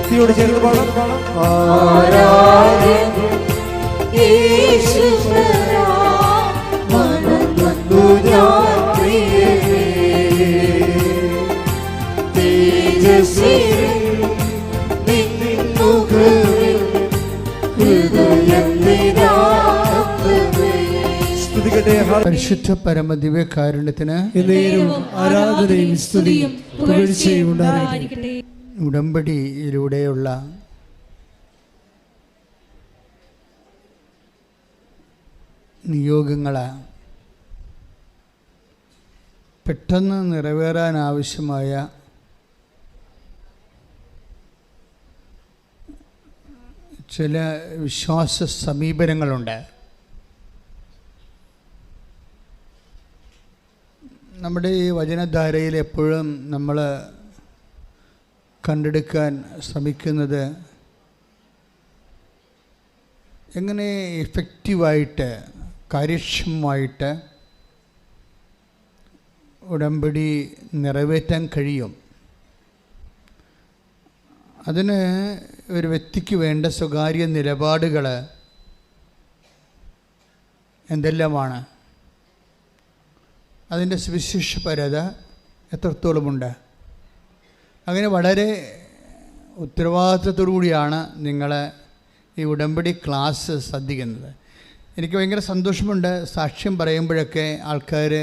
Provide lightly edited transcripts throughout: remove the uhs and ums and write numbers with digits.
ശക്തിയോട് ചേർന്ന് പാടാം. പരിശുദ്ധ പരമദിവ്യകാരുണ്യത്തിന് ആരാധനയും സ്തുതിയും പുകഴ്ചയും ഉണ്ടായിരിക്കട്ടെ. ഉടമ്പടിയിലൂടെയുള്ള നിയോഗങ്ങൾ പെട്ടെന്ന് നിറവേറാൻ ആവശ്യമായ ചില വിശ്വാസ സമീപനങ്ങളുണ്ട്. നമ്മുടെ ഈ വചനധാരയിൽ എപ്പോഴും നമ്മൾ കണ്ടെടുക്കാൻ ശ്രമിക്കുന്നത് എങ്ങനെ എഫക്റ്റീവായിട്ട് കാര്യക്ഷമമായിട്ട് ഉടമ്പടി നിറവേറ്റാൻ കഴിയും. അതിന് ഒരു വ്യക്തിക്ക് വേണ്ട സ്വകാര്യ നിലപാടുകൾ എന്തെല്ലാമാണ്, അതിൻ്റെ സുവിശേഷപരത എത്രത്തോളമുണ്ട്. അങ്ങനെ വളരെ ഉത്തരവാദിത്വത്തോടു കൂടിയാണ് നിങ്ങൾ ഈ ഉടമ്പടി ക്ലാസ് ശ്രദ്ധിക്കുന്നത്. എനിക്ക് ഭയങ്കര സന്തോഷമുണ്ട്. സാക്ഷ്യം പറയുമ്പോഴൊക്കെ ആൾക്കാർ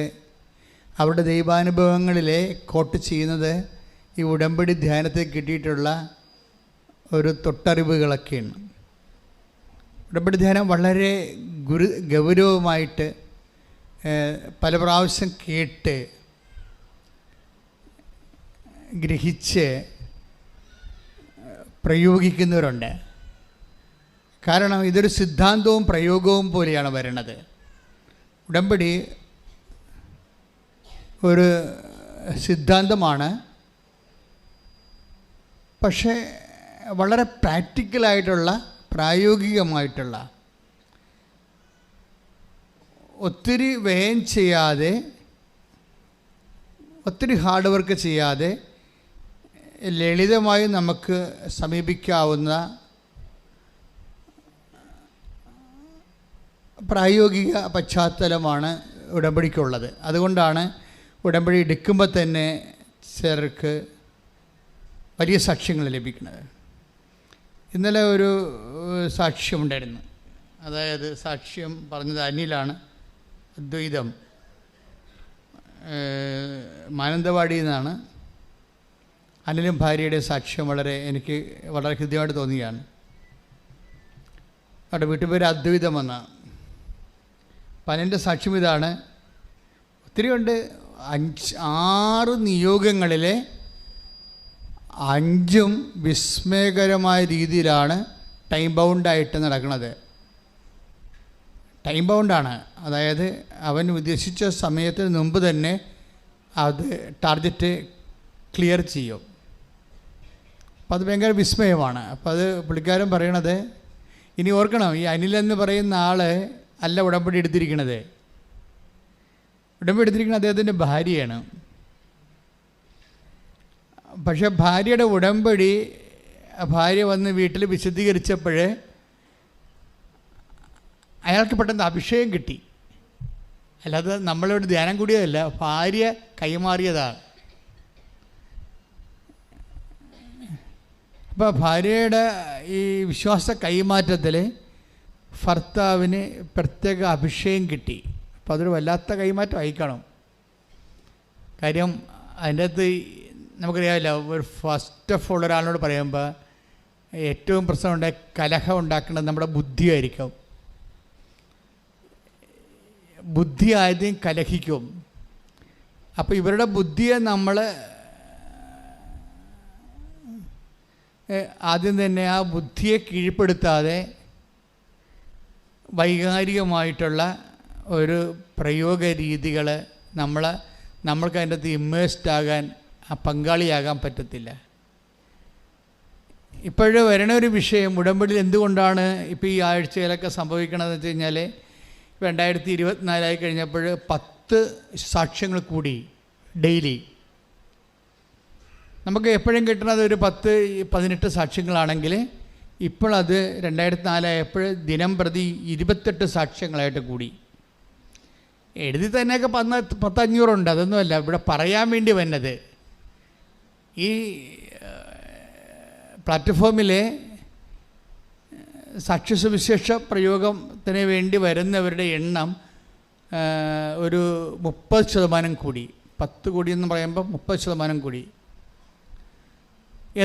അവരുടെ ദൈവാനുഭവങ്ങളിലെ കോട്ട് ചെയ്യുന്നത് ഈ ഉടമ്പടി ധ്യാനത്തിൽ കിട്ടിയിട്ടുള്ള ഒരു തൊട്ടറിവുകളൊക്കെയാണ്. ഉടമ്പടി ധ്യാനം വളരെ ഗൗരവമായിട്ട് പല പ്രാവശ്യം കേട്ട് ഗ്രഹിച്ച് പ്രയോഗിക്കുന്നവരുണ്ട്. കാരണം ഇതൊരു സിദ്ധാന്തവും പ്രയോഗവും പോലെയാണ് വരുന്നത്. ഉടമ്പടി ഒരു സിദ്ധാന്തമാണ്, പക്ഷേ വളരെ പ്രാക്ടിക്കലായിട്ടുള്ള പ്രായോഗികമായിട്ടുള്ള ഒത്തിരി വ്യയം ചെയ്യാതെ ഒത്തിരി ഹാർഡ് വർക്ക് ചെയ്യാതെ ലളിതമായി നമുക്ക് സമീപിക്കാവുന്ന പ്രായോഗിക പശ്ചാത്തലമാണ് ഉടമ്പടിക്കുള്ളത്. അതുകൊണ്ടാണ് ഉടമ്പടി എടുക്കുമ്പോൾ തന്നെ ചിലർക്ക് വലിയ സാക്ഷ്യങ്ങൾ ലഭിക്കുന്നത്. ഇന്നലെ ഒരു സാക്ഷ്യമുണ്ടായിരുന്നു. അതായത് സാക്ഷ്യം പറഞ്ഞത് അനിലാണ്. അദ്വൈതം മാനന്തവാടിയിൽ നിന്നാണ്. അനിലും ഭാര്യയുടെ സാക്ഷ്യം എനിക്ക് വളരെ ഹൃദ്യമായിട്ട് തോന്നുകയാണ്. അവിടെ വീട്ടുപേര് അദ്വൈതം എന്നാണ്. അപ്പം അനിൻ്റെ സാക്ഷ്യം ഇതാണ്. ഒത്തിരി ഉണ്ട്. 6 നിയോഗങ്ങളിലെ 5ഉം വിസ്മയകരമായ രീതിയിലാണ് ടൈം ബൗണ്ടായിട്ട് നടക്കുന്നത്. ടൈം ബൗണ്ടാണ്, അതായത് അവൻ ഉദ്ദേശിച്ച സമയത്തിന് മുമ്പ് തന്നെ അത് ടാർഗറ്റ് ക്ലിയർ ചെയ്യും. അപ്പം അത് ഭയങ്കര വിസ്മയമാണ്. അപ്പം അത് പുള്ളിക്കാരൻ പറയണത്, ഇനി ഓർക്കണം, ഈ അനിലെന്ന് പറയുന്ന ആൾ അല്ല ഉടമ്പടി എടുത്തിരിക്കണത്. ഉടമ്പടി എടുത്തിരിക്കുന്നത് അദ്ദേഹത്തിൻ്റെ ഭാര്യയാണ്. പക്ഷേ ഭാര്യയുടെ ഉടമ്പടി ഭാര്യ വന്ന് വീട്ടിൽ വിശദീകരിച്ചപ്പോൾ അയാൾക്ക് പെട്ടെന്ന് അഭിഷേകം കിട്ടി. അല്ലാതെ നമ്മളിവിടെ ധ്യാനം കൂടിയതല്ല, ഭാര്യ കൈമാറിയതാണ്. അപ്പോൾ ഭാര്യയുടെ ഈ വിശ്വാസ കൈമാറ്റത്തിൽ ഭർത്താവിന് പ്രത്യേക അഭിഷേകം കിട്ടി. അപ്പോൾ അതൊരു വല്ലാത്ത കൈമാറ്റം ആയിക്കണം. കാര്യം അതിൻ്റെ അകത്ത് നമുക്കറിയാമല്ലോ, ഒരു ഫസ്റ്റ് ഓഫ് ഓൾ ഒരാളിനോട് പറയുമ്പോൾ ഏറ്റവും പ്രശ്നമുണ്ട്, കലഹം ഉണ്ടാക്കുന്നത് നമ്മുടെ ബുദ്ധിയായിരിക്കും. ബുദ്ധി ആദ്യം കലഹിക്കും. അപ്പോൾ ഇവരുടെ ബുദ്ധിയെ നമ്മൾ ആദ്യം തന്നെ ആ ബുദ്ധിയെ കീഴ്പ്പെടുത്താതെ വൈകാരികമായിട്ടുള്ള ഒരു പ്രയോഗ രീതികൾ നമ്മൾക്ക് അതിൻ്റെ അകത്ത് ഇമ്മേഴ്സ്ഡ് ആകാൻ, പങ്കാളിയാകാൻ പറ്റത്തില്ല. ഇപ്പോഴ് വരണ ഒരു വിഷയം, ഉടമ്പടിയിൽ എന്തുകൊണ്ടാണ് ഇപ്പോൾ ഈ ആഴ്ചയിലൊക്കെ സംഭവിക്കണമെന്ന് വെച്ച് കഴിഞ്ഞാൽ 2024 കഴിഞ്ഞപ്പോൾ 10 സാക്ഷ്യങ്ങൾ കൂടി ഡെയിലി. നമുക്ക് എപ്പോഴും കിട്ടുന്നത് ഒരു 10-18 സാക്ഷ്യങ്ങളാണെങ്കിൽ ഇപ്പോൾ അത് 2004 ആയപ്പോൾ ദിനം പ്രതി 28 സാക്ഷ്യങ്ങളായിട്ട് കൂടി. എഴുതി തന്നെയൊക്കെ 100-500 അതൊന്നുമല്ല ഇവിടെ പറയാൻ വേണ്ടി വന്നത്. ഈ പ്ലാറ്റ്ഫോമിലെ സാക്ഷ്യസുവിശേഷ പ്രയോഗത്തിന് വേണ്ടി വരുന്നവരുടെ എണ്ണം ഒരു 30% കൂടി. 10 കോടി എന്ന് പറയുമ്പോൾ 30% കൂടി.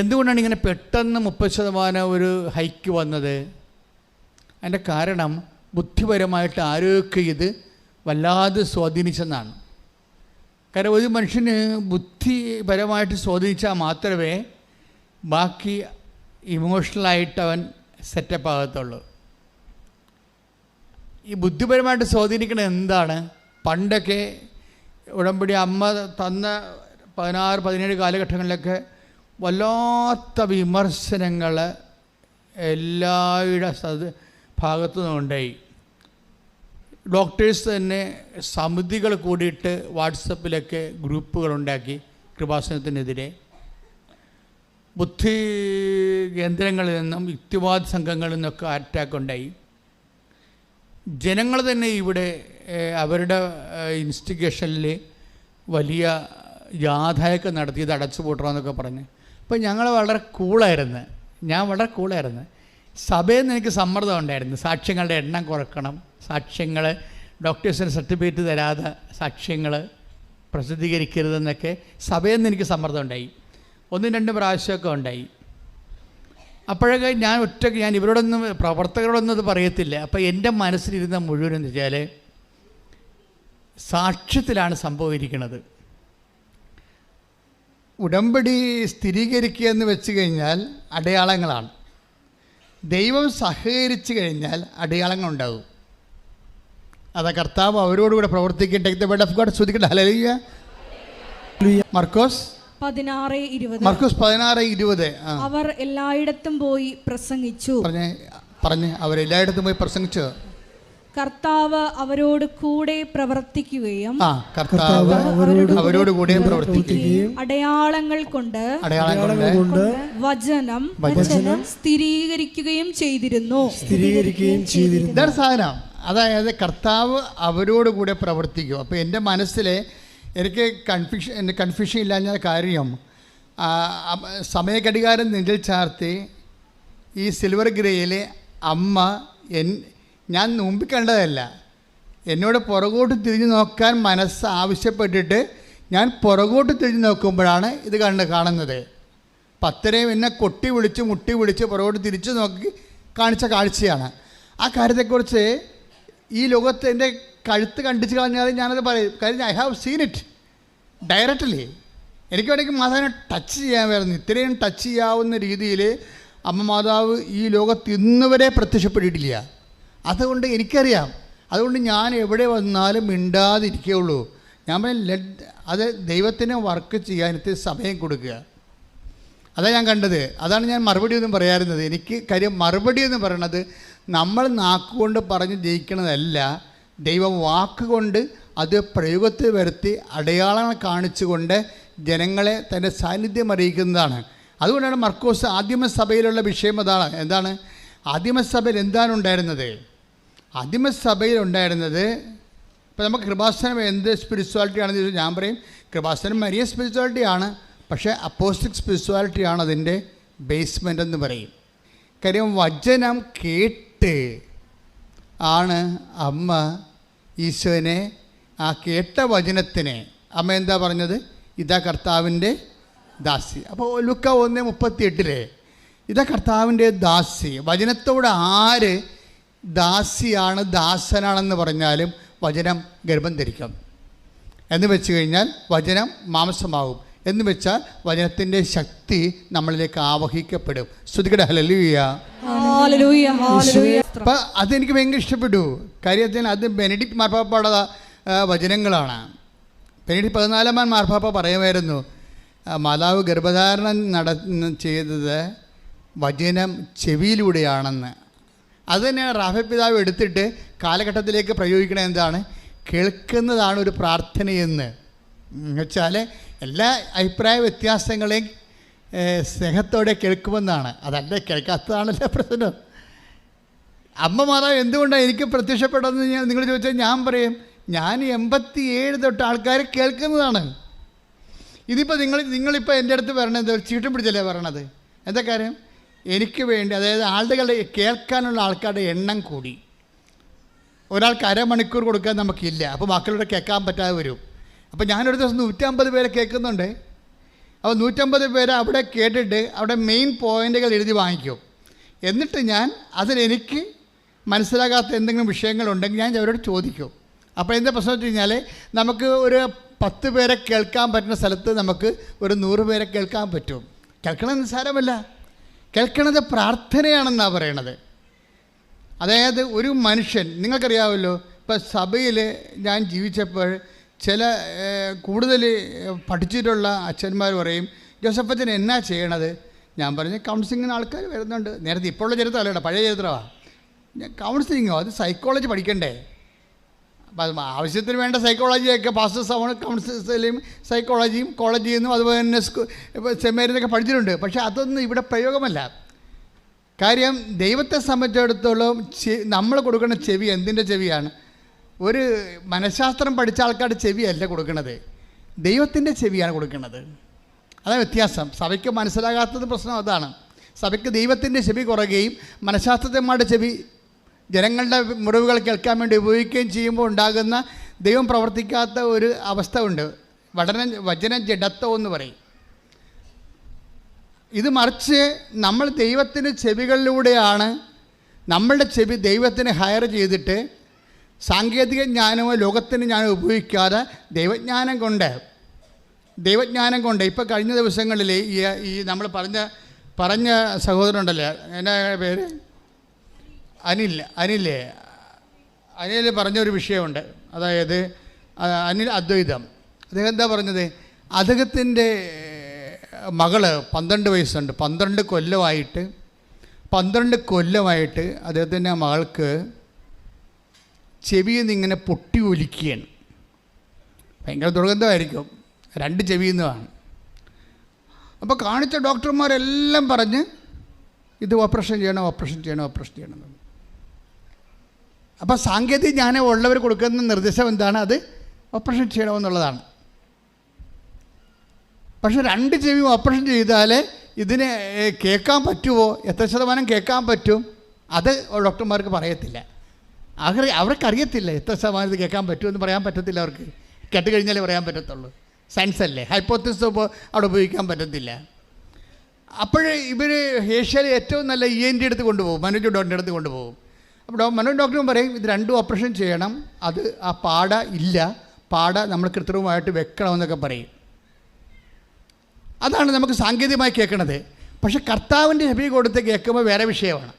എന്തുകൊണ്ടാണ് ഇങ്ങനെ പെട്ടെന്ന് 30% ഒരു ഹൈക്ക് വന്നത്? അതിൻ്റെ കാരണം ബുദ്ധിപരമായിട്ട് ആരോഗ്യം ഇത് വല്ലാതെ സ്വാധീനിച്ചെന്നാണ്. കാരണം ഒരു മനുഷ്യന് ബുദ്ധിപരമായിട്ട് സ്വാധീനിച്ചാൽ മാത്രമേ ബാക്കി ഇമോഷണലായിട്ട് അവൻ സെറ്റപ്പ് ആകത്തുള്ളൂ. ഈ ബുദ്ധിപരമായിട്ട് സ്വാധീനിക്കുന്നത് എന്താണ്? പണ്ടൊക്കെ ഉടമ്പടി അമ്മ തന്ന 16-17 കാലഘട്ടങ്ങളിലൊക്കെ വല്ലാത്ത വിമർശനങ്ങൾ എല്ലാവരുടെ ഭാഗത്തു നിന്നുണ്ടായി. ഡോക്ടേഴ്സ് തന്നെ സമിതികൾ കൂടിയിട്ട് വാട്സപ്പിലൊക്കെ ഗ്രൂപ്പുകളുണ്ടാക്കി കൃപാസനത്തിനെതിരെ. ബുദ്ധി കേന്ദ്രങ്ങളിൽ നിന്നും യുക്തിവാദ സംഘങ്ങളിൽ നിന്നൊക്കെ അറ്റാക്ക് ഉണ്ടായി. ജനങ്ങൾ തന്നെ ഇവിടെ അവരുടെ ഇൻസ്റ്റിഗേഷനിൽ വലിയ ജാഥയൊക്കെ നടത്തി ഇത് അടച്ചു പൂട്ടണമെന്നൊക്കെ പറഞ്ഞ്. അപ്പോൾ ഞാൻ വളരെ കൂളായിരുന്നു. സഭയിൽ നിന്ന് എനിക്ക് സമ്മർദ്ദം ഉണ്ടായിരുന്നു. സാക്ഷ്യങ്ങളുടെ എണ്ണം കുറക്കണം, സാക്ഷ്യങ്ങൾ ഡോക്ടേഴ്സിന് സർട്ടിഫിക്കറ്റ് തരാതെ സാക്ഷ്യങ്ങൾ പ്രസിദ്ധീകരിക്കരുതെന്നൊക്കെ സഭയിൽ നിന്ന് എനിക്ക് സമ്മർദ്ദം ഉണ്ടായി. 1-2 പ്രാവശ്യമൊക്കെ ഉണ്ടായി. അപ്പോഴൊക്കെ ഞാൻ ഇവരോടൊന്നും പ്രവർത്തകരോടൊന്നും ഇത് പറയത്തില്ല. അപ്പോൾ എൻ്റെ മനസ്സിലിരുന്ന മുഴുവനെന്ന് വെച്ചാൽ സാക്ഷ്യത്തിലാണ് സംഭവിക്കുന്നത്. ഉടമ്പടി സ്ഥിരീകരിക്കുക എന്ന് വെച്ച് കഴിഞ്ഞാൽ അടയാളങ്ങളാണ്. ദൈവം സഹകരിച്ചു കഴിഞ്ഞാൽ അടയാളങ്ങളുണ്ടാകും. അതാ കർത്താവ് അവരോടുകൂടെ പ്രവർത്തിക്കട്ടെ. ദ വേർഡ് ഓഫ് ഗോഡ് ശ്രദ്ധിക്കട്ടെ. ഹല്ലേലൂയ. മർക്കോസ് 16:20. അവർ എല്ലായിടത്തും പോയി പ്രസംഗിച്ചു. പറഞ്ഞേ അവരെല്ലായിടത്തും പോയി പ്രസംഗിച്ചു. കർത്താവ് അവരോട് കൂടെ പ്രവർത്തിക്കുകയും അവരോട് കൂടെ പ്രവർത്തിക്കുകയും അടയാളങ്ങൾ കൊണ്ട് വചനം സ്ഥിരീകരിക്കുകയും ചെയ്തിരുന്നു. ഇതാണ് സാധനം. അതായത് കർത്താവ് അവരോട് കൂടെ പ്രവർത്തിക്കും. അപ്പോൾ എൻ്റെ മനസ്സിൽ എനിക്ക് കൺഫ്യൂഷൻ ഇല്ലാഞ്ഞ കാര്യം, സമയഘടികാരം നെഞ്ചിൽ ചാർത്തി ഈ സിൽവർ ഗ്രേയിലെ അമ്മ ഞാൻ മുമ്പിൽ കണ്ടതല്ല, എന്നോട് പുറകോട്ട് തിരിഞ്ഞു നോക്കാൻ മനസ്സ് ആവശ്യപ്പെട്ടിട്ട് ഞാൻ പുറകോട്ട് തിരിഞ്ഞു നോക്കുമ്പോഴാണ് ഇത് കാണുന്നത്. 10 എന്നെ മുട്ടി വിളിച്ച് പുറകോട്ട് തിരിച്ചു നോക്കി കാണിച്ച കാഴ്ചയാണ്. ആ കാര്യത്തെക്കുറിച്ച് ഈ ലോകത്ത് എൻ്റെ കഴുത്ത് കണ്ടിച്ച് കളഞ്ഞാൽ ഞാനത് പറയും. കാര്യം I have seen it directly. എനിക്ക് വേണമെങ്കിൽ മാതാവിനെ ടച്ച് ചെയ്യാമായിരുന്നു. ഇത്രയും ടച്ച് ചെയ്യാവുന്ന രീതിയിൽ അമ്മ മാതാവ് ഈ ലോകത്ത് ഇന്നുവരെ പ്രത്യക്ഷപ്പെട്ടിട്ടില്ല. അതുകൊണ്ട് എനിക്കറിയാം. അതുകൊണ്ട് ഞാൻ എവിടെ വന്നാലും മിണ്ടാതിരിക്കുകയുള്ളൂ. ഞാൻ അത് ദൈവത്തിന് വർക്ക് ചെയ്യാൻ ഇത്തിരി സമയം കൊടുക്കുക. അതാണ് ഞാൻ കണ്ടത്. അതാണ് ഞാൻ മറുപടി ഒന്നും പറയാറുന്നത്. എനിക്ക് കാര്യം മറുപടി എന്ന് പറയണത് നമ്മൾ നാക്കുകൊണ്ട് പറഞ്ഞ് ജയിക്കണതല്ല, ദൈവം വാക്കുകൊണ്ട് അത് പ്രയോഗത്തിൽ വരുത്തി അടയാളങ്ങൾ കാണിച്ചുകൊണ്ട് ജനങ്ങളെ തൻ്റെ സാന്നിധ്യം അറിയിക്കുന്നതാണ്. അതുകൊണ്ടാണ് മർക്കോസ് ആദിമസഭയിലുള്ള വിഷയം എന്താണ് ആദിമസഭയിൽ എന്താണ് ഉണ്ടായിരുന്നത്? ആദിമസഭയിൽ ഉണ്ടായിരുന്നത്, ഇപ്പോൾ നമുക്ക് കൃപാസനം എന്ത് സ്പിരിച്വാലിറ്റി ആണെന്ന് ചോദിച്ചാൽ ഞാൻ പറയും കൃപാസനം മരിയ സ്പിരിച്വാലിറ്റിയാണ്. പക്ഷേ അപ്പോസ്റ്റിക് സ്പിരിച്വാലിറ്റിയാണ് അതിൻ്റെ ബേസ്മെൻ്റ് എന്ന് പറയും. കാര്യം വചനം കേട്ട് ആണ് അമ്മ ഈശോനെ, ആ കേട്ട വചനത്തിനെ അമ്മ എന്താ പറഞ്ഞത്? ഇതാ കർത്താവിൻ്റെ ദാസി. അപ്പോൾ ലൂക്ക 1:38 ഇതാ കർത്താവിൻ്റെ ദാസി. വചനത്തോട് ആര് ദാസിയാണ് ദാസനാണെന്ന് പറഞ്ഞാലും വചനം ഗർഭം ധരിക്കും എന്ന് വെച്ച് കഴിഞ്ഞാൽ വചനം മാംസമാകും എന്ന് വെച്ചാൽ വചനത്തിൻ്റെ ശക്തി നമ്മളിലേക്ക് ആവഹിക്കപ്പെടും. ശ്രുതികട ഹല്ലേലൂയ. അപ്പം അതെനിക്ക് ഭയങ്കര ഇഷ്ടപ്പെട്ടു. കാര്യത്തിന് അത് ബെനഡിക്റ്റ് മാർപ്പാപ്പയുടെ വചനങ്ങളാണ്. ബെനഡിക്റ്റ് 14-ാം മാർപ്പാപ്പ പറയുമായിരുന്നു മാതാവ് ഗർഭധാരണം ചെയ്തത് വചനം ചെവിയിലൂടെയാണെന്ന്. അത് തന്നെ റാഫേൽ പിതാവ് എടുത്തിട്ട് കാലഘട്ടത്തിലേക്ക് പ്രയോഗിക്കണത് എന്താണ്? കേൾക്കുന്നതാണ് ഒരു പ്രാർത്ഥനയെന്ന് വെച്ചാൽ എല്ലാ അഭിപ്രായ വ്യത്യാസങ്ങളെയും സ്നേഹത്തോടെ കേൾക്കുമെന്നാണ്. അതല്ല, കേൾക്കാത്തതാണല്ലോ പ്രശ്നം. അമ്മ മാതാവ് എന്തുകൊണ്ടാണ് എനിക്ക് പ്രത്യക്ഷപ്പെട്ടതെന്ന് നിങ്ങൾ ചോദിച്ചാൽ ഞാൻ പറയും, ഞാൻ 87 തൊട്ട് ആൾക്കാർ കേൾക്കുന്നതാണ്. ഇതിപ്പോൾ നിങ്ങളിപ്പോൾ എൻ്റെ അടുത്ത് വരണത് ചീട്ടും പിടിച്ചല്ലേ പറയണത്. എന്താ കാര്യം? എനിക്ക് വേണ്ടി, അതായത് ആളുകളുടെ കേൾക്കാനുള്ള ആൾക്കാരുടെ എണ്ണം കൂടി. ഒരാൾക്ക് അരമണിക്കൂർ കൊടുക്കാൻ നമുക്കില്ല, അപ്പോൾ മക്കളുടെ കേൾക്കാൻ പറ്റാതെ വരും. അപ്പോൾ ഞാനൊരു ദിവസം 150 പേരെ കേൾക്കുന്നുണ്ട്. അപ്പോൾ 150 പേരെ അവിടെ കേട്ടിട്ട് അവിടെ മെയിൻ പോയിൻ്റുകൾ എഴുതി വാങ്ങിക്കും. എന്നിട്ട് ഞാൻ അതിലെനിക്ക് മനസ്സിലാകാത്ത എന്തെങ്കിലും വിഷയങ്ങളുണ്ടെങ്കിൽ ഞാൻ അവരോട് ചോദിക്കും. അപ്പോൾ എന്താ പ്രശ്നം വെച്ച് കഴിഞ്ഞാൽ, നമുക്ക് ഒരു 10 പേരെ കേൾക്കാൻ പറ്റുന്ന സ്ഥലത്ത് നമുക്ക് ഒരു 100 പേരെ കേൾക്കാൻ പറ്റും. കേൾക്കണത് നിസ്സാരമല്ല, കേൾക്കണത് പ്രാർത്ഥനയാണെന്നാണ് പറയണത്. അതായത് ഒരു മനുഷ്യൻ, നിങ്ങൾക്കറിയാമല്ലോ, ഇപ്പോൾ സഭയിൽ ഞാൻ ജീവിച്ചപ്പോൾ ചില കൂടുതൽ പഠിച്ചിട്ടുള്ള അച്ഛന്മാർ പറയും, ജോസഫച്ചൻ എന്നാ ചെയ്യണത്? ഞാൻ പറഞ്ഞു, കൗൺസിലിങ്ങിന് ആൾക്കാർ വരുന്നുണ്ട്. നേരത്തെ ഇപ്പോഴുള്ള ചരിത്രമല്ല, പഴയ ചരിത്രമാണ്. കൗൺസിലിങ്ങോ? അത് സൈക്കോളജി പഠിക്കണ്ടേ? അപ്പം ആവശ്യത്തിന് വേണ്ട സൈക്കോളജിയൊക്കെ പാസ്റ്റേഴ്സ് കൗൺസിലും സൈക്കോളജിയും കോളേജിൽ നിന്നും അതുപോലെ തന്നെ സെമിനാരിന്നൊക്കെ പഠിച്ചിട്ടുണ്ട്. പക്ഷേ അതൊന്നും ഇവിടെ പ്രയോഗമല്ല. കാര്യം ദൈവത്തെ സംബന്ധിച്ചിടത്തോളം നമ്മൾ കൊടുക്കുന്ന ചെവി എന്തിൻ്റെ ചെവിയാണ്? ഒരു മനഃശാസ്ത്രം പഠിച്ച ആൾക്കാരുടെ ചെവിയല്ല കൊടുക്കുന്നത്, ദൈവത്തിൻ്റെ ചെവിയാണ് കൊടുക്കുന്നത്. അതാണ് വ്യത്യാസം. സഭയ്ക്ക് മനസ്സിലാകാത്തത് പ്രശ്നം അതാണ്. സഭയ്ക്ക് ദൈവത്തിൻ്റെ ചെവി കുറയുകയും മനഃശാസ്ത്രജ്ഞന്മാരുടെ ചെവി ജനങ്ങളുടെ മുറിവുകൾ കേൾക്കാൻ വേണ്ടി ഉപയോഗിക്കുകയും ചെയ്യുമ്പോൾ ഉണ്ടാകുന്ന ദൈവം പ്രവർത്തിക്കാത്ത ഒരു അവസ്ഥ ഉണ്ട്. വചന ജഡത്വം എന്ന് പറയും. ഇത് മറിച്ച് നമ്മൾ ദൈവത്തിന് ചെവികളിലൂടെയാണ്, നമ്മളുടെ ചെവി ദൈവത്തിന് ഹയർ ചെയ്തിട്ട് സാങ്കേതിക ജ്ഞാനമോ ലോകത്തിന് ജ്ഞാനം ഉപയോഗിക്കാതെ ദൈവജ്ഞാനം കൊണ്ട് ഇപ്പോൾ കഴിഞ്ഞ ദിവസങ്ങളിൽ ഈ നമ്മൾ പറഞ്ഞ സഹോദരനുണ്ടല്ലോ, എൻ്റെ പേര് അനിൽ പറഞ്ഞൊരു വിഷയമുണ്ട്. അതായത് അനിൽ അദ്വൈതം. അദ്ദേഹം എന്താ പറഞ്ഞത്? അദ്ദേഹത്തിൻ്റെ മകള് 12 വയസ്സുണ്ട്. 12 കൊല്ലമായിട്ട് അദ്ദേഹത്തിൻ്റെ മകൾക്ക് ചെവിയിൽ നിന്ന് ഇങ്ങനെ പൊട്ടി ഒലിക്കുകയാണ്. ഭയങ്കര ദുർഗന്ധമായിരിക്കും, 2 ചെവിയിൽ നിന്നാണ്. അപ്പോൾ കാണിച്ച ഡോക്ടർമാരെല്ലാം പറഞ്ഞ് ഇത് ഓപ്പറേഷൻ ചെയ്യണം. അപ്പോൾ സാങ്കേതിക ജ്ഞാനം ഉള്ളവർ കൊടുക്കുന്ന നിർദ്ദേശം എന്താണ്? അത് ഓപ്പറേഷൻ ചെയ്യണമെന്നുള്ളതാണ്. പക്ഷേ 2 ചെവിയും ഓപ്പറേഷൻ ചെയ്താൽ ഇതിനെ കേൾക്കാൻ പറ്റുമോ, എത്ര ശതമാനം കേൾക്കാൻ പറ്റും, അത് ഡോക്ടർമാർക്ക് പറയത്തില്ല. അവർക്കറിയത്തില്ല എത്ര ശതമാനം ഇത് കേൾക്കാൻ പറ്റുമെന്ന് പറയാൻ പറ്റത്തില്ല. അവർക്ക് കേട്ട് കഴിഞ്ഞാലേ പറയാൻ പറ്റത്തുള്ളൂ. സയൻസ് അല്ലേ, ഹൈപ്പോത്തിസിസ് ഇപ്പോൾ അവിടെ ഉപയോഗിക്കാൻ പറ്റത്തില്ല. അപ്പോൾ ഇവർ ഏഷ്യയിലെ ഏറ്റവും നല്ല ENT അടുത്ത് കൊണ്ടുപോകും, മനോജ് ഡോക്ടറിൻ്റെ അടുത്ത് കൊണ്ടുപോകും. അപ്പോൾ മനോജ് ഡോക്ടറും പറയും ഇത് 2 ഓപ്പറേഷൻ ചെയ്യണം, അത് ആ പാട നമ്മൾ കൃത്രിമമായിട്ട് വെക്കണമെന്നൊക്കെ പറയും. അതാണ് നമുക്ക് സാങ്കേതികമായി കേൾക്കണത്. പക്ഷേ കർത്താവിൻ്റെ ചെവി കൊടുത്ത് കേൾക്കുമ്പോൾ വേറെ വിഷയമാണ്.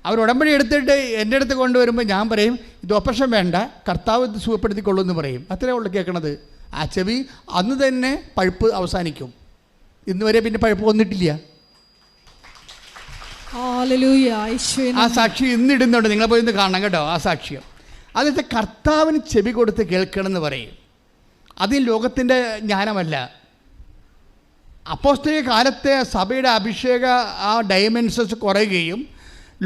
അവർ ഉടമ്പടി എടുത്തിട്ട് എൻ്റെ അടുത്ത് കൊണ്ടുവരുമ്പോൾ ഞാൻ പറയും ഇത് ഓപ്പറേഷൻ വേണ്ട, കർത്താവ് ഇത് സുഖപ്പെടുത്തിക്കൊള്ളൂ എന്ന് പറയും. അത്രേ ഉള്ളൂ കേൾക്കണത്. ആ ചെവി അന്ന് തന്നെ പഴുപ്പ് അവസാനിക്കും. ഇന്ന് വരെ പിന്നെ പഴുപ്പ് വന്നിട്ടില്ല. ആ സാക്ഷി ഇന്നിടുന്നുണ്ട്, നിങ്ങളെ പോയി ഇന്ന് കാണണം കേട്ടോ ആ സാക്ഷ്യം. അതിൻ്റെ കർത്താവിന് ചെവി കൊടുത്ത് കേൾക്കണം എന്ന് പറയും. അതിൽ ലോകത്തിൻ്റെ ജ്ഞാനമല്ല. അപ്പോസ്തലിക കാലത്തെ സഭയുടെ അഭിഷേക ആ ഡൈമെൻഷൻസ് കുറയുകയും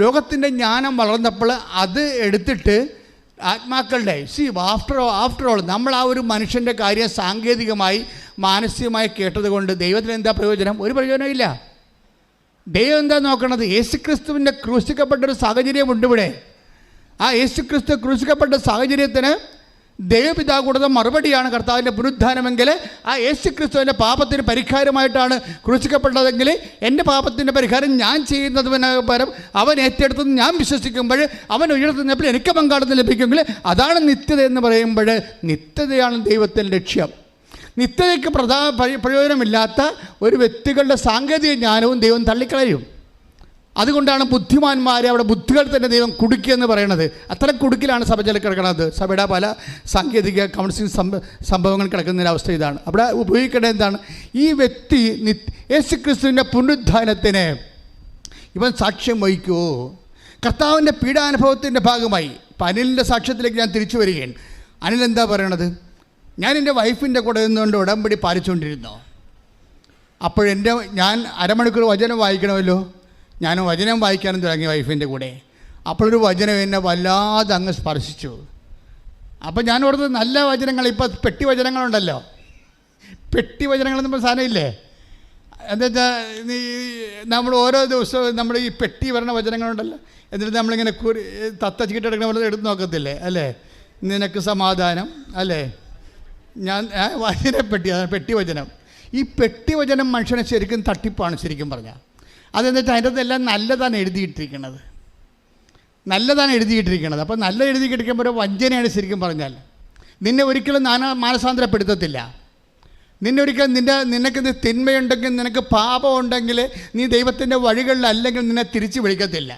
ലോകത്തിൻ്റെ ജ്ഞാനം വളർന്നപ്പോൾ അത് എടുത്തിട്ട് ആത്മാക്കളുടെ ആഫ്റ്റർ ഓൾ നമ്മൾ ആ ഒരു മനുഷ്യൻ്റെ കാര്യം സാങ്കേതികമായി മാനസികമായി കേട്ടതുകൊണ്ട് ദൈവത്തിന് എന്താ പ്രയോജനം? ഒരു പ്രയോജനമില്ല. ദൈവം എന്താ നോക്കണത്? യേശുക്രിസ്തുവിൻ്റെ ക്രൂശിക്കപ്പെട്ടൊരു സാഹചര്യമുണ്ട് ഇവിടെ. ആ യേശുക്രിസ്തു ക്രൂശിക്കപ്പെട്ട സാഹചര്യത്തിന് ദൈവപിതാവ് കൊടുത്ത മറുപടിയാണ് കർത്താവിൻ്റെ പുനരുദ്ധാനമെങ്കിൽ, ആ യേശുക്രിസ്തുവിൻ്റെ പാപത്തിന് പരിഹാരമായിട്ടാണ് ക്രൂശിക്കപ്പെട്ടതെങ്കിൽ എൻ്റെ പാപത്തിൻ്റെ പരിഹാരം ഞാൻ ചെയ്യുന്നതിന് പകരം അവൻ ഏറ്റെടുത്തെന്ന് ഞാൻ വിശ്വസിക്കുമ്പോൾ, അവൻ ഉയർത്തുന്നപ്പോൾ എനിക്ക് പങ്കാളിത്തം ലഭിക്കുമെങ്കിൽ അതാണ് നിത്യത എന്ന് പറയുമ്പോൾ, നിത്യതയാണ് ദൈവത്തിൻ്റെ ലക്ഷ്യം. നിത്യതയ്ക്ക് പ്രയോജനമില്ലാത്ത ഒരു വ്യക്തികളുടെ സാങ്കേതിക ജ്ഞാനവും ദൈവം തള്ളിക്കളയും. അതുകൊണ്ടാണ് ബുദ്ധിമാന്മാരെ അവിടെ ബുദ്ധികൾ തന്നെ ദൈവം കുടുക്കിയെന്ന് പറയുന്നത്. അത്തരം കുടുക്കിലാണ് സഭ കിടക്കുന്നത്. സഭയുടെ പല സാങ്കേതിക കൗൺസിലിംഗ് സംഭവങ്ങൾ കിടക്കുന്നതിൻ്റെ അവസ്ഥ ഇതാണ്. അവിടെ ഉപയോഗിക്കേണ്ടത് എന്താണ്? ഈ വ്യക്തി യേശുക്രിസ്തുവിൻ്റെ പുനരുദ്ധാനത്തിന് ഇവൻ സാക്ഷ്യം വഹിക്കുമോ? കർത്താവിൻ്റെ പീഡാനുഭവത്തിൻ്റെ ഭാഗമായി ഇപ്പം അനിലിൻ്റെ സാക്ഷ്യത്തിലേക്ക് ഞാൻ തിരിച്ചു വരികയാണ്. അനിൽ എന്താ പറയണത്? ഞാൻ എൻ്റെ വൈഫിൻ്റെ കൂടെ നിന്നുകൊണ്ട് ഉടമ്പടി പാലിച്ചുകൊണ്ടിരുന്നു. ഞാൻ അരമണിക്കൂർ വചനം വായിക്കണമല്ലോ. ഞാൻ വചനം വായിക്കാനും തുടങ്ങി വൈഫിൻ്റെ കൂടെ. അപ്പോഴൊരു വചനം എന്നെ വല്ലാതെ അങ്ങ് സ്പർശിച്ചു. അപ്പോൾ ഞാൻ ഓർത്തത് നല്ല വചനങ്ങൾ, ഇപ്പോൾ പെട്ടി വചനങ്ങളുണ്ടല്ലോ, പെട്ടി വചനങ്ങളെന്ന് പറഞ്ഞ സാധനമില്ലേ, എന്താ വെച്ചാൽ നമ്മൾ ഓരോ ദിവസവും നമ്മൾ ഈ പെട്ടി വരണ വചനങ്ങളുണ്ടല്ലോ, എന്നിട്ട് നമ്മളിങ്ങനെ തത്തച്ചിട്ടെടുക്കണ പോലെ എടുത്ത് നോക്കത്തില്ലേ, അല്ലേ? നിനക്ക് സമാധാനം, അല്ലേ? ഞാൻ വചനപ്പെട്ടി, അതാണ് പെട്ടി വചനം. ഈ പെട്ടി വചനം മനുഷ്യനെ ശരിക്കും തട്ടിപ്പാണ് ശരിക്കും പറഞ്ഞാൽ. അതെന്ന് വെച്ചാൽ അതിൻ്റെ അകത്തെല്ലാം നല്ലതാണ് എഴുതിയിട്ടിരിക്കുന്നത്, നല്ലതാണ് എഴുതിയിട്ടിരിക്കുന്നത്. അപ്പോൾ നല്ല എഴുതി കിടക്കുമ്പോൾ ഒരു വഞ്ചനയാണ് ശരിക്കും പറഞ്ഞാൽ. നിന്നെ ഒരിക്കലും മാനസാന്തരപ്പെടുത്തത്തില്ല. നിനക്ക് തിന്മയുണ്ടെങ്കിൽ, നിനക്ക് പാപമുണ്ടെങ്കിൽ, നീ ദൈവത്തിൻ്റെ വഴികളിലല്ലെങ്കിൽ നിന്നെ തിരിച്ച് വിളിക്കത്തില്ല.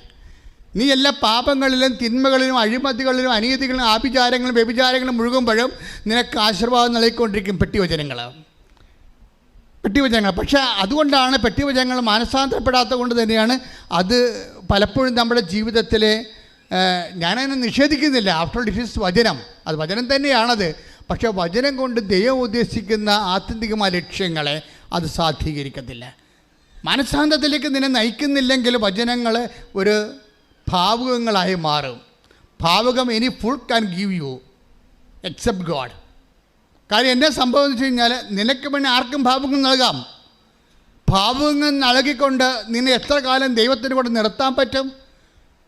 നീ എല്ലാ പാപങ്ങളിലും തിന്മകളിലും അഴിമതികളിലും അനീതികളിലും ആഭിചാരങ്ങളും വ്യഭിചാരങ്ങളും മുഴുകുമ്പോഴും നിനക്ക് ആശീർവാദം നൽകിക്കൊണ്ടിരിക്കും പെട്ടിവചനങ്ങൾ. പക്ഷേ അതുകൊണ്ടാണ് പെട്ടിവചനങ്ങൾ മാനസാന്തരപ്പെടാത്തത് കൊണ്ട് തന്നെയാണ് അത് പലപ്പോഴും നമ്മുടെ ജീവിതത്തിൽ, ഞാനതിനെ നിഷേധിക്കുന്നില്ല, ആഫ്റ്റർ ഓൾ ഇറ്റ് ഈസ് വചനം, അത് വചനം തന്നെയാണത്. പക്ഷേ വചനം കൊണ്ട് ദൈവം ഉദ്ദേശിക്കുന്ന ആത്യന്തികമായ ലക്ഷ്യങ്ങളെ അത് സാധീകരിക്കത്തില്ല. മനസ്സാന്തത്തിലേക്ക് നിന്നെ നയിക്കുന്നില്ലെങ്കിൽ വചനങ്ങൾ ഒരു ഭാവുകങ്ങളായി മാറും. ഭാവുകം ഇനി full can give you except God. കാര്യം എന്നെ സംഭവം എന്ന് വെച്ച് കഴിഞ്ഞാൽ, നിനക്ക് പിന്നെ ആർക്കും ഭാവുകം നൽകാം. ഭാവുകം നൽകിക്കൊണ്ട് നിന്നെ എത്ര കാലം ദൈവത്തിന് കൂടെ നിർത്താൻ പറ്റും,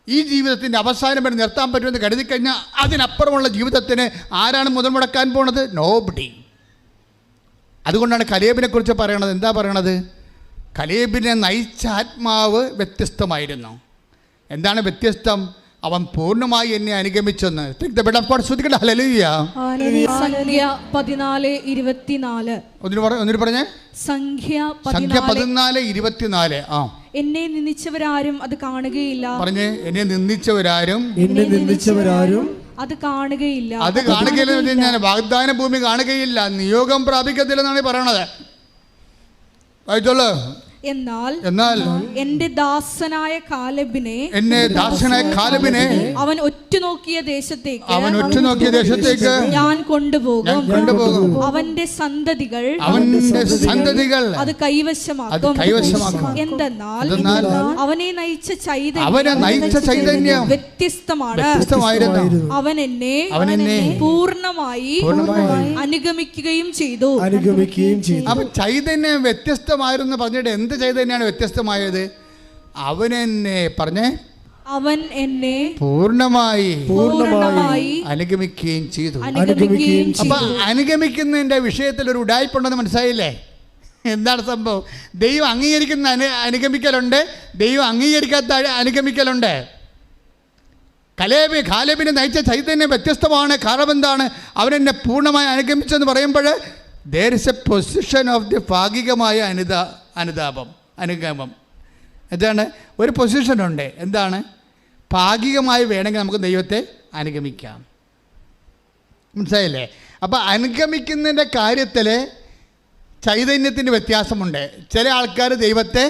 ഈ ജീവിതത്തിൻ്റെ അവസാനം വരെ നിർത്താൻ പറ്റുമെന്ന് കരുതിക്കഴിഞ്ഞാൽ അതിനപ്പുറമുള്ള ജീവിതത്തിന് ആരാണ് മുതൽ മുടക്കാൻ പോണത്? നോബഡി. അതുകൊണ്ടാണ് കലേബിനെ കുറിച്ച് പറയണത്. എന്താ പറയണത്? കലേബിനെ നയിച്ച ആത്മാവ് വ്യത്യസ്തമായിരുന്നു. എന്താണ് വ്യത്യസ്തം? അവൻ പൂർണ്ണമായി എന്നെ അനുഗമിച്ചെന്ന്. സംഖ്യ 14:24. എന്നെ നിന്ദിച്ചവരാരും അത് കാണുകയില്ല. പറഞ്ഞേ, എന്നെ നിന്ദിച്ചവരാരും അത് കാണുകയില്ല. അത് കാണുകയില്ല. ഞാൻ വാഗ്ദാന ഭൂമി കാണുകയില്ല, നിയോഗം പ്രാപിക്കത്തില്ലെന്നാണ് പറയണത്. വായിച്ചോളൂ. എന്നാൽ എന്റെ ദാസനായ കാലേബിനെ അവൻ ഒറ്റുനോക്കിയ ദേശത്തേക്ക് ഞാൻ കൊണ്ടുപോകും. അവന്റെ സന്തതികൾ അത് കൈവശമാക്കും. എന്തെന്നാൽ അവനെ നയിച്ച ചൈതന്യം വ്യത്യസ്തമാണ്. അവൻ എന്നെ പൂർണ്ണമായി അനുഗമിക്കുകയും ചെയ്തു. ചൈതന്യം വ്യത്യസ്തമായിരുന്നു പറഞ്ഞിട്ട് എന്ത് ചൈതന്യമാണ് വ്യത്യസ്തമായത്? അവൻ എന്നെ പൂർണ്ണമായി അനുഗമിക്കുകയും ചെയ്തു. അപ്പൊ അനുഗമിക്കുന്നതിന്റെ വിഷയത്തിൽ ഒരു ഉടായ്പുണ്ടെന്ന് മനസ്സിലായില്ലേ? എന്താണ് സംഭവം? ദൈവം അംഗീകരിക്കുന്ന അനുഗമിക്കലുണ്ട്, ദൈവം അംഗീകരിക്കാത്ത അനുഗമിക്കലുണ്ട്. കാലേബിനെ നയിച്ച ചൈതന്യം വ്യത്യസ്തമാണ്. കാരണം എന്താണ്? അവനെന്നെ പൂർണ്ണമായി അനുഗമിച്ചെന്ന് പറയുമ്പോൾ there is a position of the ഭാഗികമായ അനുഗമം. എന്താണ്? ഒരു പൊസിഷനുണ്ട്. എന്താണ്? ഭാഗികമായി വേണമെങ്കിൽ നമുക്ക് ദൈവത്തെ അനുഗമിക്കാം. മനസ്സിലായില്ലേ? അപ്പോൾ അനുഗമിക്കുന്നതിൻ്റെ കാര്യത്തിൽ ചൈതന്യത്തിൻ്റെ വ്യത്യാസമുണ്ട്. ചില ആൾക്കാർ ദൈവത്തെ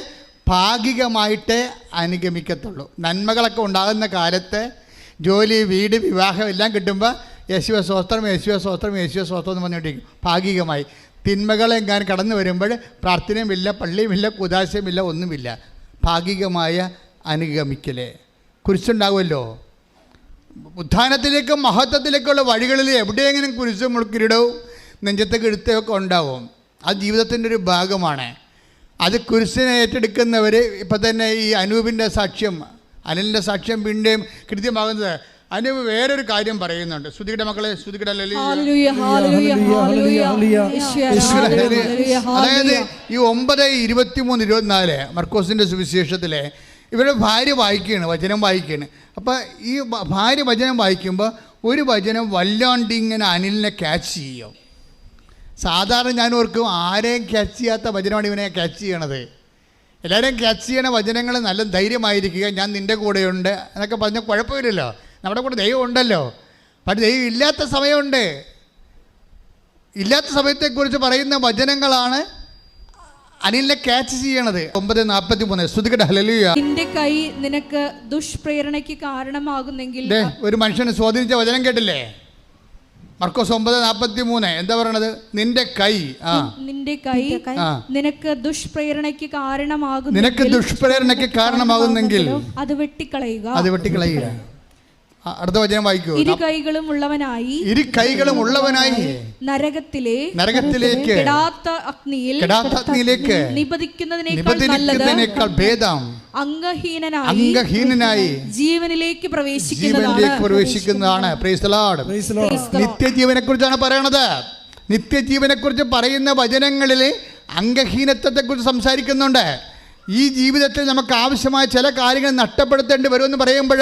ഭാഗികമായിട്ടേ അനുഗമിക്കത്തുള്ളൂ. നന്മകളൊക്കെ ഉണ്ടാകുന്ന കാലത്ത് ജോലി, വീട്, വിവാഹം എല്ലാം കിട്ടുമ്പോൾ യേശുവേ സ്വസ്ത്രം എന്ന് പറഞ്ഞുകൊണ്ടിരിക്കും ഭാഗികമായി. തിന്മകളെങ്ങാൻ കടന്നു വരുമ്പോൾ പ്രാർത്ഥനയുമില്ല, പള്ളിയുമില്ല, കുദാശയുമില്ല, ഒന്നുമില്ല. ഭാഗികമായ അനുഗമിക്കൽ. കുരിശുണ്ടാകുമല്ലോ, ഉത്ഥാനത്തിലേക്കും മഹത്വത്തിലേക്കുള്ള വഴികളിൽ എവിടെയെങ്കിലും കുരിശും മുൾക്കിരീടവും നെഞ്ചത്തെ കെഴുത്തൊക്കെ ഉണ്ടാവും. അത് ജീവിതത്തിൻ്റെ ഒരു ഭാഗമാണ്. അത് കുരിശിനെ ഏറ്റെടുക്കുന്നവർ ഇപ്പം തന്നെ ഈ അനൂപിൻ്റെ സാക്ഷ്യം, അനിലിൻ്റെ സാക്ഷ്യം പിന്നെയും കൃത്യമാകുന്നത്. അനൂപ് വേറൊരു കാര്യം പറയുന്നുണ്ട്. ശ്രുതിയുടെ മക്കളെ, ശ്രുതിയുടെ അതായത് ഈ 9:23-24 മർക്കോസിൻ്റെ സുവിശേഷത്തിലെ ഇവരുടെ ഭാര്യ വചനം വായിക്കുകയാണ്. അപ്പോൾ ഈ ഭാര്യ വചനം വായിക്കുമ്പോൾ ഒരു വചനം വല്ലാണ്ട് ഇങ്ങനെ അനിലിനെ ക്യാച്ച് ചെയ്യും. സാധാരണ ഞാൻ ഓർക്കും ആരെയും ക്യാച്ച് ചെയ്യാത്ത വചനമാണ് ഇവനെ ക്യാച്ച് ചെയ്യണത്. എല്ലാവരെയും ക്യാച്ച് ചെയ്യണ വചനങ്ങൾ നല്ല ധൈര്യമായിരിക്കുക, ഞാൻ നിൻ്റെ കൂടെയുണ്ട് എന്നൊക്കെ പറഞ്ഞാൽ കുഴപ്പമില്ലല്ലോ, നമ്മുടെ കൂടെ ദൈവം ഉണ്ടല്ലോ. പക്ഷേ ദൈവം ഇല്ലാത്ത സമയമുണ്ട്. ഇല്ലാത്ത സമയത്തെക്കുറിച്ച് പറയുന്ന വചനങ്ങളാണ് അനിലിനെ ക്യാച്ച് ചെയ്യണത്. 9:43 ശ്രുതികട ഹല്ലേലൂയ. നിന്റെ കൈ നിനക്ക് ദുഷ്പ്രേരണയ്ക്ക് കാരണമാകുന്നെങ്കിൽ. ഒരു മനുഷ്യനെ സ്വാധീനിച്ച വചനം കേട്ടില്ലേ? മർക്കോസ് 9:43 എന്താ പറയണത്? നിന്റെ കൈ നിനക്ക് ദുഷ്പ്രേരണയ്ക്ക് കാരണമാകുന്നെങ്കിൽ അത് വെട്ടിക്കളയുക. അടുത്ത വചനം വായിക്കൂ. ഇരു കൈകളും ഉള്ളവനായി നരകത്തിലേക്ക് കെടാത്ത അഗ്നിയിലേക്ക് നിബദിക്കുന്നതിനേക്കാൾ ഭേദം അംഗഹീനനായി ജീവനിലേക്ക് പ്രവേശിക്കുന്നതാണ്. Praise the Lord. നിത്യജീവനെ കുറിച്ചാണ് പറയണത്. നിത്യജീവനെ കുറിച്ച് പറയുന്ന വചനങ്ങളിൽ അംഗഹീനത്വത്തെ കുറിച്ച് സംസാരിക്കുന്നുണ്ട്. ഈ ജീവിതത്തിൽ നമുക്ക് ആവശ്യമായ ചില കാര്യങ്ങൾ നഷ്ടപ്പെടുത്തേണ്ടി വരുമെന്ന് പറയുമ്പോൾ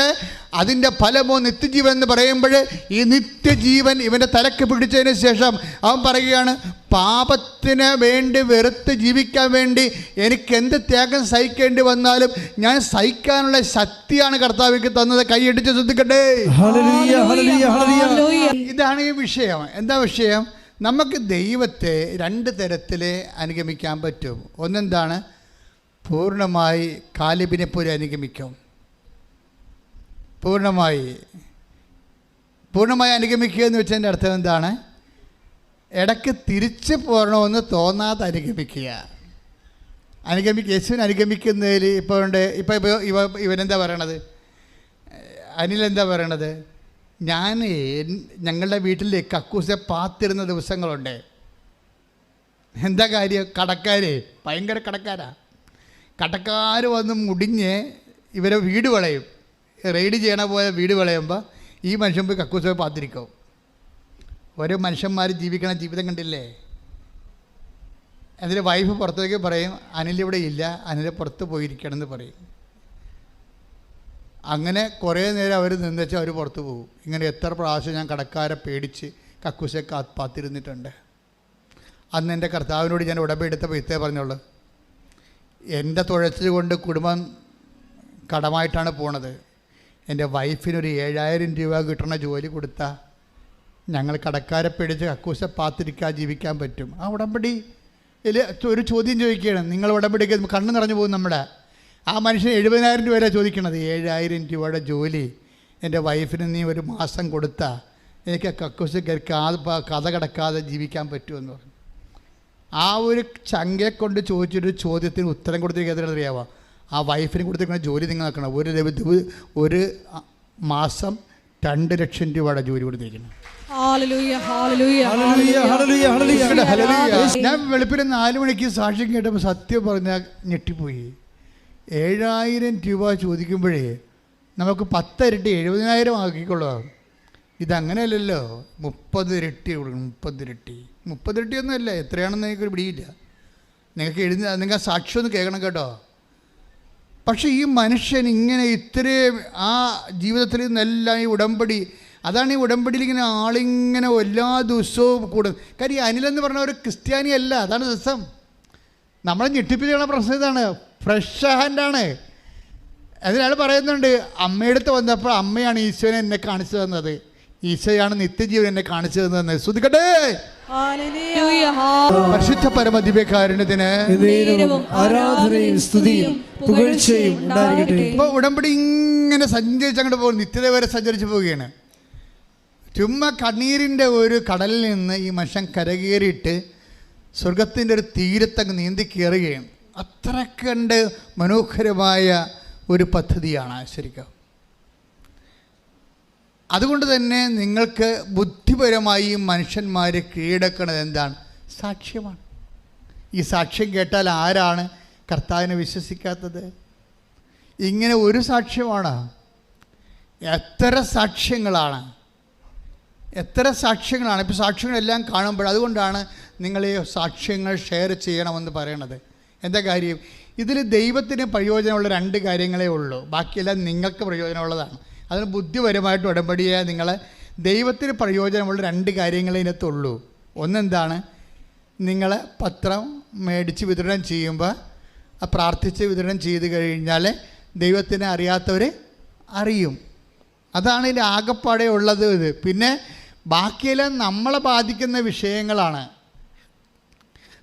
അതിൻ്റെ ഫലമോ നിത്യജീവൻ എന്ന് പറയുമ്പോൾ ഈ നിത്യജീവൻ ഇവൻ്റെ തലക്ക് പിടിച്ചതിന് ശേഷം അവൻ പറയുകയാണ്, പാപത്തിന് വേണ്ടി വെറുത്ത് ജീവിക്കാൻ വേണ്ടി എനിക്ക് എന്ത് ത്യാഗം സഹിക്കേണ്ടി വന്നാലും ഞാൻ സഹിക്കാനുള്ള ശക്തിയാണ് കർത്താവിക്ക് തന്നത്. കൈയടിച്ച് ശ്രദ്ധിക്കട്ടെ. ഇതാണ് ഈ വിഷയം. എന്താ വിഷയം? നമുക്ക് ദൈവത്തെ രണ്ട് തരത്തിൽ അനുഗമിക്കാൻ പറ്റും. ഒന്നെന്താണ്? പൂർണ്ണമായി കാലിബിനെ പോലെ അനുഗമിക്കും. പൂർണ്ണമായി അനുഗമിക്കുക എന്ന് വെച്ചതിൻ്റെ അർത്ഥം എന്താണ്? ഇടയ്ക്ക് തിരിച്ച് പോരണമെന്ന് തോന്നാതെ അനുഗമിക്കുക. യേശുവിനെ അനുഗമിക്കുന്നതിൽ ഇവനെന്താ പറയണത്? അനിലെന്താ പറയണത്? ഞങ്ങളുടെ വീട്ടിൽ കക്കൂസെ പാത്തിരുന്ന ദിവസങ്ങളുണ്ട്. എന്താ കാര്യം? ഭയങ്കര കടക്കാർ വന്ന് മുടിഞ്ഞ് ഇവരെ വീട് വളയും. റെയ്ഡ് ചെയ്യണ പോലെ വീട് വളയുമ്പോൾ ഈ മനുഷ്യൻ പോയി കക്കൂസ് പോയി പാത്തിരിക്കും. ഓരോ മനുഷ്യന്മാർ ജീവിക്കണ ജീവിതം കണ്ടില്ലേ? അതിൻ്റെ വൈഫ് പുറത്തേക്ക് പറയും, അനിലിവിടെ ഇല്ല, അനിൽ പുറത്ത് പോയിരിക്കണമെന്ന് പറയും. അങ്ങനെ കുറേ നേരം അവർ നിന്നുവെച്ചാൽ അവർ പുറത്ത് പോകും. ഇങ്ങനെ എത്ര പ്രാവശ്യം ഞാൻ കടക്കാരെ പേടിച്ച് കക്കൂസെ പാത്തിരുന്നിട്ടുണ്ട്. അന്ന് എൻ്റെ കർത്താവിനോട് ഞാൻ ഉടമ്പെടുത്തപ്പോൾ ഇത്തേ പറഞ്ഞോളൂ, എൻ്റെ തുഴച്ചിൽ കൊണ്ട് കുടുംബം കടമായിട്ടാണ് പോണത്. എൻ്റെ വൈഫിനൊരു 7000 രൂപ കിട്ടണ ജോലി കൊടുത്താൽ ഞങ്ങൾ കടക്കാരെ പേടിച്ച് കക്കൂസ പാത്തിരിക്കാൻ ജീവിക്കാൻ പറ്റും. ആ ഉടമ്പടിയിൽ ഒരു ചോദ്യം ചോദിക്കുകയാണ്. നിങ്ങൾ ഉടമ്പടിക്ക് കണ്ണ് നിറഞ്ഞു പോകും നമ്മുടെ. ആ മനുഷ്യൻ 70,000 രൂപ ചോദിക്കണത്. 7000 രൂപയുടെ ജോലി എൻ്റെ വൈഫിന് നീ ഒരു മാസം കൊടുത്താൽ എനിക്ക് കക്കൂസ് കഥ കിടക്കാതെ ജീവിക്കാൻ പറ്റുമെന്ന് പറഞ്ഞു. ആ ഒരു ചങ്കയെ കൊണ്ട് ചോദിച്ചൊരു ചോദ്യത്തിന് ഉത്തരം കൊടുത്തിരിക്കുന്നത് അറിയാമോ? ആ വൈഫിന് കൊടുത്തിരിക്കുന്ന ജോലി നിങ്ങൾ നോക്കണം. ഒരു മാസം 2 ലക്ഷം രൂപയുടെ ജോലി കൊടുത്തിരിക്കുന്നു. ഞാൻ വെളുപ്പിന് 4 മണിക്ക് സാക്ഷ്യം കേട്ടപ്പോൾ സത്യം പറഞ്ഞാൽ ഞെട്ടിപ്പോയി. 7000 രൂപ ചോദിക്കുമ്പോഴേ നമുക്ക് 10 ഇരട്ടി 70,000 ആക്കിക്കൊള്ളുക. ഇതങ്ങനെയല്ലല്ലോ. 30 ഇരട്ടി കൊടുക്കണം. 30 ഇരട്ടിയൊന്നും അല്ല. എത്രയാണെന്ന് എനിക്കൊരു പിടിയില്ല. നിങ്ങൾ സാക്ഷ്യം ഒന്ന് കേൾക്കണം കേട്ടോ. പക്ഷേ ഈ മനുഷ്യൻ ഇങ്ങനെ ഇത്രയും ആ ജീവിതത്തിൽ നിന്നെല്ലാം ഈ ഉടമ്പടി, അതാണ് ഈ ഉടമ്പടിയിൽ ഇങ്ങനെ ആളിങ്ങനെ എല്ലാ ദിവസവും കൂടും. കാര്യം അനിലെന്ന് പറഞ്ഞ ഒരു ക്രിസ്ത്യാനി അല്ല. അതാണ് രസം. നമ്മളെ ഞെട്ടിപ്പിച്ചുള്ള പ്രശ്നം ഇതാണ്. ഫ്രഷ് ഹാൻഡാണ്. അതിനാൾ പറയുന്നുണ്ട്, അമ്മയടുത്ത് വന്നപ്പോൾ അമ്മയാണ് ഈശോനെ എന്നെ കാണിച്ചു തന്നത്, ഈശോയാണ് നിത്യജീവൻ എന്നെ കാണിച്ചു തന്നത്. ശ്രദ്ധിക്കട്ടെ. പരിശുദ്ധ പരമദിവ്യകാരുണ്യത്തിന് ആരാധനയും സ്തുതിയും പുകഴ്ചയും ഉണ്ടായിരിക്കട്ടെ. ഇപ്പോൾ ഉടമ്പടി ഇങ്ങനെ സഞ്ചരിച്ച് അങ്ങോട്ട് പോകും. നിത്യത വരെ സഞ്ചരിച്ച് പോവുകയാണ്. ചുമ്മാ കണ്ണീരിൻ്റെ ഒരു കടലിൽ നിന്ന് ഈ മനുഷ്യൻ കരകയറിയിട്ട് സ്വർഗത്തിൻ്റെ ഒരു തീരത്തങ്ങ് നീന്തി കയറുകയാണ്. അത്ര കണ്ട് മനോഹരമായ ഒരു പദ്ധതിയാണ് ശരിക്കും. അതുകൊണ്ട് തന്നെ നിങ്ങൾക്ക് ബുദ്ധിപരമായി മനുഷ്യന്മാർ കീഴടക്കുന്നത് എന്താണ്? സാക്ഷ്യമാണ്. ഈ സാക്ഷ്യം കേട്ടാൽ ആരാണ് കർത്താവിനെ വിശ്വസിക്കാത്തത്? ഇങ്ങനെ ഒരു സാക്ഷ്യമാണ്. എത്ര സാക്ഷ്യങ്ങളാണ്. ഇപ്പോൾ സാക്ഷ്യങ്ങളെല്ലാം കാണുമ്പോൾ അതുകൊണ്ടാണ് നിങ്ങൾ ഈ സാക്ഷ്യങ്ങൾ ഷെയർ ചെയ്യണമെന്ന് പറയണത്. എന്താ കാര്യം? ഇതിൽ ദൈവത്തിന് പ്രയോജനമുള്ള 2 കാര്യങ്ങളേ ഉള്ളൂ. ബാക്കിയെല്ലാം നിങ്ങൾക്ക് പ്രയോജനമുള്ളതാണ്. അതിന് ബുദ്ധിപരമായിട്ട് ഉടമ്പടിയെ നിങ്ങളെ ദൈവത്തിന് പ്രയോജനമുള്ള 2 കാര്യങ്ങളേ ഇതിനകത്തുള്ളൂ. ഒന്നെന്താണ്? നിങ്ങൾ പത്രം മേടിച്ച് വിതരണം ചെയ്യുമ്പോൾ പ്രാർത്ഥിച്ച് വിതരണം ചെയ്ത് കഴിഞ്ഞാൽ ദൈവത്തിനെ അറിയാത്തവർ അറിയും. അതാണ് ഇതിൽ ആകെപ്പാടെ ഉള്ളത്. ഇത് പിന്നെ ബാക്കിയെല്ലാം നമ്മളെ ബാധിക്കുന്ന വിഷയങ്ങളാണ്.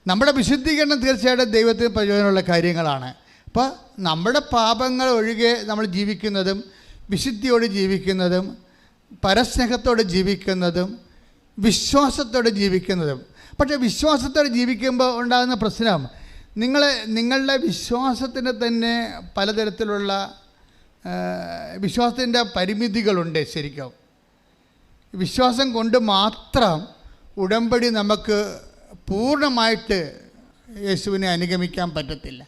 നമ്മുടെ വിശുദ്ധീകരണം തീർച്ചയായിട്ടും ദൈവത്തിന് പ്രയോജനമുള്ള കാര്യങ്ങളാണ്. അപ്പോൾ നമ്മുടെ പാപങ്ങൾ ഒഴികെ നമ്മൾ ജീവിക്കുന്നതും വിശുദ്ധിയോട് ജീവിക്കുന്നതും പരസ്നേഹത്തോടെ ജീവിക്കുന്നതും വിശ്വാസത്തോടെ ജീവിക്കുന്നതും. പക്ഷേ വിശ്വാസത്തോടെ ജീവിക്കുമ്പോൾ ഉണ്ടാകുന്ന പ്രശ്നം, നിങ്ങളുടെ വിശ്വാസത്തിന് തന്നെ പലതരത്തിലുള്ള വിശ്വാസത്തിൻ്റെ പരിമിതികളുണ്ട്. ശരിക്കും വിശ്വാസം കൊണ്ട് മാത്രം ഉടമ്പടി നമുക്ക് പൂർണ്ണമായിട്ട് യേശുവിനെ അനുഗമിക്കാൻ പറ്റത്തില്ല.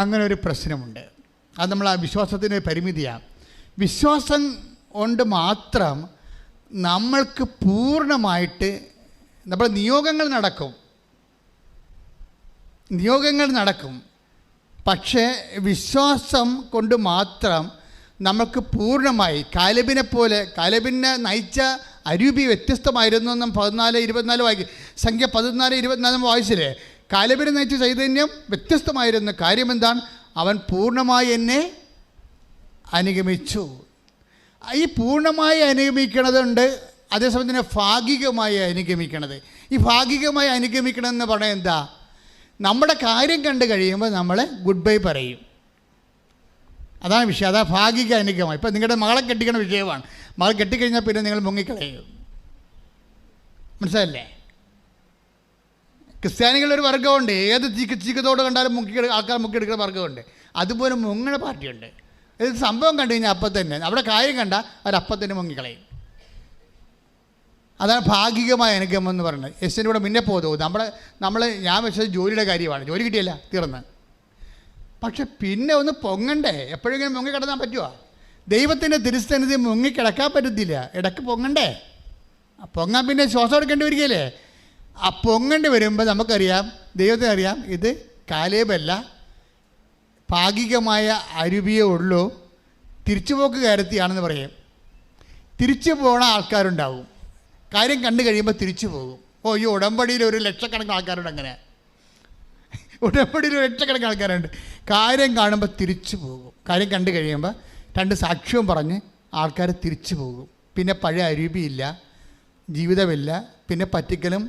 അങ്ങനെ ഒരു പ്രശ്നമുണ്ട്. അത് നമ്മൾ ആ വിശ്വാസത്തിൻ്റെ പരിമിതിയാണ്. വിശ്വാസം കൊണ്ട് മാത്രം നമ്മൾക്ക് പൂർണ്ണമായിട്ട് നമ്മുടെ നിയോഗങ്ങൾ നടക്കും. പക്ഷേ വിശ്വാസം കൊണ്ട് മാത്രം നമുക്ക് പൂർണ്ണമായി കാലേബിനെ നയിച്ച അരൂപി വ്യത്യസ്തമായിരുന്നു എന്നും 14:24 വായിക്കും. സംഖ്യ 14:24 വായിച്ചില്ലേ? കാലേബിനെ നയിച്ച ചൈതന്യം വ്യത്യസ്തമായിരുന്നു. കാര്യം എന്താണ്? അവൻ പൂർണ്ണമായി എന്നെ അനുഗമിച്ചു. ഈ പൂർണ്ണമായി അനുഗമിക്കണതുണ്ട്, അതേസമയം തന്നെ ഭാഗികമായി അനുഗമിക്കണത്. ഈ ഭാഗികമായി അനുഗമിക്കണമെന്ന് പറഞ്ഞാൽ എന്താ? നമ്മുടെ കാര്യം കണ്ടു കഴിയുമ്പോൾ നമ്മൾ ഗുഡ് ബൈ പറയും. അതാണ് വിഷയം. അതാ ഭാഗിക അനുഗമനം. ഇപ്പം നിങ്ങളുടെ മകളെ കെട്ടിക്കണ വിഷയമാണ്. മകൾ കെട്ടിക്കഴിഞ്ഞാൽ പിന്നെ നിങ്ങൾ മുങ്ങിക്കളയും. മനസ്സിലല്ലേ? ക്രിസ്ത്യാനികളൊരു വർഗ്ഗമുണ്ട്. ഏത് ചീക്കത്തോട് കണ്ടാലും ആൾക്കാർ മുക്കിയെടുക്കുന്ന വർഗ്ഗമുണ്ട്. അതുപോലെ മുങ്ങണ പാർട്ടിയുണ്ട്. ഇത് സംഭവം കണ്ടു കഴിഞ്ഞാൽ അപ്പം തന്നെ അവിടെ കാര്യം കണ്ടാൽ അവരപ്പം തന്നെ മുങ്ങിക്കളയും. അതാണ് ഭാഗികമായ അനുഗമനം എന്ന് പറയുന്നത്. യേശുവിൻ്റെ കൂടെ മുന്നേ പോകും. ഞാൻ വെച്ചത് ജോലിയുടെ കാര്യമാണ്. ജോലി കിട്ടിയല്ല, തീർന്ന്. പക്ഷെ പിന്നെ ഒന്ന് പൊങ്ങണ്ടേ? എപ്പോഴെങ്കിലും മുങ്ങിക്കിടന്നാൻ പറ്റുമോ? ദൈവത്തിൻ്റെ തിരുസന്നിധി മുങ്ങിക്കിടക്കാൻ പറ്റത്തില്ല. ഇടയ്ക്ക് പൊങ്ങണ്ടേ? പൊങ്ങാൻ പിന്നെ ശ്വാസം എടുക്കേണ്ടി വരികയല്ലേ? ആ പൊങ്ങേണ്ടി വരുമ്പോൾ നമുക്കറിയാം, ദൈവത്തിനറിയാം ഇത് കാലേബല്ല, ഭാഗികമായ അരുവിയേ ഉള്ളൂ, തിരിച്ചുപോക്ക് കയറത്തിയാണെന്ന് പറയും. തിരിച്ചു പോണ ആൾക്കാരുണ്ടാവും. കാര്യം കണ്ടു കഴിയുമ്പോൾ തിരിച്ചു പോകും. ഈ ഉടമ്പടിയിൽ 1,00,000 ആൾക്കാരുണ്ട്. അങ്ങനെ ഉടമ്പടിയിൽ 1,00,000 ആൾക്കാരുണ്ട്. കാര്യം കാണുമ്പോൾ തിരിച്ചു പോകും. കാര്യം കണ്ടു കഴിയുമ്പോൾ 2 സാക്ഷ്യവും പറഞ്ഞ് ആൾക്കാർ തിരിച്ചു പോകും. പിന്നെ പഴയ അരൂപിയില്ല, ജീവിതമില്ല. പിന്നെ പറ്റിക്കലും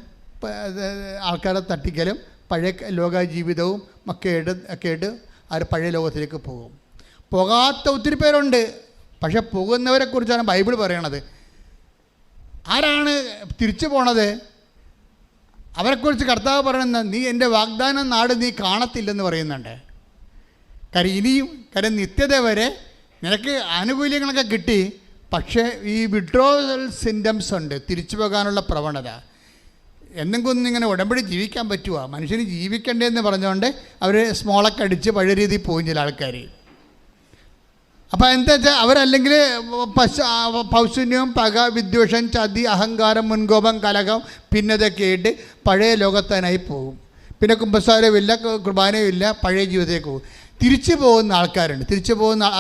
ആൾക്കാരെ തട്ടിക്കലും പഴയ ലോക ജീവിതവും ഒക്കെ ആയിട്ട് അവർ പഴയ ലോകത്തിലേക്ക് പോകും. പോകാത്ത ഒത്തിരി പേരുണ്ട്. പക്ഷെ പോകുന്നവരെക്കുറിച്ചാണ് ബൈബിൾ പറയണത്. ആരാണ് തിരിച്ചു പോണത്? അവരെക്കുറിച്ച് കർത്താവ് പറയുന്നത്, നീ എൻ്റെ വാഗ്ദാന നാട് നീ കാണത്തില്ലെന്ന് പറയുന്നുണ്ട്. കാര്യം നിത്യത വരെ നിനക്ക് ആനുകൂല്യങ്ങളൊക്കെ കിട്ടി, പക്ഷേ ഈ വിഡ്രോവൽ സിംറ്റംസ് ഉണ്ട്, തിരിച്ചു പോകാനുള്ള പ്രവണത. എന്തെങ്കിലും ഇങ്ങനെ ഉടമ്പടി ജീവിക്കാൻ പറ്റുമോ? മനുഷ്യന് ജീവിക്കണ്ടേന്ന് പറഞ്ഞുകൊണ്ട് അവർ സ്മോളൊക്കെ അടിച്ച് പഴയ രീതിയിൽ പോകും ചില ആൾക്കാർ. അപ്പോൾ എന്താ വെച്ചാൽ അവരല്ലെങ്കിൽ പൗശന്യവും പക, വിദ്വേഷം, ചതി, അഹങ്കാരം, മുൻകോപം, കലഹം, ഭിന്നതയൊക്കെ ആയിട്ട് പഴയ ലോകത്താനായി പോകും. പിന്നെ കുമ്പസാരമില്ല, കുർബാനയുമില്ല, പഴയ ജീവിതത്തിലേക്ക് പോകും. തിരിച്ചു പോകുന്ന ആൾക്കാരുണ്ട്.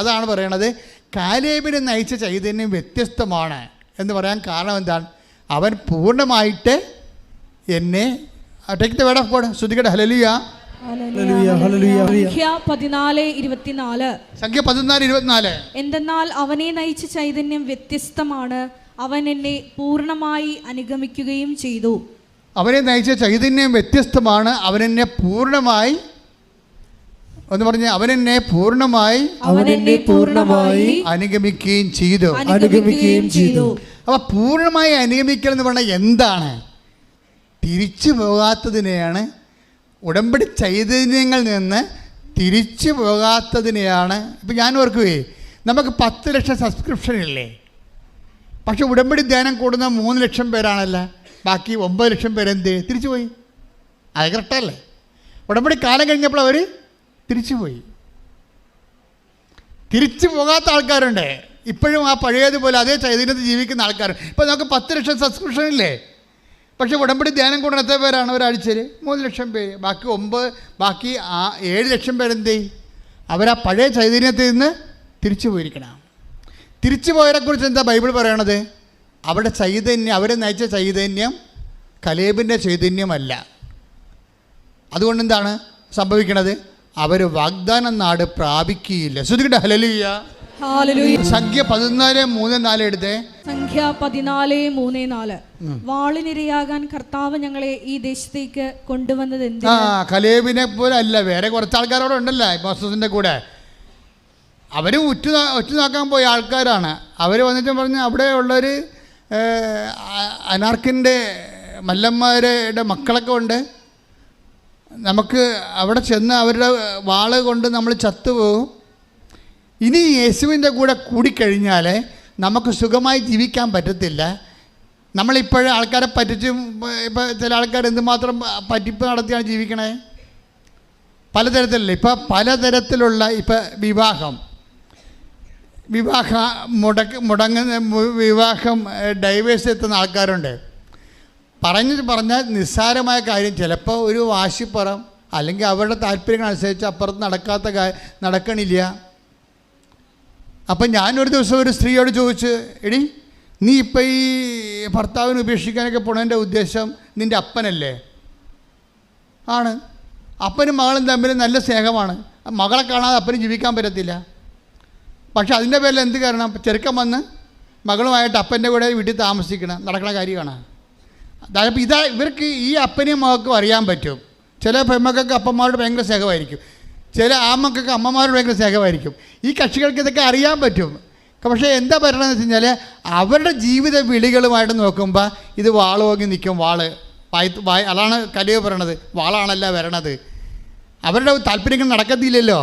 അതാണ് പറയണത്, കാലേബിനെ നയിച്ച ചൈതന്യം വ്യത്യസ്തമാണ് എന്ന് പറയാൻ കാരണം എന്താണ്? അവൻ പൂർണ്ണമായിട്ട് എന്നെ take the word of God. ശ്രുതികട്ടെ. ഹല്ലേലൂയ. സംഖ്യ 14:24. എന്തെന്നാൽ അവനെ നയിച്ച ചൈതന്യം വ്യത്യസ്തമാണ്, അവൻ എന്നെ പൂർണ്ണമായി അനുഗമിക്കുകയും ചെയ്തു. അവനെ നയിച്ച ചൈതന്യം വ്യത്യസ്തമാണ്, അവനെന്നെ പൂർണ്ണമായി എന്ന് പറഞ്ഞ് അവനെന്നെ പൂർണ്ണമായി അനുഗമിക്കുകയും ചെയ്തു. അപ്പോൾ പൂർണ്ണമായി അനുഗമിക്കൽ എന്ന് പറഞ്ഞാൽ എന്താണ്? തിരിച്ചു പോകാത്തതിനെയാണ്, ഉടമ്പടി ചൈതന്യങ്ങളിൽ നിന്ന് തിരിച്ചു പോകാത്തതിനെയാണ്. ഇപ്പം ഞാൻ ഓർക്കുവേ, നമുക്ക് 10 ലക്ഷം സബ്സ്ക്രിപ്ഷൻ ഇല്ലേ? പക്ഷെ ഉടമ്പടി ധ്യാനം കൂടുന്ന 3 ലക്ഷം പേരാണല്ലോ. ബാക്കി 9 ലക്ഷം പേരെന്ത് തിരിച്ചു പോയി? അത് കറക്റ്റല്ലേ? ഉടമ്പടി കാലം കഴിഞ്ഞപ്പോൾ അവർ തിരിച്ചുപോയി. തിരിച്ചു പോകാത്ത ആൾക്കാരുണ്ട്. ഇപ്പോഴും ആ പഴയതുപോലെ അതേ ചൈതന്യത്തിൽ ജീവിക്കുന്ന ആൾക്കാർ. ഇപ്പോൾ നമുക്ക് 10 ലക്ഷം സബ്സ്ക്രിപ്ഷൻ ഇല്ലേ? പക്ഷേ ഉടമ്പടി ധ്യാനം കൂടുന്ന എത്ര പേരാണ് ഒരാഴ്ചയിൽ? 3 ലക്ഷം പേര്. ബാക്കി 7 ലക്ഷം പേരെന്ത് ചെയ്യും? അവരാ പഴയ ചൈതന്യത്തിൽ നിന്ന് തിരിച്ചു പോയിരിക്കണം. തിരിച്ചു പോയവരെക്കുറിച്ച് എന്താ ബൈബിൾ പറയണത്? അവരുടെ ചൈതന്യം, അവരെ നയിച്ച ചൈതന്യം കലേബിൻ്റെ ചൈതന്യമല്ല. അതുകൊണ്ട് എന്താണ് സംഭവിക്കണത്? അവർ വാഗ്ദാന നാട് പ്രാപിക്കുകയില്ല. ശ്രുതികട്ടെ. ഹല്ലേലൂയ. സംഖ്യ 14:3-4 എടുത്തേ. സംഖ്യ 14:3-4. വാളിനിരയാകാൻ കർത്താവ് ഞങ്ങളെ ഈ ദേശത്തേക്ക് കൊണ്ടുവന്നത് എന്തിനാ? കലേബിനെ പോലെ അല്ല, വേറെ കുറച്ച് ആൾക്കാരോടെ ഉണ്ടല്ലോ മോസസിന്റെ കൂടെ. അവർ ഉറ്റുനോക്കാൻ പോയ ആൾക്കാരാണ്. അവർ വന്നിട്ട് പറഞ്ഞ് അവിടെ ഉള്ളവർ അനാർക്കിൻ്റെ മല്ലന്മാരുടെ മക്കളൊക്കെ ഉണ്ട്. നമുക്ക് അവിടെ ചെന്ന് അവരുടെ വാള് കൊണ്ട് നമ്മൾ ചത്തുപോകും. ഇനി യേശുവിൻ്റെ കൂടെ കൂടിക്കഴിഞ്ഞാൽ നമുക്ക് സുഖമായി ജീവിക്കാൻ പറ്റത്തില്ല. നമ്മളിപ്പോഴും ആൾക്കാരെ പറ്റിച്ചും, ഇപ്പോൾ ചില ആൾക്കാർ എന്തുമാത്രം പറ്റിപ്പ് നടത്തിയാണ് ജീവിക്കണേ. പലതരത്തിലുള്ള പലതരത്തിലുള്ള വിവാഹം ഡൈവേഴ്സ് എത്തുന്ന ആൾക്കാരുണ്ട്. പറഞ്ഞാൽ നിസ്സാരമായ കാര്യം ചിലപ്പോൾ ഒരു വാശിപ്പുറം അല്ലെങ്കിൽ അവരുടെ താല്പര്യങ്ങളനുസരിച്ച് അപ്പുറത്ത് നടക്കണില്ല. അപ്പം ഞാനൊരു ദിവസം ഒരു സ്ത്രീയോട് ചോദിച്ചു, എടി നീ ഇപ്പം ഈ ഭർത്താവിനെ ഉപേക്ഷിക്കാനൊക്കെ പോണതിൻ്റെ ഉദ്ദേശം നിൻ്റെ അപ്പനല്ലേ? ആണ്. അപ്പനും മകളും തമ്മിൽ നല്ല സ്നേഹമാണ്. മകളെ കാണാതെ അപ്പനും ജീവിക്കാൻ പറ്റത്തില്ല. പക്ഷെ അതിൻ്റെ പേരിൽ എന്ത് കാരണം? ചെറുക്കം വന്ന് മകളുമായിട്ട് അപ്പൻ്റെ കൂടെ വീട്ടിൽ താമസിക്കണം, നടക്കണ കാര്യമാണ്. അതായത് ഇവർക്ക് ഈ അപ്പനെയും മകൾക്കും അറിയാൻ പറ്റും. ചില പെൺമക്കൾക്ക് അപ്പന്മാരോട് ഭയങ്കര സ്നേഹമായിരിക്കും, ചില ആമക്കൾക്ക് അമ്മമാരോട് ഭയങ്കര സ്നേഹമായിരിക്കും. ഈ കക്ഷികൾക്ക് ഇതൊക്കെ അറിയാൻ പറ്റും. പക്ഷേ എന്താ പറയണമെന്ന് വെച്ച് കഴിഞ്ഞാൽ അവരുടെ ജീവിത വിളികളുമായിട്ട് നോക്കുമ്പോൾ ഇത് വാള് വാങ്ങി നിൽക്കും. അതാണ് കലിയ പറയണത്, വാളാണല്ല വരണത്. അവരുടെ താല്പര്യങ്ങൾ നടക്കത്തില്ലല്ലോ.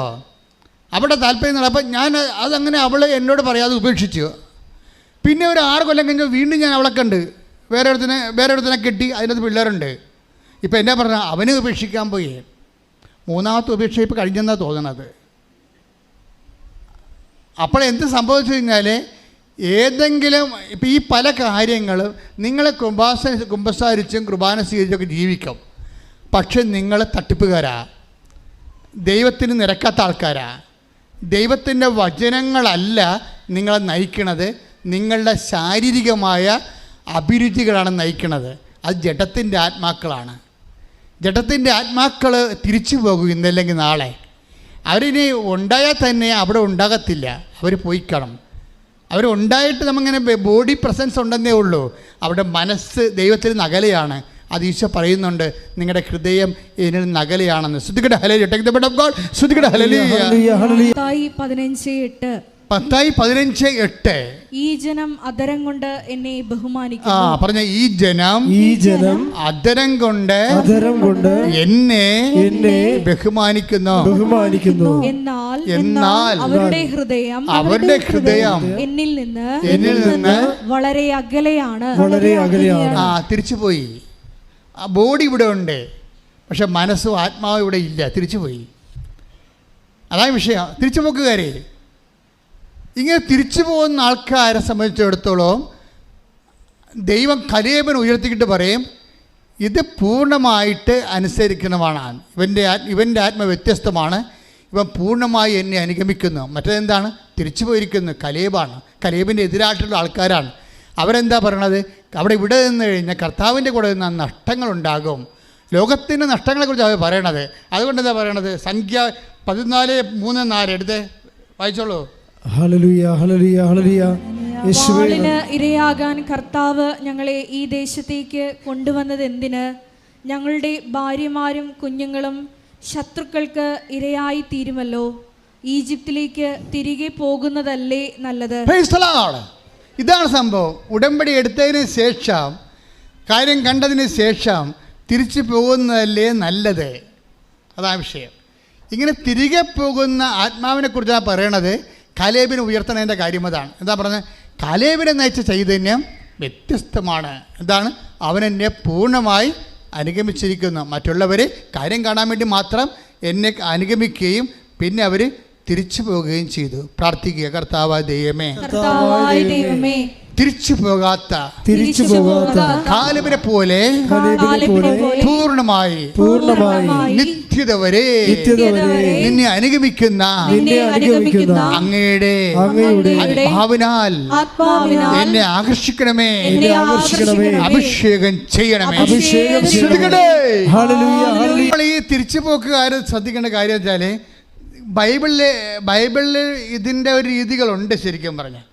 അവരുടെ താല്പര്യം നടപ്പം അതങ്ങനെ അവൾ എന്നോട് പറയാതെ ഉപേക്ഷിച്ചു. പിന്നെ ഒരു 6 കൊല്ലം കഴിഞ്ഞ് വീണ്ടും ഞാൻ അവളെ കണ്ട് വേറെ ഒരുത്തിനെ കെട്ടി, അതിനകത്ത് പിള്ളേരുണ്ട്. ഇപ്പം എന്നാ പറഞ്ഞാൽ അവന് ഉപേക്ഷിക്കാൻ പോയി. 3ാമത്തെ ഉപേക്ഷ ഇപ്പോൾ കഴിഞ്ഞെന്നാണ് തോന്നണത്. അപ്പോൾ എന്ത് സംഭവിച്ചു കഴിഞ്ഞാൽ ഏതെങ്കിലും ഇപ്പം ഈ പല കാര്യങ്ങളും നിങ്ങൾ കുമ്പസാരിച്ചും കുർബാന സ്വീകരിച്ചൊക്കെ ജീവിക്കും. പക്ഷെ നിങ്ങൾ തട്ടിപ്പുകാരാ, ദൈവത്തിന് നിരക്കാത്ത ആൾക്കാരാ. ദൈവത്തിൻ്റെ വചനങ്ങളല്ല നിങ്ങളെ നയിക്കണത്, നിങ്ങളുടെ ശാരീരികമായ അഭിരുചികളാണ് നയിക്കണത്. അത് ജഡത്തിൻ്റെ ആത്മാക്കളാണ്. ജഡത്തിൻ്റെ ആത്മാക്കൾ തിരിച്ചു പോകും ഇന്നല്ലെങ്കിൽ നാളെ. അവരിനി ഉണ്ടായാൽ തന്നെ അവിടെ ഉണ്ടാകത്തില്ല, അവർ പോയിക്കണം. അവരുണ്ടായിട്ട് നമ്മിങ്ങനെ ബോഡി പ്രസൻസ് ഉണ്ടെന്നേ ഉള്ളൂ, അവിടെ മനസ്സ് ദൈവത്തിൽ നകലയാണ്. അത് ഈശോ പറയുന്നുണ്ട്, നിങ്ങളുടെ ഹൃദയം ഇതിന് നകലയാണെന്ന്. ശ്രദ്ധിക്കട്ടെ, hallelujah. Take the bed of God. ശ്രദ്ധിക്കട്ടെ, ഹല്ലേലൂയ. മത്തായി 15:8 ഈ ജനം അധരം കൊണ്ട് എന്നെ ബഹുമാനിക്കുന്നു. പറഞ്ഞ ഈ ജനം അധരം കൊണ്ട് എന്നെ ബഹുമാനിക്കുന്നു. എന്നാൽ അവരുടെ ഹൃദയം എന്നിൽ നിന്ന് വളരെ അകലെയാണ്. തിരിച്ചുപോയി. ബോഡി ഇവിടെ ഉണ്ട്, പക്ഷെ മനസ്സും ആത്മാവും ഇവിടെ ഇല്ല. തിരിച്ചുപോയി. അതാണ് വിഷയം. തിരിച്ചുപോക്കുകാരെ ഇങ്ങനെ തിരിച്ചു പോകുന്ന ആൾക്കാരെ സംബന്ധിച്ചിടത്തോളം ദൈവം കലേബിനെ ഉയർത്തിക്കിട്ട് പറയും, ഇത് പൂർണ്ണമായിട്ട് അനുസരിക്കണമാണ്. ഇവൻ്റെ ആത്മ വ്യത്യസ്തമാണ്, ഇവൻ പൂർണ്ണമായി എന്നെ അനുഗമിക്കുന്നു. മറ്റേതെന്താണ്? തിരിച്ചു പോയിരിക്കുന്നു. കലേബാണ്. കലേബിൻ്റെ എതിരായിട്ടുള്ള ആൾക്കാരാണ്. അവരെന്താ പറയണത്? ഇവിടെ നിന്ന് കഴിഞ്ഞാൽ കർത്താവിൻ്റെ കൂടെ നിന്ന് നഷ്ടങ്ങളുണ്ടാകും. ലോകത്തിൻ്റെ നഷ്ടങ്ങളെക്കുറിച്ച് അവർ പറയണത്. അതുകൊണ്ട് എന്താ പറയണത്? സംഖ്യ 14:3-4 എടുത്ത് വായിച്ചോളൂ. വാളിന് ഇരയാകാൻ കർത്താവ് ഞങ്ങളെ ഈ ദേശത്തേക്ക് കൊണ്ടുവന്നത് എന്തിന്? ഞങ്ങളുടെ ഭാര്യമാരും കുഞ്ഞുങ്ങളും ശത്രുക്കൾക്ക് ഇരയായി തീരുമല്ലോ. ഈജിപ്തിലേക്ക് തിരികെ പോകുന്നതല്ലേ നല്ലത്? ഇതാണ് സംഭവം. ഉടമ്പടി എടുത്തതിന് ശേഷം, കാര്യം കണ്ടതിന് ശേഷം തിരിച്ചു പോകുന്നതല്ലേ നല്ലത്. അതാണ് വിഷയം. ഇങ്ങനെ തിരികെ പോകുന്ന ആത്മാവിനെ കുറിച്ചാണ് പറയണത്. കലേബിനെ ഉയർത്തണതിൻ്റെ കാര്യം അതാണ്. എന്താ പറഞ്ഞത്? കലേബിനെ നയിച്ച ചൈതന്യം വ്യത്യസ്തമാണ്. എന്താണ്? അവനെന്നെ പൂർണ്ണമായി അനുഗമിച്ചിരിക്കുന്നു. മറ്റുള്ളവർ കാര്യം കാണാൻ വേണ്ടി മാത്രം എന്നെ അനുഗമിക്കുകയും പിന്നെ അവർ തിരിച്ചു പോവുകയും ചെയ്തു. പ്രാർത്ഥിക്കുക, കർത്താവായ ദൈവമേ, തിരിച്ചു പോകാത്ത കാലേബിനെ പോലെ പൂർണ്ണമായി നിത്യത വരെ നിന്നെ അനുഗമിക്കുന്ന അങ്ങയുടെ ആത്മാവിനാൽ എന്നെ ആകർഷിക്കണമേ, അഭിഷേകം ചെയ്യണമേ. ഈ തിരിച്ചുപോക്കുകാർ ശ്രദ്ധിക്കേണ്ട കാര്യം വെച്ചാൽ ബൈബിളിൽ ഇതിൻ്റെ ഒരു രീതികളുണ്ട്. ശരിക്കും പറഞ്ഞാൽ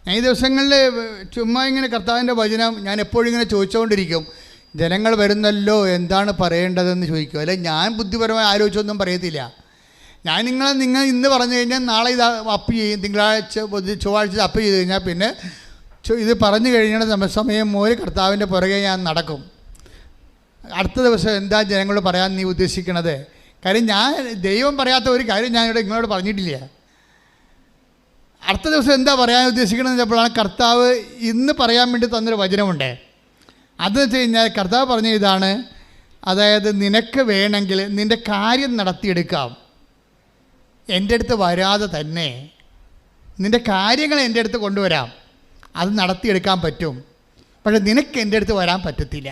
ഞാൻ ഈ ദിവസങ്ങളിൽ ചുമ്മാ ഇങ്ങനെ കർത്താവിൻ്റെ വചനം ഞാൻ എപ്പോഴും ഇങ്ങനെ ചോദിച്ചുകൊണ്ടിരിക്കും. ജനങ്ങൾ വരുന്നല്ലോ, എന്താണ് പറയേണ്ടതെന്ന് ചോദിക്കും. അല്ലെ ഞാൻ ബുദ്ധിപരമായി ആലോചിച്ചൊന്നും പറയത്തില്ല. ഞാൻ നിങ്ങൾ ഇന്ന് പറഞ്ഞു കഴിഞ്ഞാൽ നാളെ ഇത് അപ്പ് ചെയ്യും, തിങ്കളാഴ്ച ചൊവ്വാഴ്ച അപ്പ് ചെയ്ത് കഴിഞ്ഞാൽ പിന്നെ ഇത് പറഞ്ഞു കഴിഞ്ഞ സമയം മോര് കർത്താവിൻ്റെ പുറകെ ഞാൻ നടക്കും. അടുത്ത ദിവസം എന്താ ജനങ്ങളോട് പറയാൻ നീ ഉദ്ദേശിക്കണത്? കാര്യം ഞാൻ ദൈവം പറയാത്ത ഒരു കാര്യം ഞാൻ ഇവിടെ നിങ്ങളോട് പറഞ്ഞിട്ടില്ല. അടുത്ത ദിവസം എന്താ പറയാൻ ഉദ്ദേശിക്കണമെന്ന് വെച്ചപ്പോഴാണ് കർത്താവ് ഇന്ന് പറയാൻ വേണ്ടി തന്നൊരു വചനമുണ്ട്. അതെന്ന് വെച്ച് കഴിഞ്ഞാൽ കർത്താവ് പറഞ്ഞ ഇതാണ്, അതായത് നിനക്ക് വേണമെങ്കിൽ നിൻ്റെ കാര്യം നടത്തിയെടുക്കാം എൻ്റെ അടുത്ത് വരാതെ തന്നെ. നിൻ്റെ കാര്യങ്ങൾ എൻ്റെ അടുത്ത് കൊണ്ടുവരാം, അത് നടത്തിയെടുക്കാൻ പറ്റും. പക്ഷെ നിനക്ക് എൻ്റെ അടുത്ത് വരാൻ പറ്റത്തില്ല.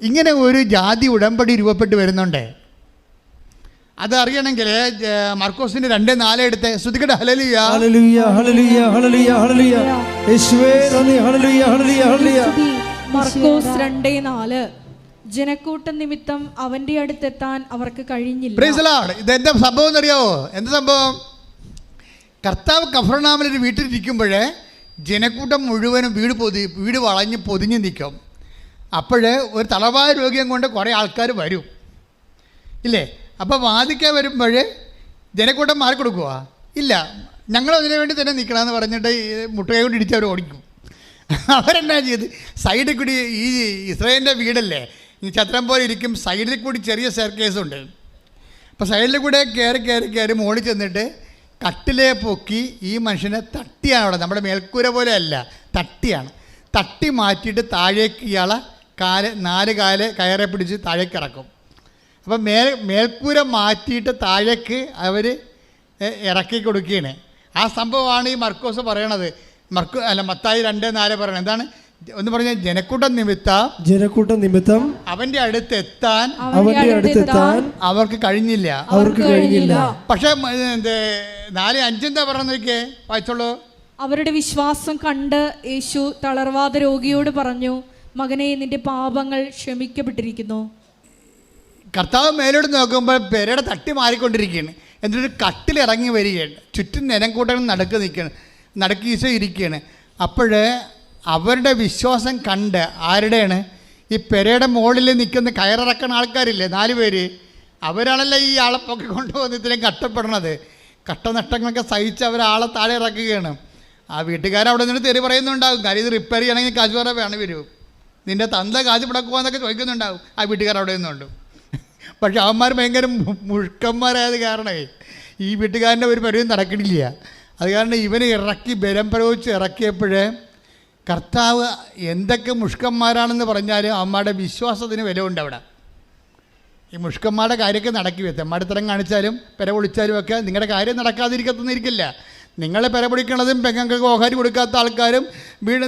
ഇങ്ങനെ ഒരു ജാതി ഉടമ്പടി രൂപപ്പെട്ട് വരുന്നുണ്ട്. അതറിയണമെങ്കിൽ മർക്കോസിൻ്റെ 2:4 എടുത്ത് ശ്രുതികട. Hallelujah hallelujah hallelujah hallelujah hallelujah യേശുവേ നന്ദി. Hallelujah hallelujah hallelujah. മർക്കോസ് 2:4 ജനക്കൂട്ടം നിമിത്തം അവന്റെ അടുത്തെത്താൻ അവർക്ക് കഴിഞ്ഞില്ല. Price the Lord. ഇതെന്താ സംഭവം എന്നറിയാവോ? എന്താ സംഭവം? കർത്താവ് കഫർനാമിലൊരു വീട്ടിലിരിക്കുമ്പോഴേ ജനക്കൂട്ടം മുഴുവനും വീട് വളഞ്ഞ് പൊതിഞ്ഞ് നിൽക്കും. അപ്പോഴേ ഒരു തളവായ രോഗിയും കൊണ്ട് കുറേ ആൾക്കാർ വരും ഇല്ലേ? അപ്പോൾ വാദിക്കാൻ വരുമ്പോൾ ജനക്കൂട്ടം മാറിക്കൊടുക്കുക ഇല്ല, ഞങ്ങൾ അതിനു വേണ്ടി തന്നെ നിൽക്കണമെന്ന് പറഞ്ഞിട്ട് മുട്ടുകൈ കൊണ്ട് ഇടിച്ചവർ ഓടിക്കും. അവരെന്നാ ചെയ്ത് സൈഡിൽ കൂടി, ഈ ഇസ്രായേലിൻ്റെ വീടല്ലേ, ഈ ചത്രം പോലെ ഇരിക്കും, സൈഡിൽ കൂടി ചെറിയ സ്റ്റെയർകേസുണ്ട്. അപ്പോൾ സൈഡിൽ കൂടെ കയറി മുകളിൽ ചെന്നിട്ട് കട്ടിലെ പൊക്കി ഈ മനുഷ്യനെ തട്ടിയാണ്. അവിടെ നമ്മുടെ മേൽക്കൂര പോലെ അല്ല, തട്ടിയാണ്. തട്ടി മാറ്റിയിട്ട് താഴേക്ക് ഇയാളെ 4 കാല് കയറെ പിടിച്ച് താഴേക്ക് ഇറക്കും. അപ്പം മേൽക്കൂര മാറ്റിയിട്ട് താഴേക്ക് അവർ ഇറക്കി കൊടുക്കുകയാണ്. ആ സംഭവമാണ് ഈ മർക്കോസ് പറയണത്. മത്തായി 2:4 പറയണത് എന്താണ്? ഒന്ന് പറഞ്ഞാൽ ജനക്കൂട്ടം നിമിത്തം അവൻ്റെ അടുത്തെത്താൻ അവർക്ക് കഴിഞ്ഞില്ല. പക്ഷേ 4:5 എന്താ പറയണത് നോക്കിയേ, വായിച്ചോളൂ. അവരുടെ വിശ്വാസം കണ്ട് യേശു തളർവാദ രോഗിയോട് പറഞ്ഞു, മകനെ, നിന്റെ പാപങ്ങൾ ക്ഷമിക്കപ്പെട്ടിരിക്കുന്നു. കർത്താവ് മേലോട്ട് നോക്കുമ്പോൾ പെരയുടെ തട്ടി മാറിക്കൊണ്ടിരിക്കുകയാണ്. എന്നിട്ട് കട്ടിലിറങ്ങി വരികയാണ്. ചുറ്റും നിലക്കൂട്ടങ്ങൾ നടക്കി ഈശോ ഇരിക്കുകയാണ്. അപ്പോഴേ അവരുടെ വിശ്വാസം കണ്ട്, ആരുടെയാണ്? ഈ പെരയുടെ മുകളിൽ നിൽക്കുന്ന കയറിറക്കുന്ന ആൾക്കാരില്ലേ, 4 പേര്, അവരാണല്ലോ ഈ ആളെ പൊക്കി കൊണ്ടുവന്ന് ഇത്രയും കഷ്ടപ്പെടണത്. കഷ്ടനഷ്ടങ്ങളൊക്കെ സഹിച്ച് അവരാളെ താഴെ ഇറക്കുകയാണ്. ആ വീട്ടുകാരവിടെ നിന്ന് തെറി പറയുന്നുണ്ടാകും, കാര്യം ഇത് റിപ്പയർ ചെയ്യണമെങ്കിൽ കാശ് വേറെ വേണം വരും, നിൻ്റെ തന്ത കാശ് പിടക്കുവാന്നൊക്കെ ചോദിക്കുന്നുണ്ടാകും ആ വീട്ടുകാരവിടെ നിന്നുണ്ട്. പക്ഷെ അവന്മാർ ഭയങ്കര മുഴുക്കന്മാരായത് കാരണമേ ഈ വീട്ടുകാരൻ്റെ ഒരു പരിപാടി നടക്കണില്ല. അത് കാരണം ഇവന് ബലം പ്രയോഗിച്ച് ഇറക്കിയപ്പോഴേ കർത്താവ് എന്തൊക്കെ മുഷ്കന്മാരാണെന്ന് പറഞ്ഞാലും അമ്മയുടെ വിശ്വാസത്തിന് വില ഉണ്ട് അവിടെ. ഈ മുഷ്കന്മാരുടെ കാര്യമൊക്കെ നടക്കി തെമ്മാടിത്തരം കാണിച്ചാലും പെര പൊളിച്ചാലും ഒക്കെ നിങ്ങളുടെ കാര്യം നടക്കാതിരിക്കത്തൊന്നിരിക്കില്ല. നിങ്ങളെ പെര പൊളിക്കണതും പെങ്ങൾക്ക് ഓഹരി കൊടുക്കാത്ത ആൾക്കാരും വീട്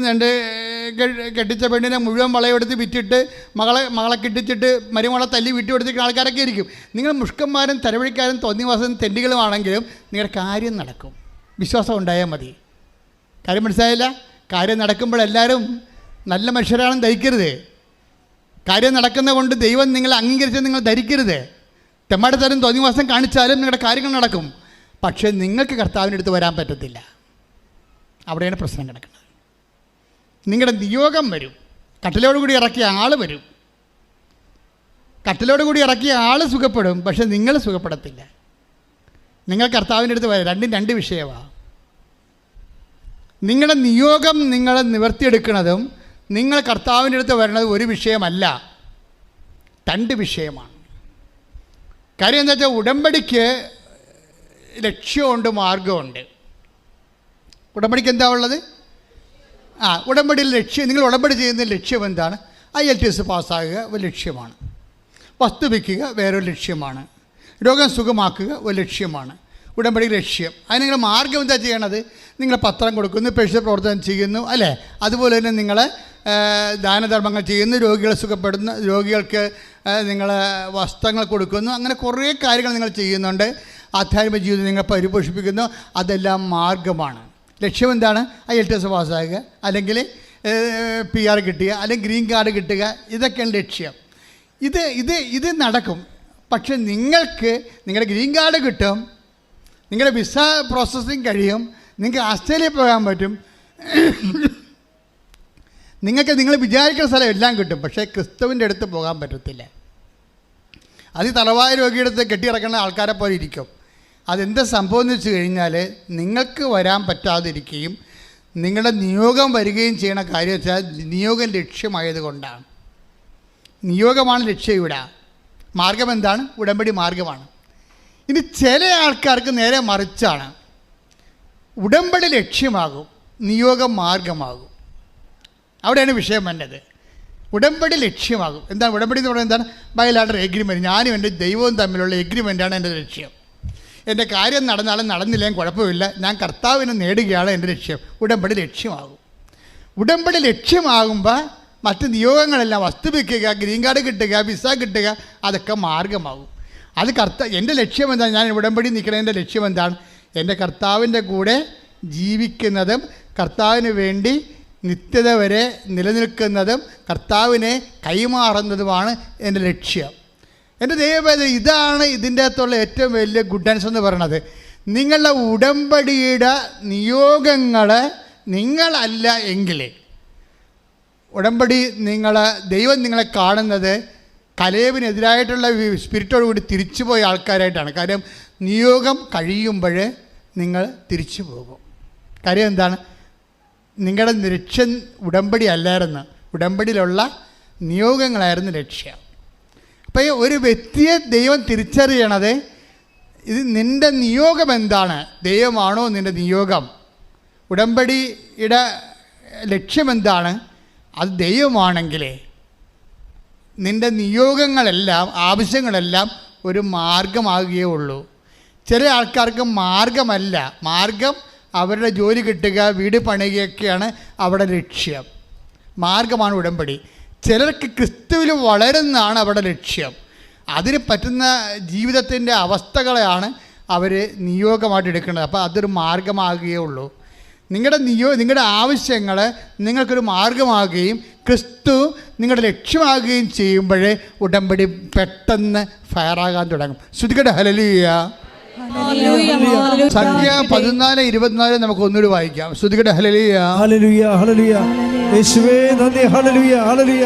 കെട്ടിച്ച പെണ്ണിനെ മുഴുവൻ വളയെടുത്ത് വിറ്റിട്ട് മകളെ കെട്ടിച്ചിട്ട് മരുമകളെ തല്ലി വിട്ടു കൊടുത്തിരിക്കുന്ന ആൾക്കാരൊക്കെ ഇരിക്കും. നിങ്ങൾ മുഷ്കന്മാരും തലവഴിക്കാരും തോന്നിവാസം തെണ്ടികളുമാണെങ്കിലും നിങ്ങളുടെ കാര്യം നടക്കും. വിശ്വാസം ഉണ്ടായാൽ മതി. കാര്യം മനസ്സിലായില്ല? കാര്യം നടക്കുമ്പോൾ എല്ലാവരും നല്ല മനുഷ്യരാണെന്ന് ധരിക്കരുത്. കാര്യം നടക്കുന്ന കൊണ്ട് ദൈവം നിങ്ങളെ അംഗീകരിച്ച് നിങ്ങൾ ധരിക്കരുത്. തെമ്മാടിത്തരം തോന്നിവാസം കാണിച്ചാലും നിങ്ങളുടെ കാര്യങ്ങൾ നടക്കും. പക്ഷേ നിങ്ങൾക്ക് കർത്താവിൻ്റെ അടുത്ത് വരാൻ പറ്റത്തില്ല. അവിടെയാണ് പ്രശ്നം കിടക്കുന്നത്. നിങ്ങളുടെ നിയോഗം വരും, കട്ടിലോടുകൂടി ഇറക്കിയ ആൾ വരും, കട്ടിലോടുകൂടി ഇറക്കിയ ആൾ സുഖപ്പെടും, പക്ഷെ നിങ്ങൾ സുഖപ്പെടത്തില്ല. നിങ്ങൾ കർത്താവിൻ്റെ അടുത്ത് വരാം. രണ്ടും 2 വിഷയമാണ്. നിങ്ങളുടെ നിയോഗം നിങ്ങൾ നിവർത്തിയെടുക്കുന്നതും നിങ്ങൾ കർത്താവിൻ്റെ അടുത്ത് വരുന്നത് ഒരു വിഷയമല്ല, 2 വിഷയമാണ്. കാര്യം എന്താ വെച്ചാൽ ഉടമ്പടിക്ക് ലക്ഷ്യമുണ്ട്, മാർഗമുണ്ട്. ഉടമ്പടിക്ക് എന്താ ഉള്ളത്? ഉടമ്പടിയിൽ ലക്ഷ്യം, നിങ്ങൾ ഉടമ്പടി ചെയ്യുന്ന ലക്ഷ്യം എന്താണ്? IELTS പാസ്സാകുക ഒരു ലക്ഷ്യമാണ്, വസ്തു വയ്ക്കുക വേറൊരു ലക്ഷ്യമാണ്, രോഗം സുഖമാക്കുക ഒരു ലക്ഷ്യമാണ് ഉടമ്പടി ലക്ഷ്യം. അതിന് നിങ്ങൾ മാർഗം എന്താ ചെയ്യണത്? നിങ്ങൾ പത്രം കൊടുക്കുന്നു, പേഴ്സണൽ പ്രവർത്തനം ചെയ്യുന്നു അല്ലേ? അതുപോലെ തന്നെ നിങ്ങൾ ദാനധർമ്മങ്ങൾ ചെയ്യുന്നു, രോഗികളെ സുഖപ്പെടുന്നു, രോഗികൾക്ക് നിങ്ങൾ വസ്ത്രങ്ങൾ കൊടുക്കുന്നു, അങ്ങനെ കുറേ കാര്യങ്ങൾ നിങ്ങൾ ചെയ്യുന്നുണ്ട്. ആധ്യാത്മിക ജീവിതം നിങ്ങൾ പരിപോഷിപ്പിക്കുന്നു. അതെല്ലാം മാർഗമാണ്. ലക്ഷ്യം എന്താണ്? IELTS പാസ്സാകുക, അല്ലെങ്കിൽ PR കിട്ടുക, അല്ലെങ്കിൽ ഗ്രീൻ കാർഡ് കിട്ടുക, ഇതൊക്കെയാണ് ലക്ഷ്യം. ഇത് നടക്കും. പക്ഷെ നിങ്ങൾക്ക് നിങ്ങളുടെ ഗ്രീൻ കാർഡ് കിട്ടും, നിങ്ങളുടെ വിസ പ്രോസസ്സിങ് കഴിയും, നിങ്ങൾക്ക് ഓസ്ട്രേലിയ പോകാൻ പറ്റും, നിങ്ങൾക്ക് നിങ്ങൾ വിചാരിക്കുന്ന സ്ഥലം എല്ലാം കിട്ടും. പക്ഷേ ക്രിസ്തുവിൻ്റെ അടുത്ത് പോകാൻ പറ്റത്തില്ല. അത് തലവായ രോഗിയുടെ അടുത്ത് കെട്ടിയിറക്കുന്ന ആൾക്കാരെ പോലെ ഇരിക്കും. അതെന്താ സംഭവം എന്ന് വെച്ച് കഴിഞ്ഞാൽ നിങ്ങൾക്ക് വരാൻ പറ്റാതിരിക്കുകയും നിങ്ങളുടെ നിയോഗം വരികയും ചെയ്യണ കാര്യം വെച്ചാൽ നിയോഗം ലക്ഷ്യമായത് കൊണ്ടാണ്. നിയോഗമാണ് ലക്ഷ്യം. ഇവിടെ മാർഗം എന്താണ്? ഉടമ്പടി മാർഗമാണ്. ഇനി ചില ആൾക്കാർക്ക് നേരെ മറിച്ചാണ്. ഉടമ്പടി ലക്ഷ്യമാകും, നിയോഗം മാർഗമാകും. അവിടെയാണ് വിഷയം വന്നത്. ഉടമ്പടി ലക്ഷ്യമാകും. എന്താണ് ഉടമ്പടി എന്ന് പറയുന്നത്? എന്താണ്? ബൈലാറ്റർ എഗ്രിമെൻറ്റ്. ഞാനും എൻ്റെ ദൈവവും തമ്മിലുള്ള എഗ്രിമെൻ്റാണ് എൻ്റെ ലക്ഷ്യം. എൻ്റെ കാര്യം നടന്നാലും നടന്നില്ലെങ്കിൽ കുഴപ്പമില്ല, ഞാൻ കർത്താവിനെ നേടുകയാണ് എൻ്റെ ലക്ഷ്യം. ഉടമ്പടി ലക്ഷ്യമാകും. ഉടമ്പടി ലക്ഷ്യമാകുമ്പോൾ മറ്റ് നിയോഗങ്ങളെല്ലാം, വസ്തു വയ്ക്കുക, ഗ്രീൻ കാർഡ് കിട്ടുക, വിസ കിട്ടുക, അതൊക്കെ മാർഗമാകും. അത് എൻ്റെ ലക്ഷ്യം എന്താണ്? ഞാൻ ഉടമ്പടി നിൽക്കുന്നതിൻ്റെ ലക്ഷ്യം എന്താണ്? എൻ്റെ കർത്താവിൻ്റെ കൂടെ ജീവിക്കുന്നതും കർത്താവിന് വേണ്ടി നിത്യത വരെ നിലനിൽക്കുന്നതും കർത്താവിനെ കൈമാറുന്നതുമാണ് എൻ്റെ ലക്ഷ്യം. എൻ്റെ ദൈവമേ, ഇതാണ് ഇതിൻ്റെ അകത്തുള്ള ഏറ്റവും വലിയ ഗുഡൻസ് എന്ന് പറയുന്നത്. നിങ്ങളുടെ ഉടമ്പടിയുടെ നിയോഗങ്ങൾ നിങ്ങളല്ല എങ്കിൽ, ഉടമ്പടി ദൈവം നിങ്ങളെ കാണുന്നത് കലേബിനെതിരായിട്ടുള്ള സ്പിരിറ്റോട് കൂടി തിരിച്ചു പോയ ആൾക്കാരായിട്ടാണ്. കാര്യം നിയോഗം കഴിയുമ്പോൾ നിങ്ങൾ തിരിച്ചു പോകും. കാര്യം എന്താണ്? നിങ്ങളുടെ ലക്ഷ്യം ഉടമ്പടി അല്ലായിരുന്നു, ഉടമ്പടിയിലുള്ള നിയോഗങ്ങളായിരുന്നു ലക്ഷ്യം. അപ്പോൾ ഈ ഒരു വ്യക്തിയെ ദൈവം തിരിച്ചറിയണത്, ഇത് നിൻ്റെ നിയോഗം എന്താണ്? ദൈവമാണോ നിൻ്റെ നിയോഗം? ഉടമ്പടിയുടെ ലക്ഷ്യമെന്താണ്? അത് ദൈവമാണെങ്കിൽ നിൻ്റെ നിയോഗങ്ങളെല്ലാം, ആവശ്യങ്ങളെല്ലാം ഒരു മാർഗമാകുകയേ ഉള്ളൂ. ചില ആൾക്കാർക്ക് മാർഗമല്ല. മാർഗം അവരുടെ ജോലി കിട്ടുക, വീട് പണിയുകയൊക്കെയാണ് അവിടെ ലക്ഷ്യം. മാർഗമാണ് ഉടമ്പടി. ചിലർക്ക് ക്രിസ്തുവിൽ വളരുന്നതാണ് അവരുടെ ലക്ഷ്യം. അതിന് പറ്റുന്ന ജീവിതത്തിൻ്റെ അവസ്ഥകളെയാണ് അവർ നിയോഗമായിട്ട് എടുക്കുന്നത്. അപ്പോൾ അതൊരു മാർഗമാകുകയേ ഉള്ളൂ. നിങ്ങളുടെ ആവശ്യങ്ങൾ നിങ്ങൾക്കൊരു മാർഗമാകുകയും ക്രിസ്തു നിങ്ങളുടെ ലക്ഷ്യമാകുകയും ചെയ്യുമ്പോൾ ഉടമ്പടി പെട്ടെന്ന് ഫയറാകാൻ തുടങ്ങും. ശ്രുതികട ഹല്ലേലൂയ. സംഖ്യ 14:24 നമുക്ക് ഒന്നുകൂടി വായിക്കാം. ശ്രുതികട ഹല്ലേലൂയ. Hallelujah, hallelujah. യേശുവേ നന്ദി. Hallelujah, hallelujah.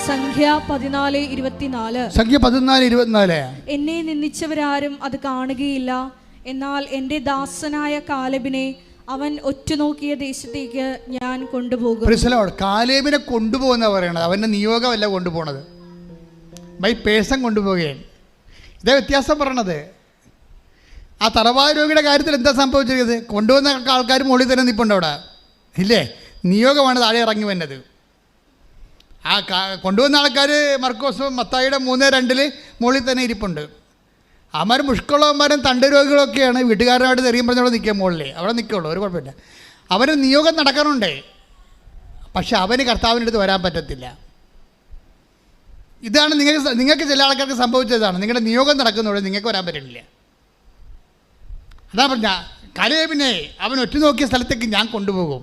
സംഖ്യ 14:24. സംഖ്യ 14:24. എന്നെ നിന്ദിച്ചവരാരും അത് കാണുകയില്ല, എന്നാൽ എൻ്റെ ദാസനായ കാലേബിനെ അവൻ ഒറ്റുനോക്കിയ ദേശത്തേക്ക് ഞാൻ കൊണ്ടുപോകും. കാലേബിനെ കൊണ്ടുപോകുന്ന പറയണത്, അവൻ്റെ നിയോഗമല്ല കൊണ്ടുപോകണത്, ബൈ പേഴ്സൺ കൊണ്ടുപോവുകയാണ്. ഇതേ വ്യത്യാസം പറയണത്. ആ തറവാട് രോഗിയുടെ കാര്യത്തിൽ എന്താ സംഭവിച്ചിരിക്കുന്നത്? കൊണ്ടുവന്ന ആൾക്കാർ മുകളിൽ തന്നെ നിൽപ്പുണ്ട് അവിടെ, ഇല്ലേ? നിയോഗമാണ് താഴെ ഇറങ്ങി വന്നത്. ആ കൊണ്ടുവന്ന ആൾക്കാർ മർക്കോസ് മത്തായിയുടെ 3:2 മുകളിൽ തന്നെ ഇരിപ്പുണ്ട്. അവന്മാർ മുഷ്കുള്ളവന്മാരും തണ്ട് രോഗികളൊക്കെയാണ്. വീട്ടുകാരുമായിട്ട് തെറിയും പറഞ്ഞവിടെ നിൽക്കുക, മുകളിൽ അവിടെ നിൽക്കുള്ളൂ, ഒരു കുഴപ്പമില്ല. അവന് നിയോഗം നടക്കണുണ്ട്, പക്ഷെ അവന് കർത്താവിൻ്റെ അടുത്ത് വരാൻ പറ്റത്തില്ല. ഇതാണ് നിങ്ങൾക്ക് ചില ആൾക്കാർക്ക് സംഭവിച്ചതാണ്. നിങ്ങളുടെ നിയോഗം നടക്കുന്നതോടെ നിങ്ങൾക്ക് വരാൻ പറ്റുന്നില്ല. അതാ പറഞ്ഞ കലേബിനെ അവൻ ഒറ്റുനോക്കിയ സ്ഥലത്തേക്ക് ഞാൻ കൊണ്ടുപോകും.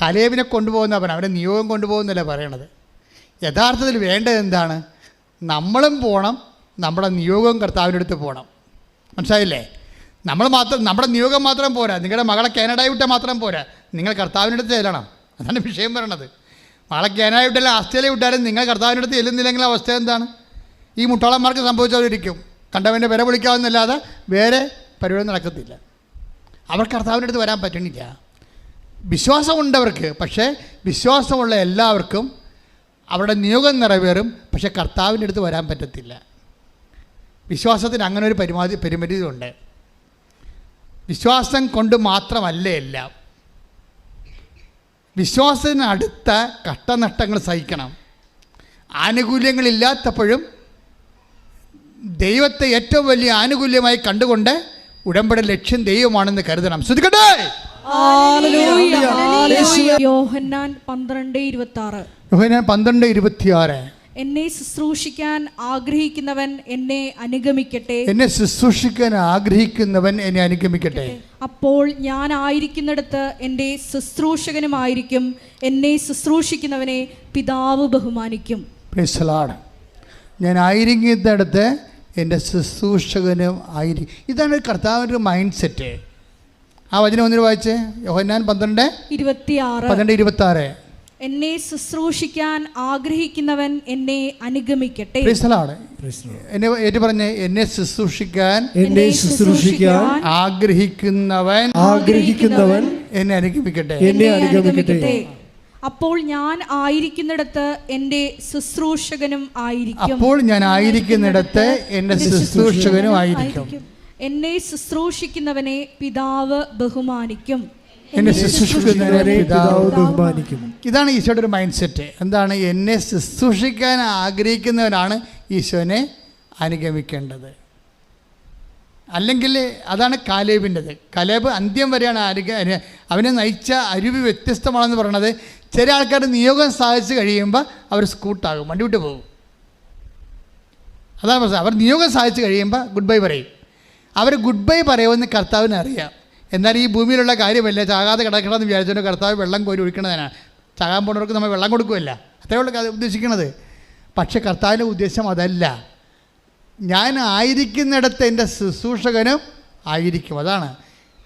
കലേബിനെ കൊണ്ടുപോകുന്നവൻ അവൻ്റെ നിയോഗം കൊണ്ടുപോകുന്നല്ല പറയണത്. യഥാർത്ഥത്തിൽ വേണ്ടത് എന്താണ്? നമ്മളും പോകണം, നമ്മുടെ നിയോഗം കർത്താവിൻ്റെ അടുത്ത് പോകണം. മനസ്സിലായില്ലേ? നമ്മുടെ നിയോഗം മാത്രം പോരാ. നിങ്ങളുടെ മകളെ കാനഡയിൽ വിട്ടാൽ മാത്രം പോരാ, നിങ്ങൾ കർത്താവിൻ്റെ അടുത്ത് ചെല്ലണം. അതാണ് വിഷയം പറയണത്. മകളെ കാനഡയിൽ വിട്ടാലും ആസ്ട്രേലിയ വിട്ടാലും നിങ്ങൾ കർത്താവിൻ്റെ അടുത്ത് ചെല്ലുന്നില്ലെങ്കിൽ അവസ്ഥ എന്താണ്? ഈ മുട്ടാളന്മാർക്ക് സംഭവിച്ചവരിക്കും. കണ്ടവൻ്റെ വില വിളിക്കാവുന്നല്ലാതെ വേറെ പരിപാടി നടക്കത്തില്ല. അവർക്ക് കർത്താവിൻ്റെ അടുത്ത് വരാൻ പറ്റണില്ല. വിശ്വാസമുണ്ടവർക്ക്, പക്ഷേ വിശ്വാസമുള്ള എല്ലാവർക്കും അവരുടെ നിയോഗം നിറവേറും, പക്ഷേ കർത്താവിൻ്റെ അടുത്ത് വരാൻ പറ്റത്തില്ല. വിശ്വാസത്തിന് അങ്ങനെ ഒരു പരിമിതി ഉണ്ട്. വിശ്വാസം കൊണ്ട് മാത്രമല്ല എല്ലാം. വിശ്വാസത്തിന് അടുത്ത കഷ്ടനഷ്ടങ്ങൾ സഹിക്കണം. ആനുകൂല്യങ്ങളില്ലാത്തപ്പോഴും ദൈവത്തെ ഏറ്റവും വലിയ ആനുകൂല്യമായി കണ്ടുകൊണ്ട് ഉടമ്പടി ലക്ഷ്യം ദൈവമാണെന്ന് കരുതണം. ശ്രദ്ധിക്കട്ടെ. യോഹന്നാൻ 12:26. യോഹന്നാൻ 12:26. എന്നെ ശുശ്രൂഷിക്കാൻ ആഗ്രഹിക്കുന്നവൻ എന്നെ അനുഗമിക്കട്ടെ. എന്നെ ശുശ്രൂഷിക്കാൻ ആഗ്രഹിക്കുന്നവൻ എന്നെ അനുഗമിക്കട്ടെ. അപ്പോൾ ഞാൻ ആയിരിക്കുന്നിടത്ത് എൻ്റെ ശുശ്രൂഷകനുമായിരിക്കും. എന്നെ ശുശ്രൂഷിക്കുന്നവനെ പിതാവ് ബഹുമാനിക്കും. Price the Lord. ഞാൻ ആയിരിക്കുന്നിടത്ത് എൻ്റെ ശുശ്രൂഷകനും ആയിരിക്കും. ഇതാണ് കർത്താവിൻ്റെ ഒരു മൈൻഡ് സെറ്റ്. ആ വചനം ഒന്നിന് വായിച്ചേ. യോഹന്നാൻ 12:26. എന്നെ ശുശ്രൂഷിക്കാൻ ആഗ്രഹിക്കുന്നവൻ എന്നെ അനുഗമിക്കട്ടെ. എന്നെ ഏറ്റു പറഞ്ഞേ, എന്നെ ശുശ്രൂഷിക്കാൻ ആഗ്രഹിക്കുന്നവൻ എന്നെ അനുഗമിക്കട്ടെ. അപ്പോൾ ഞാൻ ആയിരിക്കുന്നിടത്ത് എൻ്റെ ശുശ്രൂഷകനും ആയിരിക്കും. എന്നെ ശുശ്രൂഷിക്കുന്നവനെ പിതാവ് ബഹുമാനിക്കും. ഇതാണ് ഈശോയുടെ ഒരു മൈൻഡ് സെറ്റ്. എന്താണ്? എന്നെ ശുശ്രൂഷിക്കാൻ ആഗ്രഹിക്കുന്നവനാണ് ഈശോനെ അനുഗമിക്കേണ്ടത്. അല്ലെങ്കിൽ അതാണ് കാലേബിൻ്റെത്. കാലേബ് അന്ത്യം വരെയാണ് അവനെ നയിച്ച അരുവി വ്യത്യസ്തമാണെന്ന് പറയണത്. ചില ആൾക്കാർ നിയോഗം സാധിച്ച് കഴിയുമ്പോൾ അവർ സ്കൂട്ടാകും, വണ്ടി വിട്ട് പോകും. അതാണ് പ്രശ്നം. അവർ നിയോഗം സാധിച്ച് കഴിയുമ്പോൾ ഗുഡ് ബൈ പറയും. അവർ ഗുഡ് ബൈ പറയുമെന്ന് കർത്താവിന് അറിയാം. എന്നാൽ ഈ ഭൂമിയിലുള്ള കാര്യമല്ല, ചാകാതെ കിടക്കണമെന്ന് വിചാരിച്ചുകൊണ്ട് കർത്താവ് വെള്ളം കോരി ഒഴിക്കണതിനാണ്. ചാകാൻ പോകുന്നവർക്ക് നമ്മൾ വെള്ളം കൊടുക്കുമല്ല, അത്രേ ഉള്ളൂ ഉദ്ദേശിക്കുന്നത്. പക്ഷേ കർത്താവിൻ്റെ ഉദ്ദേശം അതല്ല. ഞാൻ ആയിരിക്കുന്നിടത്ത് എൻ്റെ ശുശ്രൂഷകനും ആയിരിക്കും. അതാണ്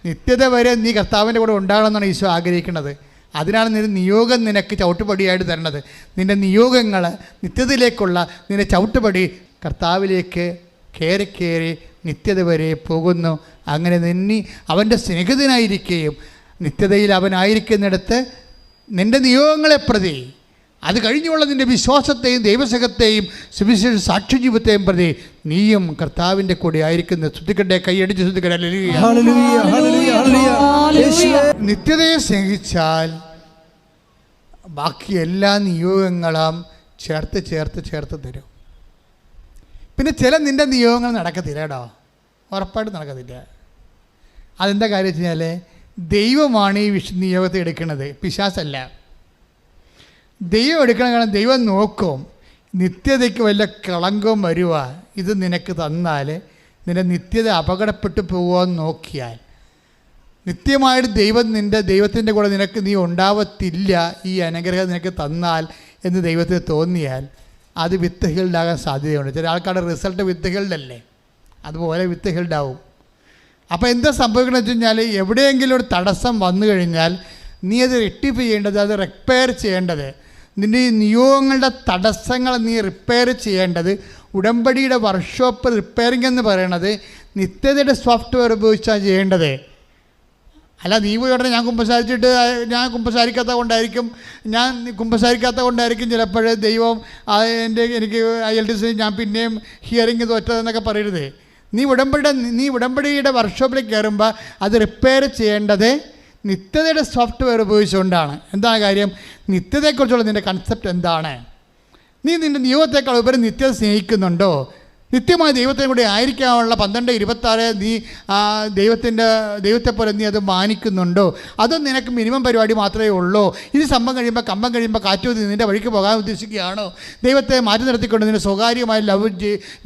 നിത്യത വരെ നീ കർത്താവിൻ്റെ കൂടെ ഉണ്ടാകണമെന്നാണ് ഈശോ ആഗ്രഹിക്കുന്നത്. അതിനാണ് നിന്റെ നിയോഗം നിനക്ക് ചവിട്ടുപടിയായിട്ട് തരണത്. നിൻ്റെ നിയോഗങ്ങൾ നിത്യതയിലേക്കുള്ള നിന്റെ ചവിട്ടുപടി കർത്താവിലേക്ക് കയറി കയറി നിത്യത വരെ പോകുന്നു. അങ്ങനെ നിന്നെ അവൻ്റെ സ്നേഹിതനായിരിക്കുകയും നിത്യതയിൽ അവനായിരിക്കുന്നിടത്ത് നിൻ്റെ നിയോഗങ്ങളെ പ്രതി, അത് കഴിഞ്ഞുള്ള നിൻ്റെ വിശ്വാസത്തെയും ദൈവസഹത്തെയും സുവിശേഷ സാക്ഷ്യജീവിതത്തെയും പ്രതി നീയും കർത്താവിൻ്റെ കൂടെ ആയിരിക്കുന്ന. ശ്രദ്ധിക്കട്ടെ, കൈയടിച്ച് ശ്രദ്ധിക്കട്ടെ. നിത്യതയെ സ്നേഹിച്ചാൽ ബാക്കി എല്ലാ നിയോഗങ്ങളും ചേർത്ത് തരും. പിന്നെ ചില നിൻ്റെ നിയോഗങ്ങൾ നടക്കത്തില്ല കേട്ടോ, ഉറപ്പായിട്ട് നടക്കത്തില്ല. അതെന്താ കാര്യം വെച്ച് കഴിഞ്ഞാൽ ദൈവമാണ് ഈ നിയോഗത്തെ എടുക്കുന്നത്, പിശാചല്ല. ദൈവം എടുക്കണം. കാരണം ദൈവം നോക്കും നിത്യതയ്ക്ക് വല്ല കളങ്കവും വരുക ഇത് നിനക്ക് തന്നാൽ നിൻ്റെ നിത്യത അപകടപ്പെട്ടു പോകുമെന്ന് നോക്കിയാൽ, നിത്യമായിട്ട് ദൈവത്തിൻ്റെ കൂടെ നീ ഉണ്ടാവത്തില്ല, ഈ അനുഗ്രഹം നിനക്ക് തന്നാൽ എന്ന് ദൈവത്തിന് തോന്നിയാൽ അത് വിത്ത് ഹീൽഡാകാൻ സാധ്യതയുണ്ട്. ചില ആൾക്കാരുടെ റിസൾട്ട് വിത്ത് ഹീൽഡല്ലേ, അതുപോലെ വിത്ത് ഹീൽഡാവും. അപ്പോൾ എന്താ സംഭവിക്കണമെന്ന് വെച്ച് കഴിഞ്ഞാൽ എവിടെയെങ്കിലും ഒരു തടസ്സം വന്നു കഴിഞ്ഞാൽ നീ അത് റെക്ടിഫൈ ചെയ്യേണ്ടത്, അത് റിപ്പയർ ചെയ്യേണ്ടത്, നിൻ്റെ ഈ നിയോഗങ്ങളുടെ തടസ്സങ്ങൾ നീ റിപ്പയർ ചെയ്യേണ്ടത് ഉടമ്പടിയുടെ വർക്ക്ഷോപ്പ് റിപ്പയറിംഗ് എന്ന് പറയണത് നിത്യതയുടെ സോഫ്റ്റ്വെയർ ഉപയോഗിച്ചാണ് ചെയ്യേണ്ടത്. അല്ല നീ പോയി ഉടനെ ഞാൻ കുമ്പസാരിക്കാത്ത കൊണ്ടായിരിക്കും ചിലപ്പോൾ ദൈവം എനിക്ക് IELTS ഞാൻ പിന്നെയും ഹിയറിങ് തോറ്റതെന്നൊക്കെ പറയരുത്. നീ ഉടമ്പടിയുടെ വർക്ക്ഷോപ്പിലേക്ക് കയറുമ്പോൾ അത് റിപ്പയർ ചെയ്യേണ്ടത് നിത്യതയുടെ സോഫ്റ്റ്വെയർ ഉപയോഗിച്ചുകൊണ്ടാണ്. എന്താണ് കാര്യം? നിത്യതയെക്കുറിച്ചുള്ള നിൻ്റെ കൺസെപ്റ്റ് എന്താണ്? നീ നിൻ്റെ നിയോഗത്തെക്കാൾ ഉപരി നിത്യത സ്നേഹിക്കുന്നുണ്ടോ? നിത്യമായ ദൈവത്തിനും കൂടി ആയിരിക്കാനുള്ള 12:26 നീ ദൈവത്തെ പോലെ നീ അത് മാനിക്കുന്നുണ്ടോ? അതോ നിനക്ക് മിനിമം പരിപാടി മാത്രമേ ഉള്ളൂ? ഇത് കമ്പം കഴിയുമ്പോൾ കാറ്റുമതി നിൻ്റെ വഴിക്ക് പോകാൻ ഉദ്ദേശിക്കുകയാണോ? ദൈവത്തെ മാറ്റി നിർത്തിക്കൊണ്ട് നിൻ്റെ സ്വകാര്യമായ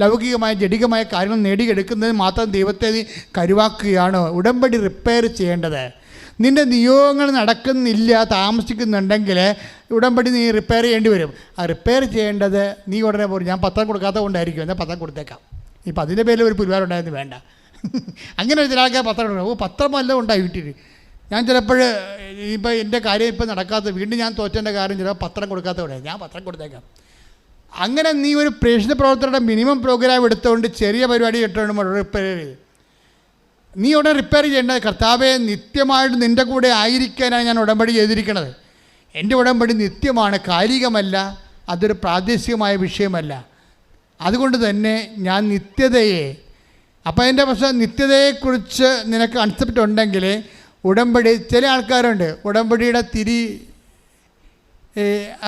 ലൗകികമായ ജഡികമായ കാര്യങ്ങൾ നേടിയെടുക്കുന്നതിന് മാത്രം ദൈവത്തെ നീ കരുവാക്കുകയാണോ? ഉടമ്പടി റിപ്പയർ ചെയ്യേണ്ടത്. നിൻ്റെ നിയോഗങ്ങൾ നടക്കുന്നില്ല, താമസിക്കുന്നുണ്ടെങ്കിൽ ഉടമ്പടി നീ റിപ്പയർ ചെയ്യേണ്ടി വരും. ആ റിപ്പയർ ചെയ്യേണ്ടത് നീ ഉടനെ പോലും ഞാൻ പത്രം കൊടുക്കാത്ത കൊണ്ടായിരിക്കും, എന്നാൽ പത്രം കൊടുത്തേക്കാം. ഇപ്പം അതിൻ്റെ പേരിൽ ഒരു പുരുവാരുണ്ടായിരുന്നു വേണ്ട. അങ്ങനെ ചില ആൾക്കാർ പത്രം കൊടുക്കും. പത്രമല്ല ഉണ്ടായി വീട്ടിൽ. ഞാൻ ചിലപ്പോൾ ഇപ്പം എൻ്റെ കാര്യം ഇപ്പം നടക്കാത്ത, വീണ്ടും ഞാൻ തോറ്റേൻ്റെ കാര്യം ചിലപ്പോൾ പത്രം കൊടുക്കാത്ത കൊണ്ടായി, ഞാൻ പത്രം കൊടുത്തേക്കാം. അങ്ങനെ നീ ഒരു പ്രേക്ഷിത പ്രവർത്തനയുടെ മിനിമം പ്രോഗ്രാം എടുത്തുകൊണ്ട് ചെറിയ പരിപാടി ഇട്ടുകൊണ്ട് റിപ്പയർ ചെയ്ത് നീ ഉടനെ റിപ്പയർ ചെയ്യേണ്ടത് കർത്താവെ നിത്യമായിട്ട് നിൻ്റെ കൂടെ ആയിരിക്കാനാണ് ഞാൻ ഉടമ്പടി ചെയ്തിരിക്കുന്നത്. എൻ്റെ ഉടമ്പടി നിത്യമാണ്, കാലികമല്ല, അതൊരു പ്രാദേശികമായ വിഷയമല്ല. അതുകൊണ്ട് തന്നെ ഞാൻ നിത്യതയെ, അപ്പോൾ എൻ്റെ പക്ഷേ നിത്യതയെക്കുറിച്ച് നിനക്ക് കൺസെപ്റ്റ് ഉണ്ടെങ്കിൽ ഉടമ്പടി, ചില ആൾക്കാരുണ്ട് ഉടമ്പടിയുടെ തിരി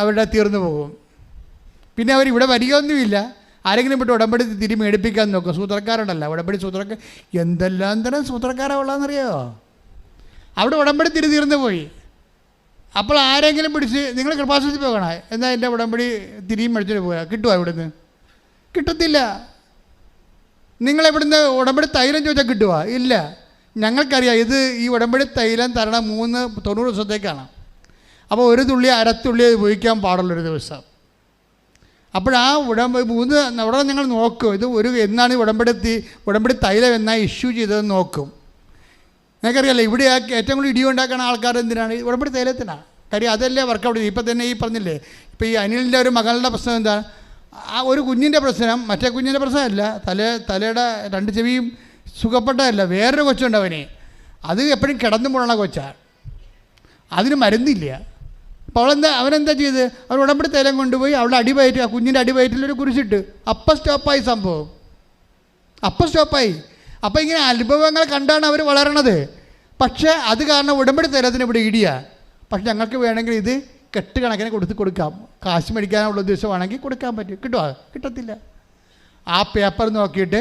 അവരുടെ തീർന്നു പോകും. പിന്നെ അവരിവിടെ വരികയൊന്നുമില്ല. ആരെങ്കിലും വിട്ട് ഉടമ്പടി തിരി മേടിപ്പിക്കാൻ നോക്കും. സൂത്രക്കാരുണ്ടല്ല, ഉടമ്പടി സൂത്രക്കാർ, എന്തെല്ലാം തരം സൂത്രക്കാരാണ് ഉള്ളതെന്നറിയാമോ? അവിടെ ഉടമ്പടി തിരി തീർന്നു പോയി. അപ്പോൾ ആരെങ്കിലും പിടിച്ച് നിങ്ങൾ കൃപാസനത്തിൽ പോകണം, എന്നാൽ എൻ്റെ ഉടമ്പടി തിരിയും മേടിച്ചിട്ട് പോയാൽ കിട്ടുമോ? ഇവിടുന്ന് കിട്ടത്തില്ല. നിങ്ങളെവിടുന്ന് ഉടമ്പടി തൈലം ചോദിച്ചാൽ കിട്ടുമോ? ഇല്ല. ഞങ്ങൾക്കറിയാം ഇത് ഈ ഉടമ്പടി തൈലം തരണം 90 ദിവസത്തേക്കാണ്. അപ്പോൾ ഒരു തുള്ളി അരത്തുള്ളി ഉപയോഗിക്കാൻ പാടുള്ളൊരു ദിവസം. അപ്പോഴാ അവിടെ ഞങ്ങൾ നോക്കും ഇത് എന്നാണ് ഉടമ്പടി തൈലം എന്നാണ് ഇഷ്യൂ ചെയ്തതെന്ന് നോക്കും. നിങ്ങൾക്കറിയാമല്ലോ ഇവിടെ ഏറ്റവും കൂടുതൽ ഇടിയുണ്ടാക്കുന്ന ആൾക്കാർ എന്തിനാണ്? ഉടമ്പടി തൈലത്തിനാണ്. കാര്യം അതല്ലേ വർക്കൗട്ട് ചെയ്യും. ഇപ്പം തന്നെ ഈ പറഞ്ഞില്ലേ, ഇപ്പോൾ ഈ അനിലിൻ്റെ ഒരു മകളുടെ പ്രശ്നം എന്താ, ആ ഒരു കുഞ്ഞിൻ്റെ പ്രശ്നം മറ്റേ കുഞ്ഞിൻ്റെ പ്രശ്നമല്ല, തലയുടെ 2 ചെവിയും സുഖപ്പെട്ടതല്ല, വേറൊരു കൊച്ചുണ്ട് അവന്, അത് എപ്പോഴും കിടന്നു പോകണ കൊച്ചാണ്, അതിന് മരുന്നില്ല. അപ്പോൾ അവനെന്താ ചെയ്ത്, അവർ ഉടമ്പടി തൈലം കൊണ്ടുപോയി അവളുടെ അടിവയറ്റ്, ആ കുഞ്ഞിൻ്റെ അടിവയറ്റിലൊരു കുരിശിട്ട്, അപ്പം സ്റ്റോപ്പായി സംഭവം, അപ്പം സ്റ്റോപ്പായി. അപ്പോൾ ഇങ്ങനെ അനുഭവങ്ങൾ കണ്ടാണ് അവർ വളരണത്. പക്ഷേ അത് കാരണം ഉടമ്പടി തൈലത്തിന് ഇവിടെ ഇടിയ. പക്ഷെ ഞങ്ങൾക്ക് വേണമെങ്കിൽ ഇത് കെട്ടുകണക്കിന് കൊടുക്കാം, കാശ് മേടിക്കാനുള്ള ഉദ്ദേശമാണെങ്കിൽ കൊടുക്കാൻ പറ്റും. കിട്ടുമോ? കിട്ടത്തില്ല. ആ പേപ്പർ നോക്കിയിട്ട്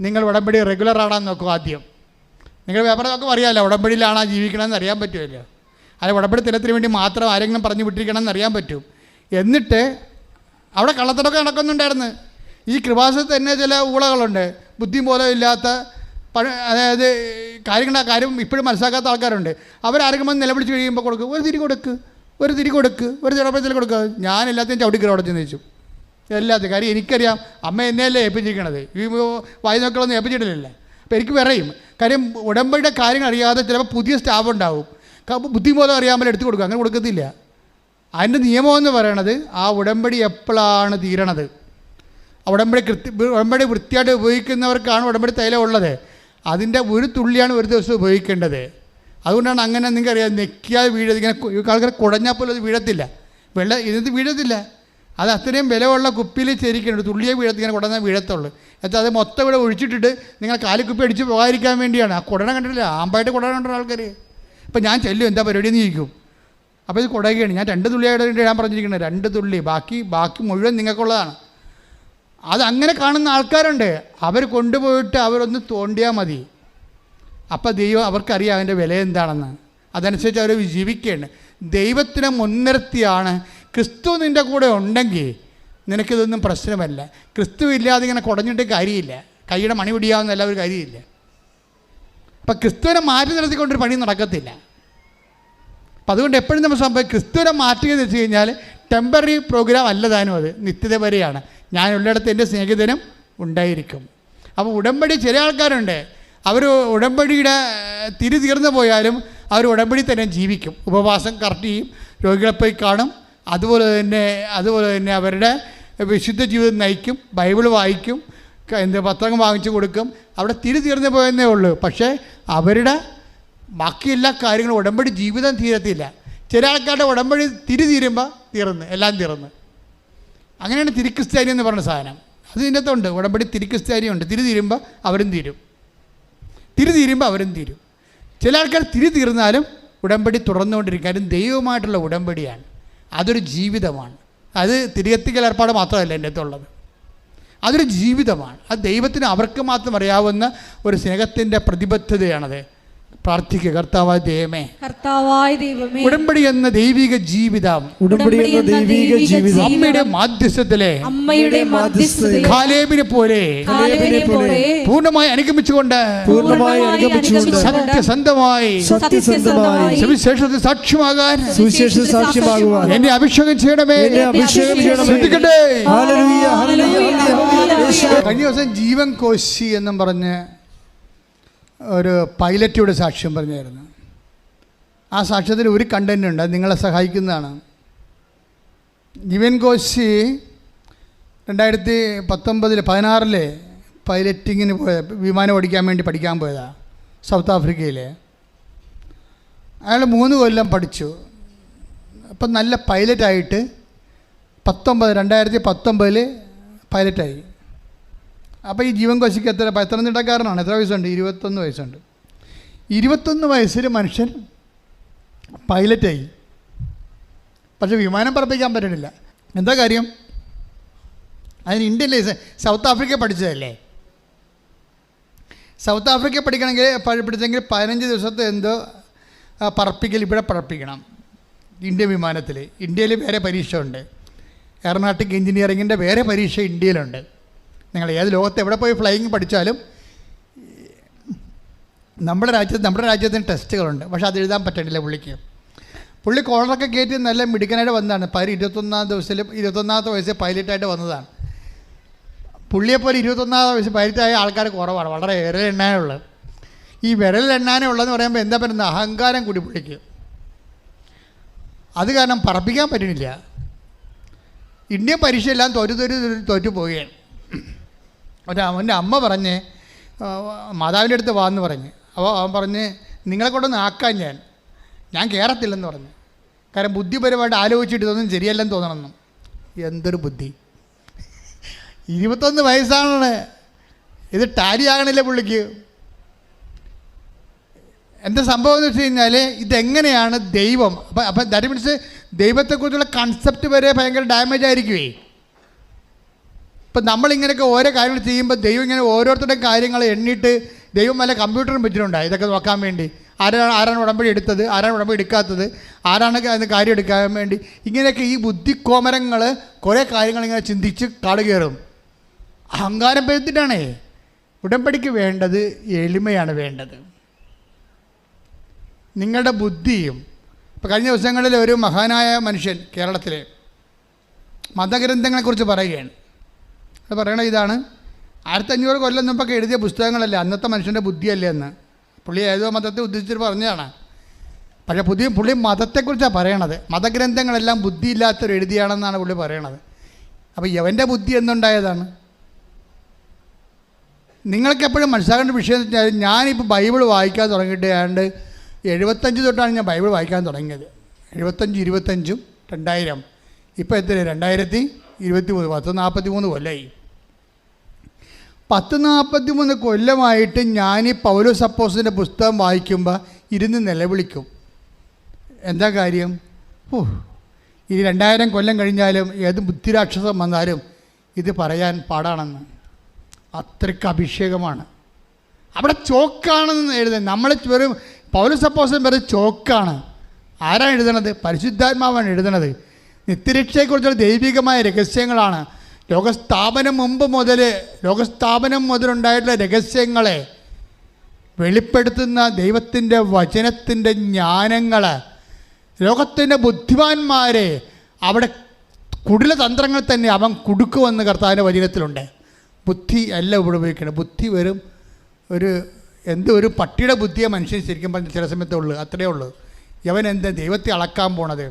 നിങ്ങൾ ഉടമ്പടി റെഗുലർ ആണെന്ന് നോക്കും. ആദ്യം നിങ്ങൾ പേപ്പർ നോക്കുമ്പോൾ അറിയാമല്ലോ ഉടമ്പടിയിലാണോ ജീവിക്കണമെന്ന് അറിയാൻ പറ്റുമല്ലോ. അത് ഉടമ്പടി തലത്തിന് വേണ്ടി മാത്രം ആരെങ്കിലും പറഞ്ഞു വിട്ടിരിക്കണമെന്ന് അറിയാൻ പറ്റും. എന്നിട്ട് അവിടെ കള്ളത്തടമൊക്കെ നടക്കുന്നുണ്ടായിരുന്നു. ഈ കൃപാസനത്തിൽ തന്നെ ചില ഊളകളുണ്ട്, ബുദ്ധിബോധമില്ലാത്ത, അതായത് കാര്യം ഇപ്പോഴും മനസ്സിലാക്കാത്ത ആൾക്കാരുണ്ട്. അവരാരെങ്കിലും വന്ന് നിലവിളിച്ച് കഴിയുമ്പോൾ കൊടുക്കും, ഒരു തിരി കൊടുക്ക്, ഒരു തിടപ്പത്തിൽ കൊടുക്കുക. ഞാൻ എല്ലാத்தைയും ചവിട്ടിക്കറി അവിടെ ചെന്ന് വെച്ചു, എല്ലാത്തിനും. കാര്യം എനിക്കറിയാം, അമ്മ എന്നെയല്ലേ ഏൽപ്പിച്ചിരിക്കണത്, ഈ വായി നോക്കളൊന്നും ഏൽപ്പിച്ചിട്ടില്ല. അപ്പോൾ എനിക്ക് പറയും, കാര്യം ഉടമ്പടിയുടെ കാര്യങ്ങൾ അറിയാതെ ചിലപ്പോൾ പുതിയ സ്റ്റാഫ് ഉണ്ടാവും, ബുദ്ധിബോധം അറിയാൻ എടുത്ത് കൊടുക്കുക, അങ്ങനെ കൊടുക്കത്തില്ല. അതിൻ്റെ നിയമമെന്ന് പറയണത് ആ ഉടമ്പടി എപ്പോഴാണ് തീരണത്, ഉടമ്പടി വൃത്തിയായിട്ട് ഉപയോഗിക്കുന്നവർക്കാണ് ഉടമ്പടി തൈലം ഉള്ളത്. അതിൻ്റെ ഒരു തുള്ളിയാണ് ഒരു ദിവസം ഉപയോഗിക്കേണ്ടത്. അതുകൊണ്ടാണ് അങ്ങനെ നിങ്ങൾക്കറിയാം, നെക്കിയാൽ ഇങ്ങനെ ആൾക്കാർ കുടഞ്ഞാൽ പോലും അത് വീഴത്തില്ല, ഇതിനകത്ത് വീഴത്തില്ല. അത് അത്രയും വിലയുള്ള കുപ്പിയിൽ ചെരിക്കുന്നുണ്ട്, തുള്ളിയെ വീഴത്തിങ്ങനെ കുടഞ്ഞാൽ വീഴത്തുള്ളൂ. എന്നുവെച്ചാൽ അത് മൊത്തം ഇവിടെ ഒഴിച്ചിട്ടിട്ട് നിങ്ങൾ കാലിക്കുപ്പി അടിച്ച് പോകാതിരിക്കാൻ വേണ്ടിയാണ്. ആ കുടന കണ്ടിട്ടില്ല, ആമ്പായിട്ട് കുടനുണ്ടോ ആൾക്കാർ. ഇപ്പം ഞാൻ ചെല്ലും, എന്താ പരിപാടി എന്ന് ചോദിക്കും. അപ്പോൾ ഇത് കുടയുകയാണ്, ഞാൻ 2 തുള്ളിയായിട്ട് ഇടാൻ പറഞ്ഞിരിക്കുന്നത്, 2 തുള്ളി, ബാക്കി മുഴുവൻ നിങ്ങൾക്കുള്ളതാണ്. അതങ്ങനെ കാണുന്ന ആൾക്കാരുണ്ട്. അവർ കൊണ്ടുപോയിട്ട് അവരൊന്ന് തോണ്ടിയാൽ മതി, അപ്പം ദൈവം അവർക്കറിയാം അതിൻ്റെ വില എന്താണെന്ന്. അതനുസരിച്ച് അവർ ജീവിക്കുകയാണ്. ദൈവത്തിനെ മുൻനിർത്തിയാണ്. ക്രിസ്തു നിൻ്റെ കൂടെ ഉണ്ടെങ്കിൽ നിനക്കിതൊന്നും പ്രശ്നമല്ല. ക്രിസ്തു ഇല്ലാതെ ഇങ്ങനെ കുടഞ്ഞിട്ട് കാര്യമില്ല, കൈയുടെ മണി പിടിയാവുന്നല്ല ഒരു കാര്യമില്ല. അപ്പം ക്രിസ്തുവിനെ മാറ്റി നിർത്തിക്കൊണ്ടൊരു പണി നടക്കത്തില്ല. അപ്പം അതുകൊണ്ട് എപ്പോഴും നമ്മൾ സംഭവിക്കും, ക്രിസ്തുവിനെ മാറ്റുക എന്ന് വെച്ച് കഴിഞ്ഞാൽ ടെമ്പററി പ്രോഗ്രാം അല്ലതാനും, അത് നിത്യത വരെയാണ്. ഞാനുള്ളിടത്ത് എൻ്റെ സ്നേഹിതനും ഉണ്ടായിരിക്കും. അപ്പോൾ ഉടമ്പടി ചില ആൾക്കാരുണ്ട്, അവർ ഉടമ്പടിയുടെ തിരി തീർന്നു പോയാലും അവർ ഉടമ്പടി തന്നെ ജീവിക്കും, ഉപവാസം കറക്റ്റ് ചെയ്യും, രോഗികളെ പോയി കാണും, അതുപോലെ തന്നെ അവരുടെ വിശുദ്ധ ജീവിതം നയിക്കും, ബൈബിൾ വായിക്കും, പത്രങ്ങൾ വാങ്ങിച്ചു കൊടുക്കും. അവിടെ തിരി തീർന്നു പോയെന്നേ ഉള്ളൂ. പക്ഷേ അവരുടെ ബാക്കി എല്ലാ കാര്യങ്ങളും ഉടമ്പടി ജീവിതം തീരത്തില്ല. ചില ആൾക്കാരുടെ ഉടമ്പടി തിരി തീരുമ്പോൾ എല്ലാം തീർന്ന്. അങ്ങനെയാണ് തിരിക്രിസ്ത്യാനി എന്ന് പറഞ്ഞ സാധനം. അത് ഇതിനകത്തുണ്ട്, ഉടമ്പടി തിരിക്രിസ്ത്യാനിയുണ്ട്. തിരി തീരുമ്പോൾ അവരും തീരും. ചില ആൾക്കാർ തിരി തീർന്നാലും ഉടമ്പടി തുടർന്നുകൊണ്ടിരിക്കും. കാര്യം ദൈവവുമായിട്ടുള്ള ഉടമ്പടിയാണ്, അതൊരു ജീവിതമാണ്. അത് തിരികത്തിക്കൽ ഏർപ്പാട് മാത്രമല്ല എൻ്റെ അടുത്തുള്ളത്, അതൊരു ജീവിതമാണ്. അത് ദൈവത്തിന് അവർക്ക് മാത്രം അറിയാവുന്ന ഒരു സ്നേഹത്തിൻ്റെ പ്രതിബദ്ധതയാണത്. പ്രാർത്ഥിക്കുക, കർത്താവായ ദൈവമേ, ഉടമ്പടി എന്ന ദൈവിക ജീവിതം, അമ്മയുടെ മാധ്യസ്ഥത്തിലെ കാലേബിനെ പോലെ പൂർണ്ണമായി അനുഗമിച്ചുകൊണ്ട് സത്യസന്ധമായി സുവിശേഷത്തിൽ സാക്ഷ്യമാകാൻ എന്നെ അഭിഷേകം ചെയ്യണമേ. ശ്രദ്ധിക്കട്ടെ. കഴിഞ്ഞ ദിവസം ജീവൻ കോശി എന്നും പറഞ്ഞ് ഒരു പൈലറ്റിയുടെ സാക്ഷ്യം പറഞ്ഞായിരുന്നു. ആ സാക്ഷ്യത്തിൽ ഒരു കണ്ടന്റ് ഉണ്ട്, അത് നിങ്ങളെ സഹായിക്കുന്നതാണ്. ജീവൻ കോശി 2016 പൈലറ്റിങ്ങിന് വിമാനം ഓടിക്കാൻ വേണ്ടി പഠിക്കാൻ പോയതാണ് സൗത്ത് ആഫ്രിക്കയിൽ. അയാൾ 3 കൊല്ലം പഠിച്ചു. അപ്പം നല്ല പൈലറ്റായിട്ട് 2019 പൈലറ്റായി. അപ്പോൾ ഈ ജീവൻ കോശിക്ക് പത്തനംതിട്ടക്കാരനാണ്. എത്ര വയസ്സുണ്ട്? 21 വയസ്സുണ്ട്. 21 വയസ്സിൽ മനുഷ്യൻ പൈലറ്റായി. പക്ഷെ വിമാനം പറപ്പിക്കാൻ പറ്റണില്ല. എന്താ കാര്യം? അതിന് ഇന്ത്യൻ ലൈസൻസ്, സൗത്ത് ആഫ്രിക്ക പഠിച്ചതല്ലേ. സൗത്ത് ആഫ്രിക്ക പഠിച്ചെങ്കിൽ 15 ദിവസത്തെ എന്തോ പറപ്പിക്കൽ ഇവിടെ പറപ്പിക്കണം ഇന്ത്യൻ വിമാനത്തിൽ. ഇന്ത്യയിൽ വേറെ പരീക്ഷ ഉണ്ട്, എയറോനോട്ടിക് എഞ്ചിനീയറിങ്ങിൻ്റെ വേറെ പരീക്ഷ ഇന്ത്യയിലുണ്ട്. നിങ്ങൾ ഏത് ലോകത്ത് എവിടെ പോയി ഫ്ലൈയിങ് പഠിച്ചാലും നമ്മുടെ രാജ്യത്തിന് ടെസ്റ്റുകളുണ്ട്. പക്ഷെ അത് എഴുതാൻ പറ്റണില്ല പുള്ളി കോളറൊക്കെ കയറ്റി നല്ല മിടുക്കനായിട്ട് വന്നതാണ്. 21ാമത്തെ വയസ്സിൽ പൈലറ്റായിട്ട് വന്നതാണ്. പുള്ളിയെപ്പോലെ 21ാമത്തെ വയസ്സിൽ പൈലറ്റായ ആൾക്കാർ കുറവാണ്, വളരെ വിരലെണ്ണാനുള്ളത്. ഈ വിരലെണ്ണാനുള്ളതെന്ന് പറയുമ്പോൾ എന്താ പറയുന്നത്, അഹങ്കാരം കൂടി പുള്ളിക്ക്. അത് കാരണം പറപ്പിക്കാൻ പറ്റുന്നില്ല. ഇന്ത്യൻ പരീക്ഷയെല്ലാം തോറ്റു പോവുകയാണ്. അവൻ്റെ അമ്മ പറഞ്ഞ് മാതാവിൻ്റെ അടുത്ത് വാന്ന് പറഞ്ഞ്. അപ്പോൾ അവൻ പറഞ്ഞ് നിങ്ങളെ കൊണ്ടൊന്ന് ആക്കാൻ ഞാൻ കയറത്തില്ലെന്ന് പറഞ്ഞു. കാരണം ബുദ്ധിപരമായിട്ട് ആലോചിച്ചിട്ട് ഇതൊന്നും ശരിയല്ലെന്ന് തോന്നണമെന്നും. എന്തൊരു ബുദ്ധി! 21 വയസ്സാണ്, ഇത് ടാലി ആകണില്ല പുള്ളിക്ക്. എന്താ സംഭവം എന്ന് വെച്ച് കഴിഞ്ഞാൽ ഇതെങ്ങനെയാണ് ദൈവം അപ്പം ദാറ്റ് മീൻസ് ദൈവത്തെക്കുറിച്ചുള്ള കൺസെപ്റ്റ് വരെ ഭയങ്കര ഡാമേജ് ആയിരിക്കുമേ. ഇപ്പം നമ്മളിങ്ങനെയൊക്കെ ഓരോ കാര്യങ്ങൾ ചെയ്യുമ്പോൾ ദൈവം ഇങ്ങനെ ഓരോരുത്തരുടെയും കാര്യങ്ങൾ എണ്ണിയിട്ട് ദൈവം വല്ല കമ്പ്യൂട്ടറും വെച്ചിട്ടുണ്ടായി ഇതൊക്കെ നോക്കാൻ വേണ്ടി. ആരാണ് ഉടമ്പടി എടുത്തത്, ആരാണ് ഉടമ്പടി എടുക്കാത്തത്, ആരാണ് അതിന് കാര്യം എടുക്കാൻ വേണ്ടി. ഇങ്ങനെയൊക്കെ ഈ ബുദ്ധിക്കോമരങ്ങൾ കുറേ കാര്യങ്ങൾ ഇങ്ങനെ ചിന്തിച്ച് കാട് കയറും. അഹങ്കാരം പെരുത്തിട്ടാണേ. ഉടമ്പടിക്ക് വേണ്ടത് എളിമയാണ് വേണ്ടത്. നിങ്ങളുടെ ബുദ്ധിയും. ഇപ്പോൾ കഴിഞ്ഞ ദിവസങ്ങളിൽ ഒരു മഹാനായ മനുഷ്യൻ കേരളത്തിലെ മതഗ്രന്ഥങ്ങളെക്കുറിച്ച് പറയുകയാണ്. അത് പറയണത് ഇതാണ്: 1500 കൊല്ലം മുമ്പൊക്കെ എഴുതിയ പുസ്തകങ്ങളല്ലേ അന്നത്തെ മനുഷ്യൻ്റെ ബുദ്ധിയല്ലേ എന്ന്. പുള്ളി ഏതോ മതത്തെ ഉദ്ദേശിച്ചിട്ട് പറഞ്ഞതാണ്. പക്ഷേ പുള്ളി മതത്തെക്കുറിച്ചാണ് പറയണത്. മതഗ്രന്ഥങ്ങളെല്ലാം ബുദ്ധിയില്ലാത്തൊരു എഴുതിയാണെന്നാണ് പുള്ളി പറയണത്. അപ്പോൾ യവൻ്റെ ബുദ്ധി എന്നുണ്ടായതാണ്? നിങ്ങൾക്ക് എപ്പോഴും മനസ്സിലാക്കേണ്ട വിഷയം എന്ന് വെച്ചാൽ, ഞാനിപ്പോൾ ബൈബിൾ വായിക്കാൻ തുടങ്ങിയിട്ട് ഏതാണ്ട് 75 തൊട്ടാണ് ഞാൻ ബൈബിൾ വായിക്കാൻ തുടങ്ങിയത്. 75, 25, 2000, ഇപ്പോൾ എത്ര 2023, 1043 കൊല്ലമായി. 1043 കൊല്ലമായിട്ട് ഞാൻ ഈ പൗലോസ് അപ്പോസ്തലൻ്റെ പുസ്തകം വായിക്കുമ്പോൾ ഇരുന്ന് നിലവിളിക്കും. എന്താ കാര്യം? ഇനി 2000 കൊല്ലം കഴിഞ്ഞാലും ഏത് ബുദ്ധിരാക്ഷസം വന്നാലും ഇത് പറയാൻ പാടാണെന്ന്. അത്രയ്ക്ക് അഭിഷേകമാണ്. അവിടെ ചോക്കാണെന്ന് എഴുതുന്നത്. നമ്മൾ വെറും പൗലോസ് അപ്പോസ്തലൻ വെറും ചോക്കാണ്. ആരാണ് എഴുതണത്? പരിശുദ്ധാത്മാവാണ് എഴുതണത്. നിത്യരക്ഷയെക്കുറിച്ചുള്ള ദൈവികമായ രഹസ്യങ്ങളാണ്. ലോകസ്ഥാപനം മുതലുണ്ടായിട്ടുള്ള രഹസ്യങ്ങളെ വെളിപ്പെടുത്തുന്ന ദൈവത്തിൻ്റെ വചനത്തിൻ്റെ ജ്ഞാനങ്ങൾ, ലോകത്തിൻ്റെ ബുദ്ധിമാന്മാരെ അവിടെ കുടിലതന്ത്രങ്ങൾ തന്നെ അവൻ കുടുക്കുമെന്ന് കർത്താവിൻ്റെ വചനത്തിലുണ്ട്. ബുദ്ധി അല്ല ഇവിടെ ഉപയോഗിക്കണം. ബുദ്ധി വരും ഒരു പട്ടിയുടെ ബുദ്ധിയെ മനുഷ്യൻ ശരിക്കും പറഞ്ഞ ചില സമയത്തുള്ളൂ. അത്രയേ ഉള്ളൂ. യവൻ എന്താ ദൈവത്തെ അളക്കാൻ പോണത്?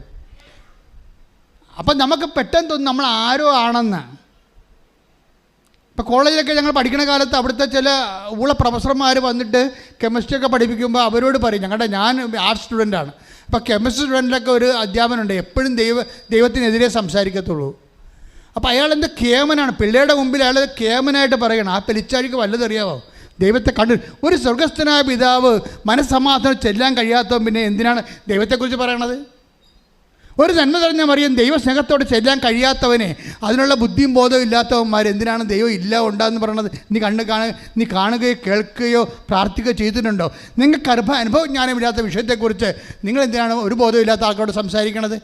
അപ്പം നമുക്ക് പെട്ടെന്ന് തോന്നും നമ്മൾ ആരോ ആണെന്ന്. ഇപ്പോൾ കോളേജിലൊക്കെ ഞങ്ങൾ പഠിക്കുന്ന കാലത്ത് അവിടുത്തെ ചില പ്രൊഫസർമാർ വന്നിട്ട് കെമിസ്ട്രിയൊക്കെ പഠിപ്പിക്കുമ്പോൾ അവരോട് പറയും, ഞാൻ ആർട്സ് സ്റ്റുഡൻ്റാണ്. അപ്പോൾ കെമിസ്ട്രി സ്റ്റുഡൻറ്റിലൊക്കെ ഒരു അധ്യാപനുണ്ട്, എപ്പോഴും ദൈവത്തിനെതിരെ സംസാരിക്കത്തുള്ളൂ. അപ്പോൾ അയാൾ എന്താ കേമനാണ്. പിള്ളേരുടെ മുമ്പിൽ അയാൾ കേമനായിട്ട് പറയണം. ആ പെലിച്ചാഴിക്ക് വല്ലതറിയാവോ? ദൈവത്തെ കണ്ടു ഒരു സ്വർഗസ്ഥനായ പിതാവ് മനസ്സമാധാനം ചെല്ലാൻ കഴിയാത്തവൻ പിന്നെ എന്തിനാണ് ദൈവത്തെക്കുറിച്ച് പറയണത്? ഒരു നന്മ തെരഞ്ഞ മറിയം ദൈവസ്നേഹത്തോടെ ചെല്ലാൻ കഴിയാത്തവനെ, അതിനുള്ള ബുദ്ധിയും ബോധവും ഇല്ലാത്തവന്മാർ എന്തിനാണ് ദൈവം ഇല്ല ഉണ്ടാന്ന് പറയണത്? നീ കാണുകയോ കേൾക്കുകയോ പ്രാർത്ഥിക്കുകയോ ചെയ്തിട്ടുണ്ടോ? നിങ്ങൾക്ക് അനുഭവജ്ഞാനമില്ലാത്ത വിഷയത്തെക്കുറിച്ച് നിങ്ങൾ എന്തിനാണ് ഒരു ബോധമില്ലാത്ത ആൾക്കാരോട് സംസാരിക്കണത്?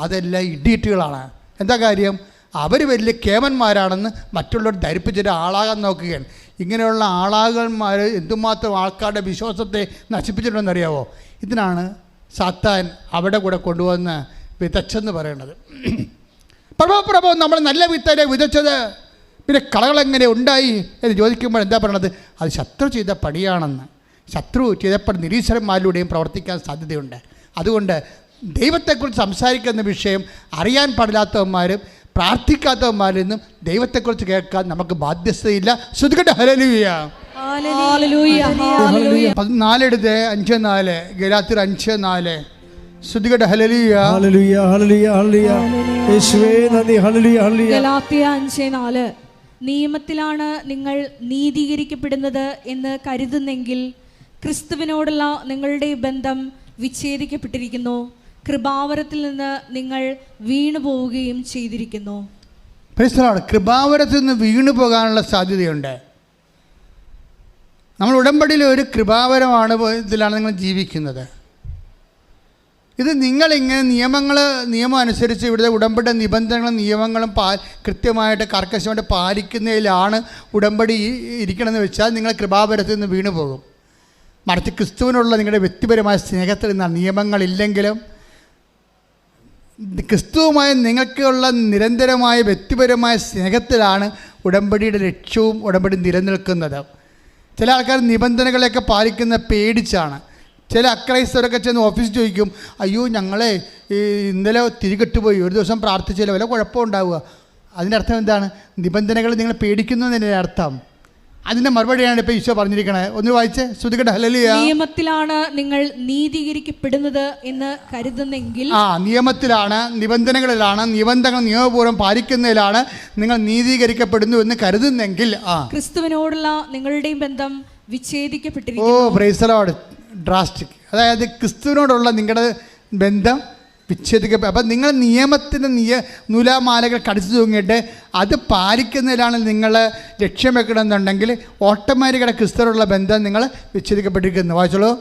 അതെല്ലാം ഇഡിയറ്റുകളാണ്. എന്താ കാര്യം? അവർ വലിയ കേമന്മാരാണെന്ന് മറ്റുള്ളവർ ധരിപ്പിച്ചിട്ട് ആളാകാൻ നോക്കുകയാണ്. ഇങ്ങനെയുള്ള ആളാകന്മാർ എന്തുമാത്രം ആൾക്കാരുടെ വിശ്വാസത്തെ നശിപ്പിച്ചിട്ടുണ്ടെന്നറിയാവോ? ഇതിനാണ് സാത്താൻ അവിടെ കൂടെ കൊണ്ടുവന്ന് വിതച്ചെന്ന് പറയണത്. പ്രഭോ നമ്മൾ നല്ല വിത്തനെ വിതച്ചത്, പിന്നെ കളകളെങ്ങനെ ഉണ്ടായി എന്ന് ചോദിക്കുമ്പോൾ എന്താ പറയണത്? അത് ശത്രു ചെയ്ത പണിയാണെന്ന്. ശത്രു ചെയ്തപ്പോൾ നിരീശ്വരന്മാരിലൂടെയും പ്രവർത്തിക്കാൻ സാധ്യതയുണ്ട്. അതുകൊണ്ട് ദൈവത്തെക്കുറിച്ച് സംസാരിക്കുന്ന വിഷയം അറിയാൻ പാടില്ലാത്തവന്മാരും പ്രാർത്ഥിക്കാത്തവന്മാരിൽ നിന്നും ദൈവത്തെക്കുറിച്ച് കേൾക്കാൻ നമുക്ക് ബാധ്യതയില്ല. ശ്രുതികട്ടെ ഹല്ലേലൂയ. 14 എടുത്ത് 5:4 ഗലാത്യർ 5:4 ശ്രുതികട്ടെ ഹല്ലേലൂയ. ഹല്ലേലൂയ ഹല്ലേലൂയ ഹല്ലേലൂയ യേശുവേ നന്ദി. Hallelujah hallelujah. ഗലാത്യ 5:4 നിയമത്തിലാണ് നിങ്ങൾ നീതീകരിക്കപ്പെടുന്നത് എന്ന് കരുതുന്നെങ്കിൽ ക്രിസ്തുവിനോടുള്ള നിങ്ങളുടെ ബന്ധം വിച്ഛേദിക്കപ്പെട്ടിരിക്കുന്നു. കൃപാവരത്തിൽ നിന്ന് നിങ്ങൾ വീണു പോവുകയും ചെയ്തിരിക്കുന്നു. കൃപാവരത്തിൽ നിന്ന് വീണു പോകാനുള്ള സാധ്യതയുണ്ട്. നമ്മൾ ഉടമ്പടിയിൽ ഒരു കൃപാവരമാണ് ഇതിലാണ് നിങ്ങൾ ജീവിക്കുന്നത്. ഇത് നിങ്ങളിങ്ങനെ നിയമം അനുസരിച്ച് ഇവിടുത്തെ ഉടമ്പടി നിബന്ധനകളും നിയമങ്ങളും കൃത്യമായിട്ട് കർക്കശമായിട്ട് പാലിക്കുന്നതിലാണ് ഉടമ്പടി ഇരിക്കണമെന്ന് വെച്ചാൽ നിങ്ങൾ കൃപാവരത്തിൽ നിന്ന് വീണു പോകും. മറിച്ച് ക്രിസ്തുവിനുള്ള നിങ്ങളുടെ വ്യക്തിപരമായ സ്നേഹത്തിൽ നിന്നാണ്. നിയമങ്ങളില്ലെങ്കിലും ക്രിസ്തുവുമായി നിങ്ങൾക്കുള്ള നിരന്തരമായ വ്യക്തിപരമായ സ്നേഹത്തിലാണ് ഉടമ്പടിയുടെ ലക്ഷ്യവും ഉടമ്പടി നിലനിൽക്കുന്നത്. ചില ആൾക്കാർ നിബന്ധനകളെയൊക്കെ പാലിക്കുന്ന പേടിച്ചാണ്. ചില അക്രൈസ്തവരൊക്കെ ചെന്ന് ഓഫീസിൽ ചോദിക്കും, അയ്യോ ഞങ്ങളെ ഇന്നലെ തിരികെട്ടുപോയി, ഒരു ദിവസം പ്രാർത്ഥിച്ചില്ല, വല്ല കുഴപ്പമുണ്ടാവുക. അതിൻ്റെ അർത്ഥം എന്താണ്? നിബന്ധനകൾ നിങ്ങൾ പേടിക്കുന്നു എന്നതിൻ്റെ അർത്ഥം. അതിൻ്റെ മറുപടിയാണ് ഇപ്പോൾ ഈശോ പറഞ്ഞിരിക്കണത്. ഒന്ന് വായിച്ചേ, ശ്രുതികട്ടെ. ഹല്ലേലൂയ. നിയമത്തിലാണ് നിങ്ങൾ നീതീകരിക്കപ്പെടുന്നത് എന്ന് കരുതുന്നെങ്കിൽ, നിയമത്തിലാണ്, നിബന്ധനകളിലാണ്, നിയമപൂർവ്വം പാലിക്കുന്നതിലാണ് നിങ്ങൾ നീതീകരിക്കപ്പെടുന്നു എന്ന് കരുതുന്നെങ്കിൽ ക്രിസ്തുവിനോടുള്ള നിങ്ങളുടെയും ബന്ധം വിച്ഛേദിക്കപ്പെട്ടിരിക്കുന്നു. Praise the Lord. ഡ്രാസ്റ്റിക്. അതായത് ക്രിസ്തുവിനോടുള്ള നിങ്ങളുടെ ബന്ധം വിച്ഛേദിക്കപ്പെടും. അപ്പം നിങ്ങൾ നിയമത്തിൻ്റെ നൂലാമാലകൾ കടിച്ചു തൂങ്ങിയിട്ട് അത് പാലിക്കുന്നതിലാണ് നിങ്ങൾ ലക്ഷ്യം വെക്കണമെന്നുണ്ടെങ്കിൽ ഓട്ടോമാറ്റിക്കായിട്ട് ക്രിസ്തുവിനോടുള്ള ബന്ധം നിങ്ങൾ വിച്ഛേദിക്കപ്പെട്ടിരിക്കുന്നു. വായിച്ചോളൂ.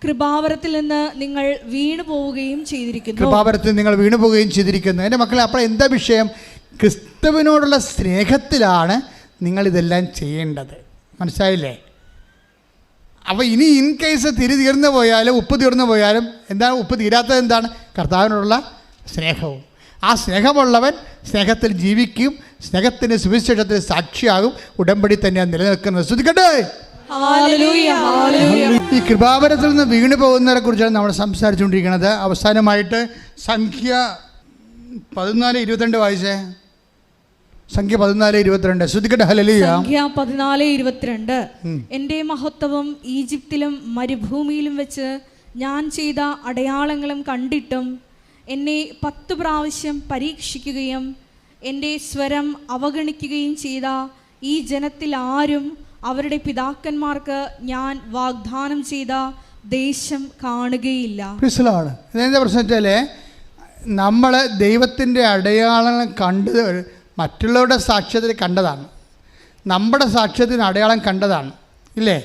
കൃപാവരത്തിൽ നിന്ന് നിങ്ങൾ വീണു പോവുകയും ചെയ്തിരിക്കുന്നു. കൃപാവരത്തിൽ നിങ്ങൾ വീണു പോവുകയും ചെയ്തിരിക്കുന്നു. എൻ്റെ മക്കളെ, അപ്പോൾ എന്താ വിഷയം? ക്രിസ്തുവിനോടുള്ള സ്നേഹത്തിലാണ് നിങ്ങളിതെല്ലാം ചെയ്യേണ്ടത്. മനസ്സിലായില്ലേ? അപ്പോൾ ഇനി ഇൻ കേസ് തീർന്നു പോയാലും ഉപ്പ് തീർന്നു പോയാലും എന്താണ് ഉപ്പ് തീരാത്തത്? എന്താണ്? കർത്താവിനോടുള്ള സ്നേഹവും. ആ സ്നേഹമുള്ളവൻ സ്നേഹത്തിൽ ജീവിക്കും, സ്നേഹത്തിൻ്റെ സുവിശേഷത്തിന് സാക്ഷിയാകും, ഉടമ്പടി തന്നെയാണ് നിലനിൽക്കുന്നത്. ശ്രദ്ധിക്കട്ടെ. ഈ കൃപാവരത്തിൽ നിന്ന് വീണു പോകുന്നവരെ കുറിച്ചാണ് നമ്മൾ സംസാരിച്ചുകൊണ്ടിരിക്കുന്നത്. അവസാനമായിട്ട് സംഖ്യ 14:22 വായിച്ചേ. സംഖ്യ 14:22. ശ്രദ്ധിക്കട്ടെ. ഹല്ലേലൂയ. സംഖ്യ 14:22. എൻ്റെ മഹത്വവും ഈജിപ്തിലും മരുഭൂമിയിലും വെച്ച് ഞാൻ ചെയ്ത അടയാളങ്ങളും കണ്ടിട്ടും എന്നെ 10 പ്രാവശ്യം പരീക്ഷിക്കുകയും എൻ്റെ സ്വരം അവഗണിക്കുകയും ചെയ്ത ഈ ജനത്തിൽ ആരും അവരുടെ പിതാക്കന്മാർക്ക് ഞാൻ വാഗ്ദാനം ചെയ്ത ദേശം കാണുകയില്ല. ഇതെന്താ പ്രശ്നം വെച്ചാൽ, നമ്മൾ ദൈവത്തിൻ്റെ അടയാളങ്ങൾ കണ്ടത് മറ്റുള്ളവരുടെ സാക്ഷ്യത്തിൽ കണ്ടതാണ്, നമ്മുടെ സാക്ഷ്യത്തിന് അടയാളം കണ്ടതാണ്, ഇല്ലേ?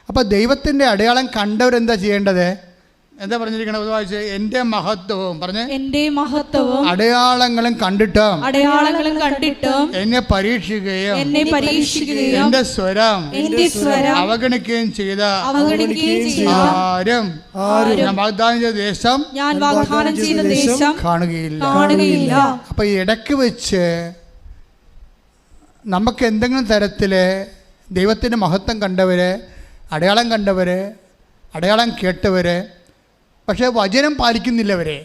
അപ്പോൾ ദൈവത്തിൻ്റെ അടയാളം കണ്ടവരെന്താ ചെയ്യേണ്ടത്? എന്താ പറഞ്ഞിരിക്കണത്? വായിച്ച്. എൻ്റെ മഹത്വവും പറഞ്ഞ്, എൻ്റെ മഹത്വവും അടയാളങ്ങളും കണ്ടിട്ടും എന്നെ പരീക്ഷിക്കുകയും എൻ്റെ സ്വരം അവഗണിക്കുകയും ചെയ്ത ആരും ഞാൻ വാഗ്ദാനം ചെയ്ത ദേശം കാണുകയില്ല. അപ്പൊ ഈ ഇടയ്ക്ക് വെച്ച് നമുക്ക് എന്തെങ്കിലും തരത്തിൽ ദൈവത്തിൻ്റെ മഹത്വം കണ്ടവര്, അടയാളം കണ്ടവര്, അടയാളം കേട്ടവര്, പക്ഷേ വചനം പാലിക്കുന്നില്ലവരെ.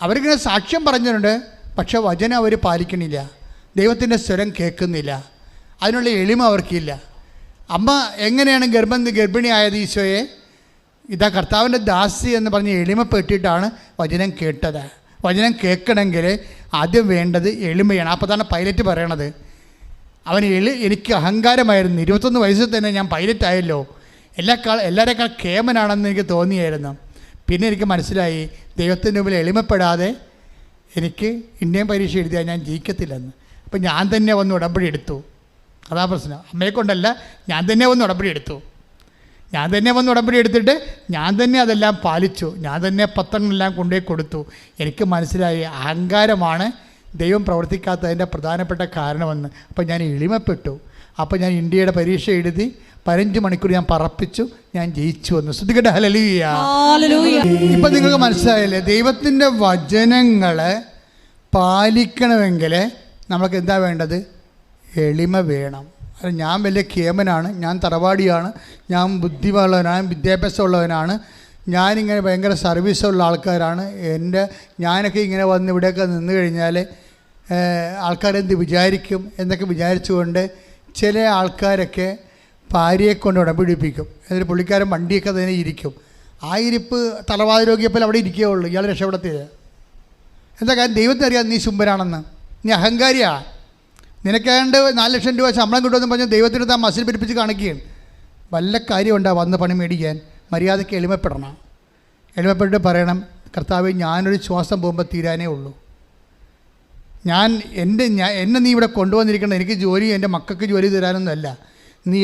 അവരിങ്ങനെ സാക്ഷ്യം പറഞ്ഞിട്ടുണ്ട്, പക്ഷെ വചനം അവർ പാലിക്കണില്ല, ദൈവത്തിൻ്റെ സ്വരം കേൾക്കുന്നില്ല, അതിനുള്ള എളിമ അവർക്കില്ല. അമ്മ എങ്ങനെയാണ് ഗർഭിണിയായത്? ഈശോയെ ഇതാ കർത്താവിൻ്റെ ദാസി എന്ന് പറഞ്ഞ് എളിമപ്പെട്ടിട്ടാണ് വചനം കേട്ടത്. വചനം കേൾക്കണമെങ്കിൽ ആദ്യം വേണ്ടത് എളിമയാണ്. അപ്പോൾ അതാണ് പൈലറ്റ് പറയണത്. എനിക്ക് അഹങ്കാരമായിരുന്നു, 21 വയസ്സിൽ തന്നെ ഞാൻ പൈലറ്റ് ആയല്ലോ, എല്ലാവരേക്കാൾ കേമനാണെന്ന് എനിക്ക് തോന്നിയായിരുന്നു. പിന്നെ എനിക്ക് മനസ്സിലായി ദൈവത്തിൻ്റെ മുമ്പിൽ എളിമപ്പെടാതെ എനിക്ക് ഇന്ത്യൻ പരീക്ഷ എഴുതിയാൽ ഞാൻ ജയിക്കത്തില്ലെന്ന്. അപ്പം ഞാൻ തന്നെ വന്ന് ഉടമ്പടി എടുത്തു. അതാ പ്രശ്നം. അമ്മയെ കൊണ്ടല്ല, ഞാൻ തന്നെ വന്ന് ഉടമ്പടി എടുത്തു. ഞാൻ തന്നെ വന്ന് ഉടമ്പടി എടുത്തിട്ട് ഞാൻ തന്നെ അതെല്ലാം പാലിച്ചു. ഞാൻ തന്നെ പത്രങ്ങളെല്ലാം കൊണ്ടുപോയി കൊടുത്തു. എനിക്ക് മനസ്സിലായി അഹങ്കാരമാണ് ദൈവം പ്രവർത്തിക്കാത്തതിൻ്റെ പ്രധാനപ്പെട്ട കാരണമെന്ന്. അപ്പോൾ ഞാൻ എളിമപ്പെട്ടു. അപ്പോൾ ഞാൻ ഇന്ത്യയുടെ പരീക്ഷ എഴുതി 15 മണിക്കൂർ ഞാൻ പറപ്പിച്ചു, ഞാൻ ജയിച്ചു വന്നു. ശ്രദ്ധിക്കട്ടെ. ഹല്ലേലൂയ. ഇപ്പം നിങ്ങൾക്ക് മനസ്സിലായില്ലേ? ദൈവത്തിൻ്റെ വചനങ്ങൾ പാലിക്കണമെങ്കിൽ നമ്മൾക്ക് എന്താ വേണ്ടത്? എളിമ വേണം. അത് ഞാൻ വലിയ കേമനാണ്, ഞാൻ തറവാടിയാണ്, ഞാൻ ബുദ്ധിയുള്ളവനാണ്, വിദ്യാഭ്യാസമുള്ളവനാണ്, ഞാനിങ്ങനെ ഭയങ്കര സർവീസുള്ള ആൾക്കാരാണ്, ഞാനൊക്കെ ഇങ്ങനെ വന്ന് ഇവിടെയൊക്കെ നിന്ന് കഴിഞ്ഞാൽ ആൾക്കാരെന്ത് വിചാരിക്കും എന്നൊക്കെ വിചാരിച്ചുകൊണ്ട് ചില ആൾക്കാരൊക്കെ ഭാര്യയെ കൊണ്ട് ഉടപിടിപ്പിക്കും. എന്നിട്ട് പുള്ളിക്കാരൻ വണ്ടിയൊക്കെ തന്നെ ഇരിക്കും. ആ ഇരിപ്പ് തലവാത രോഗിയപ്പോൾ അവിടെ ഇരിക്കുകയുള്ളൂ, ഇയാൾ രക്ഷപ്പെടത്തില്ല. എന്താ കാര്യം? ദൈവത്തിന് അറിയാം നീ ശുംഭനാണെന്ന്, നീ അഹങ്കാരിയാണ്. നിനക്കാണ്ട് 4 ലക്ഷം രൂപ ശമ്പളം കിട്ടുമെന്ന് പറഞ്ഞ് ദൈവത്തിന് താൻ മസിൽ പിടിപ്പിച്ച് കാണിക്കുകയാണ്. വല്ല കാര്യമുണ്ടാകും വന്ന് പണി മേടിക്കാൻ? മര്യാദയ്ക്ക് എളിമപ്പെടണം. എളിമപ്പെട്ട് പറയണം, കർത്താവേ ഞാനൊരു ശ്വാസം പോകുമ്പോൾ തീരാനേ ഉള്ളൂ. എന്നെ നീ ഇവിടെ കൊണ്ടുവന്നിരിക്കണം എനിക്ക് ജോലി, എൻ്റെ മക്കൾക്ക് ജോലി തരാനൊന്നുമല്ല, നീ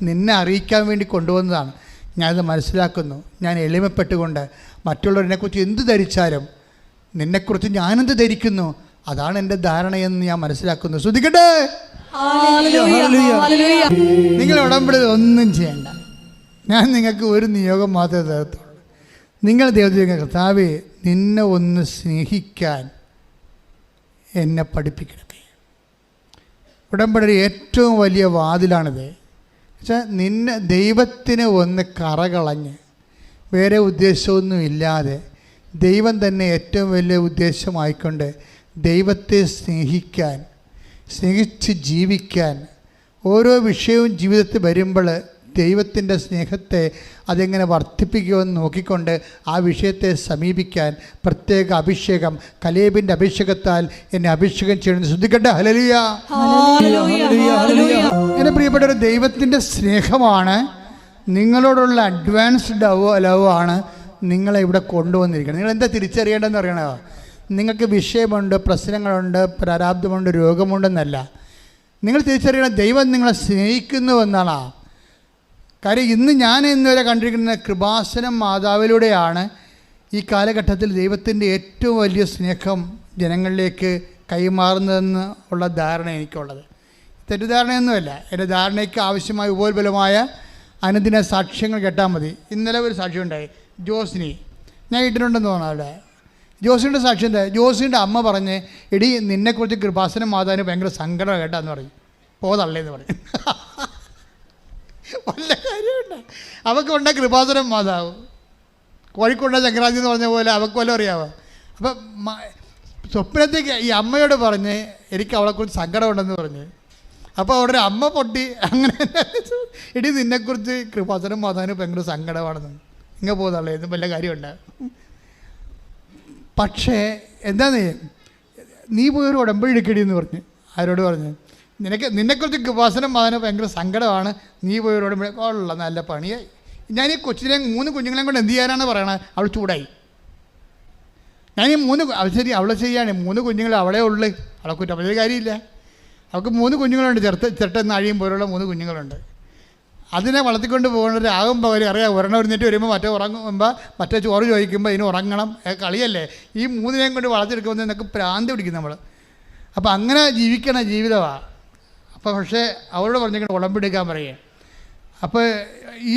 നിന്നെ അറിയിക്കാൻ വേണ്ടി കൊണ്ടുവന്നതാണ്. ഞാനത് മനസ്സിലാക്കുന്നു. ഞാൻ എളിമപ്പെട്ടുകൊണ്ട് മറ്റുള്ളവരെന്നെക്കുറിച്ച് എന്ത് ധരിച്ചാലും നിന്നെക്കുറിച്ച് ഞാനെന്ത് ധരിക്കുന്നു അതാണ് എൻ്റെ ധാരണയെന്ന് ഞാൻ മനസ്സിലാക്കുന്നു. ശ്രദ്ധിക്കട്ടെ. നിങ്ങൾ ഉടമ്പടി ഒന്നും ചെയ്യണ്ട. ഞാൻ നിങ്ങൾക്ക് ഒരു നിയോഗം മാത്രമേ തരത്തുള്ളൂ. നിങ്ങൾ ദൈവത്തിന് കർത്താവേ നിന്നെ ഒന്ന് സ്നേഹിക്കാൻ എന്നെ പഠിപ്പിക്കണമേ. ഉടമ്പടിയുടെ ഏറ്റവും വലിയ വാതിലാണിത്. പക്ഷേ നിന്നെ ദൈവത്തിന് ഒന്ന് കറകളഞ്ഞ് വേറെ ഉദ്ദേശമൊന്നുമില്ലാതെ ദൈവം തന്നെ ഏറ്റവും വലിയ ഉദ്ദേശമായിക്കൊണ്ട് ദൈവത്തെ സ്നേഹിക്കാൻ, സ്നേഹിച്ച് ജീവിക്കാൻ, ഓരോ വിഷയവും ജീവിതത്തിൽ വരുമ്പോൾ ദൈവത്തിൻ്റെ സ്നേഹത്തെ അതെങ്ങനെ വർദ്ധിപ്പിക്കുമെന്ന് നോക്കിക്കൊണ്ട് ആ വിഷയത്തെ സമീപിക്കാൻ പ്രത്യേക അഭിഷേകം, കലേബിൻ്റെ അഭിഷേകത്താൽ എന്നെ അഭിഷേകം ചെയ്യണമെന്ന് ശ്രദ്ധിക്കട്ടെ. ഹല്ലേലൂയ. എൻ്റെ പ്രിയപ്പെട്ടവർ, ദൈവത്തിൻ്റെ സ്നേഹമാണ്, നിങ്ങളോടുള്ള അഡ്വാൻസ്ഡ് ലവ് ആണ് നിങ്ങളെ ഇവിടെ കൊണ്ടുവന്നിരിക്കുന്നത്. നിങ്ങൾ എന്താ തിരിച്ചറിയേണ്ടതെന്ന് അറിയണോ? നിങ്ങൾക്ക് വിഷയമുണ്ട്, പ്രശ്നങ്ങളുണ്ട്, പ്രാരാബ്ധമുണ്ട്, രോഗമുണ്ടെന്നല്ല. നിങ്ങൾ തിരിച്ചറിയണം ദൈവം നിങ്ങളെ സ്നേഹിക്കുന്നുവെന്നാണ്. കാര്യം ഇന്നുവരെ കണ്ടിരിക്കുന്ന കൃപാസനം മാതാവിലൂടെയാണ് ഈ കാലഘട്ടത്തിൽ ദൈവത്തിൻ്റെ ഏറ്റവും വലിയ സ്നേഹം ജനങ്ങളിലേക്ക് കൈമാറുന്നതെന്ന് ഉള്ള ധാരണ എനിക്കുള്ളത്. തെറ്റിദ്ധാരണയൊന്നുമല്ല. എൻ്റെ ധാരണയ്ക്ക് ആവശ്യമായ ഉപോത്ബലമായ അനുദിന സാക്ഷ്യങ്ങൾ കേട്ടാൽ മതി. ഇന്നലെ ഒരു സാക്ഷ്യം ഉണ്ടായി. ജോസിനി, ഞാൻ ഇട്ടിട്ടുണ്ടെന്ന് തോന്നുന്നു. അവിടെ ജോസിൻ്റെ സാക്ഷ്യം എന്താ? ജോസിൻ്റെ അമ്മ പറഞ്ഞ്, എടി നിന്നെക്കുറിച്ച് കൃപാസനം മാതാവിന് ഭയങ്കര സങ്കടം കേട്ടാന്ന് പറയും. പോതള്ളേന്ന് പറയും. വല്ല കാര്യമുണ്ട്? അവൾക്കുണ്ട കൃപാസനം മാതാവ്, കോഴിക്കോട് ചക്രാന്തി എന്ന് പറഞ്ഞ പോലെ അവൾക്ക് വല്ലതും അറിയാമോ? അപ്പം സ്വപ്നത്തേക്ക് ഈ അമ്മയോട് പറഞ്ഞ് എനിക്ക് അവളെക്കുറിച്ച് സങ്കടമുണ്ടെന്ന് പറഞ്ഞ്, അപ്പോൾ അവിടെ അമ്മ പൊട്ടി. അങ്ങനെ എടി നിന്നെക്കുറിച്ച് കൃപാസനം മാതാവിന് ഭയങ്കര സങ്കടമാണെന്ന്. ഇങ്ങനെ പോകുന്നുള്ളൂ, എന്നും വല്ല കാര്യമുണ്ട്? പക്ഷേ എന്താന്ന്, നീ പോയൊരു ഉടമ്പടി എടുക്കടി എന്ന് പറഞ്ഞ്. ആരോട് പറഞ്ഞ്? നിന്നെക്കുറിച്ച് കൃപാസനം മാതാവിന് ഭയങ്കര സങ്കടമാണ്, നീ പോയൊരു ഉടമ്പടി. ഉള്ള നല്ല പണിയായി. ഞാൻ ഈ കൊച്ചിനെ 3 കുഞ്ഞുങ്ങളെയും കൊണ്ട് എന്ത് ചെയ്യാനാണ് പറയണത്? അവൾ ചൂടായി. ഞാൻ ഈ 3 ശരി അവളെ ചെയ്യാണ്. 3 കുഞ്ഞുങ്ങൾ അവളെ ഉള്ളു, അവളെ കുറ്റം വലിയ കാര്യമില്ല. അവൾക്ക് 3 കുഞ്ഞുങ്ങളുണ്ട്. ചെറുട്ടെന്ന് അഴിയും പോലുള്ള 3 കുഞ്ഞുങ്ങളുണ്ട്. അതിനെ വളർത്തിക്കൊണ്ട് പോകുന്നത് ആകുമ്പോൾ അവർ അറിയാം. ഒരെണ്ണം എഴുന്നേറ്റ് വരുമ്പോൾ മറ്റേ ഉറങ്ങുമ്പോൾ മറ്റേ ചോറ് ചോദിക്കുമ്പോൾ ഇതിന് ഉറങ്ങണം. കളിയല്ലേ? ഈ 3 കൊണ്ട് വളർത്തിയെടുക്കുമ്പോൾ നിനക്ക് പ്രാന്തി പിടിക്കും നമ്മൾ. അപ്പോൾ അങ്ങനെ ജീവിക്കണ ജീവിതമാണ്. അപ്പോൾ പക്ഷേ അവരോട് പറഞ്ഞിങ്ങനെ ഉടമ്പെടുക്കാൻ പറയുക. അപ്പോൾ ഈ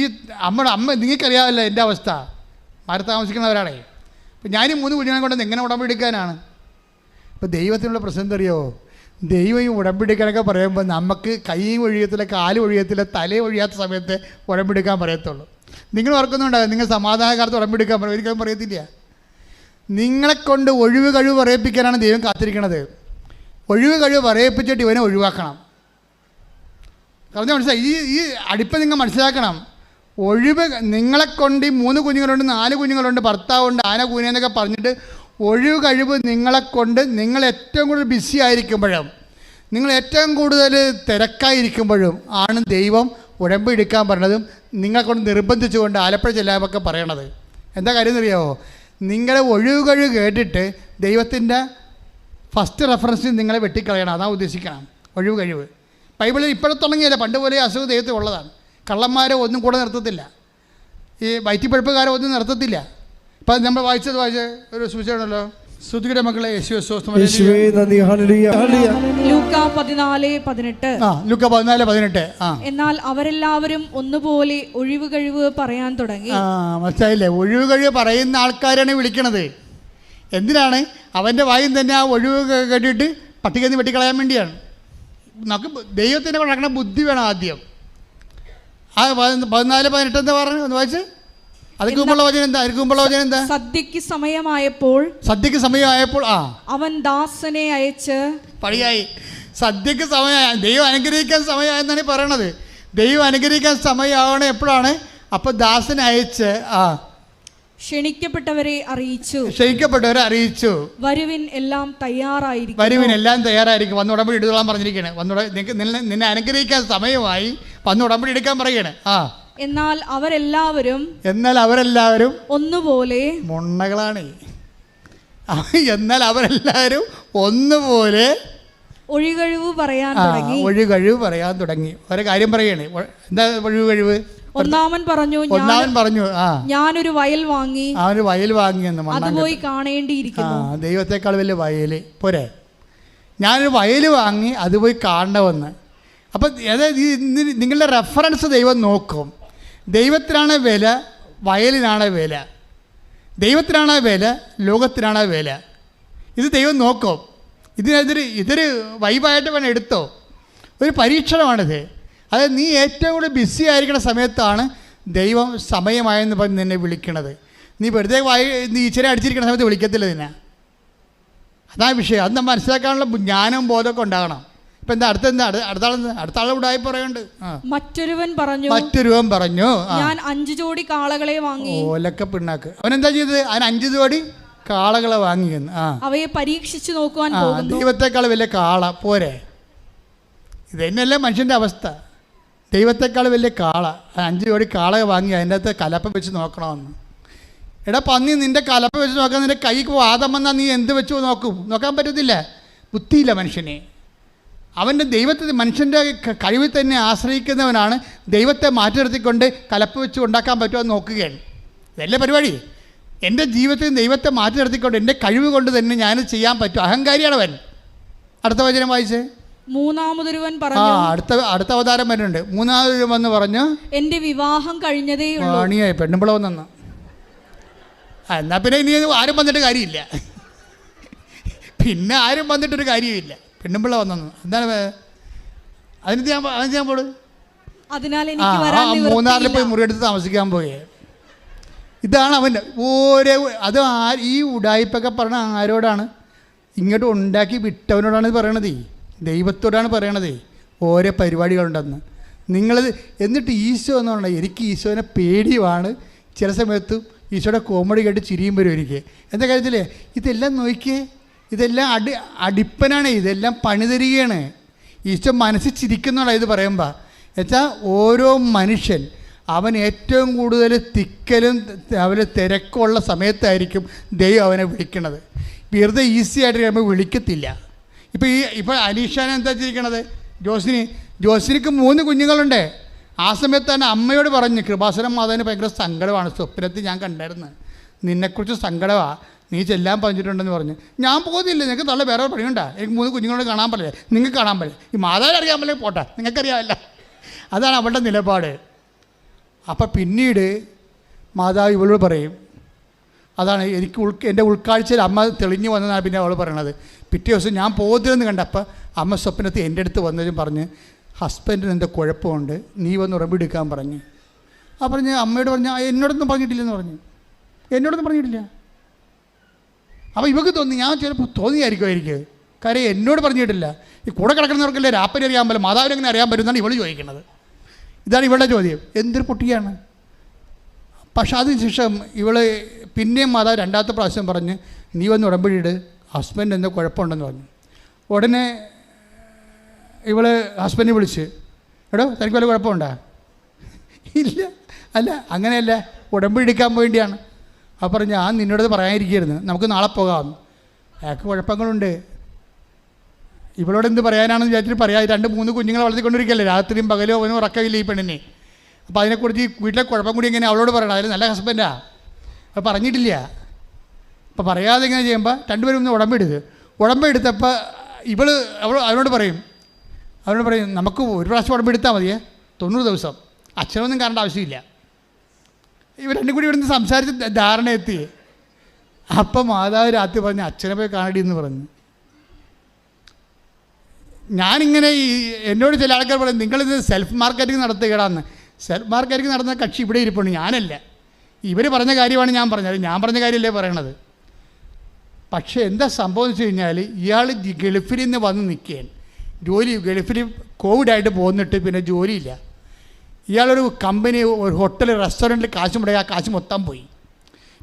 അമ്മയുടെ അമ്മ, നിങ്ങൾക്കറിയാമല്ലോ എൻ്റെ അവസ്ഥ, മാറി താമസിക്കുന്നവരാണേ. അപ്പോൾ ഞാൻ ഈ 3 കുഞ്ഞുങ്ങളെ കൊണ്ട് എങ്ങനെ ഉടമ്പെടുക്കാനാണ്? അപ്പോൾ ദൈവത്തിനുള്ള പ്രശ്നം അറിയോ? ദൈവം ഈ ഉടമ്പെടുക്കാനൊക്കെ പറയുമ്പോൾ നമുക്ക് കൈ ഒഴിയത്തില്ല, കാല് ഒഴിയത്തില്ല, തല ഒഴിയാത്ത സമയത്ത് ഉടമ്പെടുക്കാൻ പറയത്തുള്ളൂ. നിങ്ങൾ ഓർക്കുന്നുണ്ടാകും, നിങ്ങൾ സമാധാനകാലത്ത് ഉടമ്പെടുക്കാൻ പറയും, ഒരിക്കലും പറയത്തില്ല. നിങ്ങളെക്കൊണ്ട് ഒഴിവ് കഴിവ് പറയിപ്പിക്കാനാണ് ദൈവം കാത്തിരിക്കണത്. ഒഴിവ് കഴിവ് പറയിപ്പിച്ചിട്ട് ഇവനെ ഒഴിവാക്കണം. പറഞ്ഞാൽ മനസ്സിലായി? ഈ അടുപ്പം നിങ്ങൾ മനസ്സിലാക്കണം. ഒഴിവ് നിങ്ങളെക്കൊണ്ട് ഈ 3 കുഞ്ഞുങ്ങളുണ്ട്, 4 കുഞ്ഞുങ്ങളുണ്ട്, ഭർത്താവുണ്ട്, ആന കൂനെന്നൊക്കെ പറഞ്ഞിട്ട് ഒഴിവ് കഴിവ് നിങ്ങളെക്കൊണ്ട് നിങ്ങൾ ഏറ്റവും കൂടുതൽ ബിസി ആയിരിക്കുമ്പോഴും, നിങ്ങൾ ഏറ്റവും കൂടുതൽ തിരക്കായിരിക്കുമ്പോഴും ആണ് ദൈവം ഉടമ്പടി എടുക്കാൻ പറഞ്ഞതും നിങ്ങളെക്കൊണ്ട് നിർബന്ധിച്ചുകൊണ്ട് ആലപ്പുഴ ചെല്ലാമൊക്കെ പറയണത്. എന്താ കാര്യം എന്നറിയാമോ? നിങ്ങളെ ഒഴിവ് കഴിവ് കേട്ടിട്ട് ദൈവത്തിൻ്റെ ഫസ്റ്റ് റെഫറൻസിൽ നിങ്ങളെ വെട്ടിക്കളയണം. അതാണ് ഉദ്ദേശിക്കണം ഒഴിവ് കഴിവ്. ബൈബിളിൽ ഇപ്പോഴും തുടങ്ങിയല്ല, പണ്ട് പോലെ അസുഖം ദൈവത്തിൽ ഉള്ളതാണ്. കള്ളന്മാരെ ഒന്നും കൂടെ നിർത്തത്തില്ല, ഈ വയറ്റിപ്പഴുപ്പുകാരെ ഒന്നും നിർത്തത്തില്ല. ഇപ്പം നമ്മൾ വായിച്ച ഒരു സൂചനയാണല്ലോ, ശ്രുതിയുടെ മക്കളെ യേശുവേ സ്തോത്രം. ലൂക്കാ 14:18. ലൂക്കാ 14:18. എന്നാൽ അവരെല്ലാവരും ഒന്നുപോലെ ഒഴിവ് കഴിവ് പറയാൻ തുടങ്ങി. മനസ്സിലായില്ലേ? ഒഴിവ് കഴിവ് പറയുന്ന ആൾക്കാരാണ് വിളിക്കണത്. എന്തിനാണ്? അവൻ്റെ വായും തന്നെ ആ ഒഴിവ് കേട്ടിട്ട് പട്ടികയിൽ നിന്ന് വെട്ടിക്കളയാൻ വേണ്ടിയാണ്. നമുക്ക് ദൈവത്തിൻ്റെ നടക്കുന്ന ബുദ്ധി വേണം ആദ്യം. ആ 14:18 എന്താ പറഞ്ഞു? ഒന്ന് വായിച്ച്. അതിക്ക് മുമ്പുള്ള വചനം എന്താ? അതിക്ക് മുമ്പുള്ള വചനം എന്താ? സദ്യക്ക് സമയമായപ്പോൾ അവൻ ദാസനെ അയച്ച് പടിയായി. സദ്യക്ക് സമയമായ, ദൈവം അനുഗ്രഹിക്കാൻ സമയമായെന്നാണ് പറയണത്. ദൈവം അനുഗ്രഹിക്കാൻ സമയമാവണേ എപ്പോഴാണ്? അപ്പോൾ ദാസനെ അയച്ച് ക്ഷണിക്കപ്പെട്ടവരെ അറിയിച്ചു. വരുവിൻ എല്ലാം തയ്യാറായിരിക്കും. വന്ന് ഉടമ്പടി എടുത്തോളാൻ പറഞ്ഞിരിക്കണേ. നിന്നെ അനുഗ്രഹിക്കാൻ സമയമായി, വന്ന് ഉടമ്പടി എടുക്കാൻ പറയണേ. എന്നാൽ അവരെല്ലാവരും ഒന്നുപോലെ മുണ്ണകളാണ്. എന്നാൽ അവരെല്ലാവരും ഒന്നുപോലെ ഒഴികഴിവ് പറയാൻ തുടങ്ങി. ഒരു കാര്യം പറയണേ. എന്താ ഒഴികഴിവ്? ഒന്നാമൻ പറഞ്ഞു ഞാനൊരു വയൽ വാങ്ങി അത് പോയി കാണേണ്ടിയിരിക്കുന്നു. ദൈവത്തെക്കാൾ വലിയ വയല് പോരെ? ഞാനൊരു വയൽ വാങ്ങി അത് പോയി കാണണമെന്ന്. അപ്പം അതായത് നിങ്ങളുടെ റെഫറൻസ് ദൈവം നോക്കും. ദൈവത്തിനാണ് വില, വയലിനാണ് വില. ദൈവത്തിനാണ് വില, ലോകത്തിനാണ് വില. ഇത് ദൈവം നോക്കും. ഇതൊരു വൈബായിട്ട് വേണം എടുത്തോ. ഒരു പരീക്ഷണമാണിത്. അതായത് നീ ഏറ്റവും കൂടുതൽ ബിസി ആയിരിക്കുന്ന സമയത്താണ് ദൈവം സമയമായെന്ന് പറഞ്ഞ് നിന്നെ വിളിക്കണത്. നീ വെറുതെ നീ ഈശ്വരനെ അടിച്ചിരിക്കുന്ന സമയത്ത് വിളിക്കത്തില്ല നിന്നെ. അതാണ് വിഷയം. അത് നമ്മൾ മനസ്സിലാക്കാനുള്ള ജ്ഞാനവും ബോധമൊക്കെ ഉണ്ടാകണം. ഇപ്പം എന്താ അടുത്ത ആളെ ഉടായി പറയുന്നുണ്ട്. മറ്റൊരുവൻ പറഞ്ഞു ഞാൻ 5 ജോഡി കാളകളെ വാങ്ങി. ഓലക്ക പിണ്ണാക്ക്. അവനെന്താ ചെയ്തത്? അവൻ 5 ജോഡി കാളകളെ വാങ്ങിയെന്ന്. അവയെ പരീക്ഷിച്ചു നോക്കുവാൻ പോകുന്നു. ദൈവത്തെക്കാൾ വലിയ കാള പോരെ? ഇത് തന്നെയല്ലേ മനുഷ്യൻ്റെ അവസ്ഥ. ദൈവത്തെക്കാൾ വലിയ കാള. 5 ജോഡി കാളയെ വാങ്ങി അതിൻ്റെ അകത്ത് കലപ്പ വെച്ച് നോക്കണമെന്ന്. എടാ പന്നി, നിൻ്റെ കലപ്പ വെച്ച് നോക്കാൻ നിൻ്റെ കൈക്ക് വാദം വന്നാൽ നീ എന്ത് വെച്ച് നോക്കാൻ പറ്റത്തില്ല. ബുദ്ധിയില്ല മനുഷ്യനെ. അവൻ്റെ മനുഷ്യൻ്റെ കഴിവിൽ തന്നെ ആശ്രയിക്കുന്നവനാണ് ദൈവത്തെ മാറ്റി നിർത്തിക്കൊണ്ട് കലപ്പ വെച്ച് ഉണ്ടാക്കാൻ പറ്റുമോ എന്ന് നോക്കുകയാണ്. ഇതല്ലേ പരിപാടി. എൻ്റെ ജീവിതത്തിൽ ദൈവത്തെ മാറ്റി നിർത്തിക്കൊണ്ട് എൻ്റെ കഴിവ് കൊണ്ട് തന്നെ ഞാൻ ചെയ്യാൻ പറ്റും. അഹങ്കാരിയാണ് അവൻ. അടുത്ത വചനം വായിച്ചേ. മൂന്നാമതൊരുവൻ പറഞ്ഞു. അടുത്ത അവതാരം വരുന്നുണ്ട്. മൂന്നാമതൊരുവൻ വന്ന് പറഞ്ഞു, എൻ്റെ വിവാഹം കഴിഞ്ഞതേ ഉള്ളൂ. പണിയായി പെണ്ണുമ്പിള വന്നെന്ന്. എന്നാൽ പിന്നെ ഇനി ആരും വന്നിട്ട് കാര്യമില്ല. പിന്നെ ആരും വന്നിട്ടൊരു കാര്യമില്ല. പെണ്ണുമ്പിള്ള വന്നെന്ന്. എന്താണ് അതിന് ഞാൻ പോട്. മൂന്നാറിൽ പോയി മുറിയെടുത്ത് താമസിക്കാൻ പോയേ. ഇതാണ് അവൻ്റെ ഓരോ. അത് ഈ ഉടായ്പൊക്കെ പറഞ്ഞ ആരോടാണ്? ഇങ്ങോട്ട് ഉണ്ടാക്കി വിട്ടവനോടാണ് പറയണത്. ദൈവത്തോടാണ് പറയണത് ഓരോ പരിപാടികളുണ്ടെന്ന്. നിങ്ങളത് എന്നിട്ട് ഈശോ എന്ന് പറഞ്ഞാൽ എനിക്ക് ഈശോനെ പേടിയുമാണ്. ചില സമയത്ത് ഈശോയുടെ കോമഡി കേട്ട് ചിരിയും വരും എനിക്ക്. എന്താ കാര്യത്തില്ലേ? ഇതെല്ലാം നോക്കിയേ, ഇതെല്ലാം അടിപ്പനാണ്, ഇതെല്ലാം പണിതരികയാണ്. ഈശോ മനസ്സിൽ ചിരിക്കുന്നതാണ് ഇത് പറയുമ്പോൾ. എന്നുവെച്ചാൽ ഓരോ മനുഷ്യൻ അവൻ ഏറ്റവും കൂടുതൽ തിക്കലും അവന് തിരക്കുള്ള സമയത്തായിരിക്കും ദൈവം അവനെ വിളിക്കണത്. വെറുതെ ഈസി ആയിട്ട് കഴിയുമ്പോൾ വിളിക്കത്തില്ല. ഇപ്പോൾ അനീഷാനെ എന്താ ചെയ്യിക്കണത്? ജോസിനിക്ക് 3 കുഞ്ഞുങ്ങളുണ്ട്. ആ സമയത്ത് തന്നെ അമ്മയോട് പറഞ്ഞു, കൃപാസനം മാതാവിന് ഭയങ്കര സങ്കടമാണ്, സ്വപ്നത്തിൽ ഞാൻ കണ്ടായിരുന്നു, നിന്നെക്കുറിച്ച് സങ്കടമാണ്, നീ ചെല്ലാൻ പറഞ്ഞിട്ടുണ്ടെന്ന് പറഞ്ഞു. ഞാൻ പോകുന്നില്ല, നിങ്ങൾക്ക് നല്ല വേറെ പണിയുണ്ടാ, എനിക്ക് 3 കുഞ്ഞുങ്ങളോട് കാണാൻ പറ്റില്ല, നിങ്ങൾക്ക് കാണാൻ പറ്റില്ല, ഈ മാതാവിനെ അറിയാൻ പറ്റില്ല, പോട്ടെ, നിങ്ങൾക്കറിയാമല്ല. അതാണ് അവളുടെ നിലപാട്. അപ്പം പിന്നീട് മാതാവ് ഇവളോട് പറയും, അതാണ് എനിക്ക് എൻ്റെ ഉൾക്കാഴ്ചയിൽ അമ്മ തെളിഞ്ഞു വന്നതാണ് പിന്നെ അവൾ പറയണത്. പിറ്റേ ദിവസം ഞാൻ പോകുന്നില്ലെന്ന് കണ്ടപ്പോൾ അമ്മ സ്വപ്നത്തിൽ എൻ്റെ അടുത്ത് വന്നതും പറഞ്ഞ്, ഹസ്ബൻഡിന് എന്താ കുഴപ്പമുണ്ട്, നീ വന്ന് ഉറമ്പെടുക്കാൻ പറഞ്ഞു. ആ പറഞ്ഞ് അമ്മയോട് പറഞ്ഞ എന്നോടൊന്നും പറഞ്ഞിട്ടില്ലെന്ന് പറഞ്ഞു. എന്നോടൊന്നും പറഞ്ഞിട്ടില്ല. അപ്പോൾ ഇവക്ക് തോന്നി, ഞാൻ ചിലപ്പോൾ തോന്നിയായിരിക്കും. കാര്യം എന്നോട് പറഞ്ഞിട്ടില്ല. ഈ കൂടെ കിടക്കുന്നവർക്കല്ലേ രാപ്പനെ അറിയാൻ പറ്റില്ല, മാതാവിനെങ്ങനെ അറിയാൻ പറ്റുമെന്നാണ് ഇവൾ ചോദിക്കുന്നത്. ഇതാണ് ഇവളുടെ ചോദ്യം. എന്തൊരു പൊട്ടിയാണ്. പക്ഷെ അതിനുശേഷം ഇവൾ പിന്നെയും മാതാവ് 2ാമത്തെ പ്രാവശ്യം പറഞ്ഞ്, നീ വന്ന് ഉടമ്പടിയിട്, ഹസ്ബൻഡ് എന്തോ കുഴപ്പമുണ്ടെന്ന് പറഞ്ഞു. ഉടനെ ഇവൾ ഹസ്ബൻഡിനെ വിളിച്ച്, എടോ തനിക്ക് വല്ല കുഴപ്പമുണ്ടോ? ഇല്ല. അല്ല അങ്ങനെയല്ല, ഉടമ്പടി എടുക്കാൻ വേണ്ടിയാണ്. അപ്പോൾ പറഞ്ഞു, ഞാൻ നിന്നോടത് പറയാനിരിക്കുകയായിരുന്നു, നമുക്ക് നാളെ പോകാം. അയാൾക്ക് കുഴപ്പങ്ങളുണ്ട്. ഇവളോട് എന്ത് പറയാനാണെന്ന് വിചാരിച്ചിട്ട് പറയാം. 2-3 കുഞ്ഞുങ്ങളെ വളർത്തിക്കൊണ്ടിരിക്കുകയല്ലേ, രാത്രിയും പകലും അവനും ഉറക്കമില്ല ഈ പെണ്ണിനെ. അപ്പോൾ അതിനെക്കുറിച്ച് ഈ വീട്ടിലെ കുഴപ്പം കൂടി എങ്ങനെ അവളോട് പറയണം? അതിൽ നല്ല ഹസ്ബൻഡാ, അപ്പോൾ പറഞ്ഞിട്ടില്ല. അപ്പോൾ പറയാതെ ഇങ്ങനെ ചെയ്യുമ്പോൾ 2 പേരും ഒന്ന് ഉടമ്പെടുത്തപ്പോൾ അവനോട് പറയും, നമുക്ക് ഒരു പ്രാവശ്യം ഉടമ്പെടുത്താൽ മതിയേ, 90 ദിവസം, അച്ഛനൊന്നും കാണേണ്ട ആവശ്യമില്ല. ഇവർ 2 കൂടി ഇവിടുന്ന് സംസാരിച്ച് ധാരണ എത്തി. അപ്പം മാതാവ് രാത്രി പറഞ്ഞ്, അച്ഛനെ പോയി കാണടി എന്ന് പറഞ്ഞു. ഞാനിങ്ങനെ എന്നോട് ചില ആൾക്കാർ പറയും, നിങ്ങളിത് സെൽഫ് മാർക്കറ്റിംഗ് നടത്തുകയാണെന്ന്. സെൽഫ് മാർക്കറ്റിംഗ് നടന്ന കക്ഷി ഇവിടെ ഇരിപ്പുണ്ട്, ഞാനല്ല. ഇവർ പറഞ്ഞ കാര്യമാണ് ഞാൻ പറഞ്ഞത്, ഞാൻ പറഞ്ഞ കാര്യമല്ലേ പറയണത്. പക്ഷേ എന്താ സംഭവം എന്ന് വെച്ച് കഴിഞ്ഞാൽ, ഇയാൾ ഗൾഫിൽ നിന്ന് വന്ന് നിൽക്കുകയാണ്. ഗൾഫിൽ കോവിഡായിട്ട് പോന്നിട്ട് പിന്നെ ജോലിയില്ല. ഇയാളൊരു കമ്പനി, ഒരു ഹോട്ടൽ, റെസ്റ്റോറൻറ്റിൽ കാശ് മുടക്കി ആ കാശ് മൊത്തം പോയി.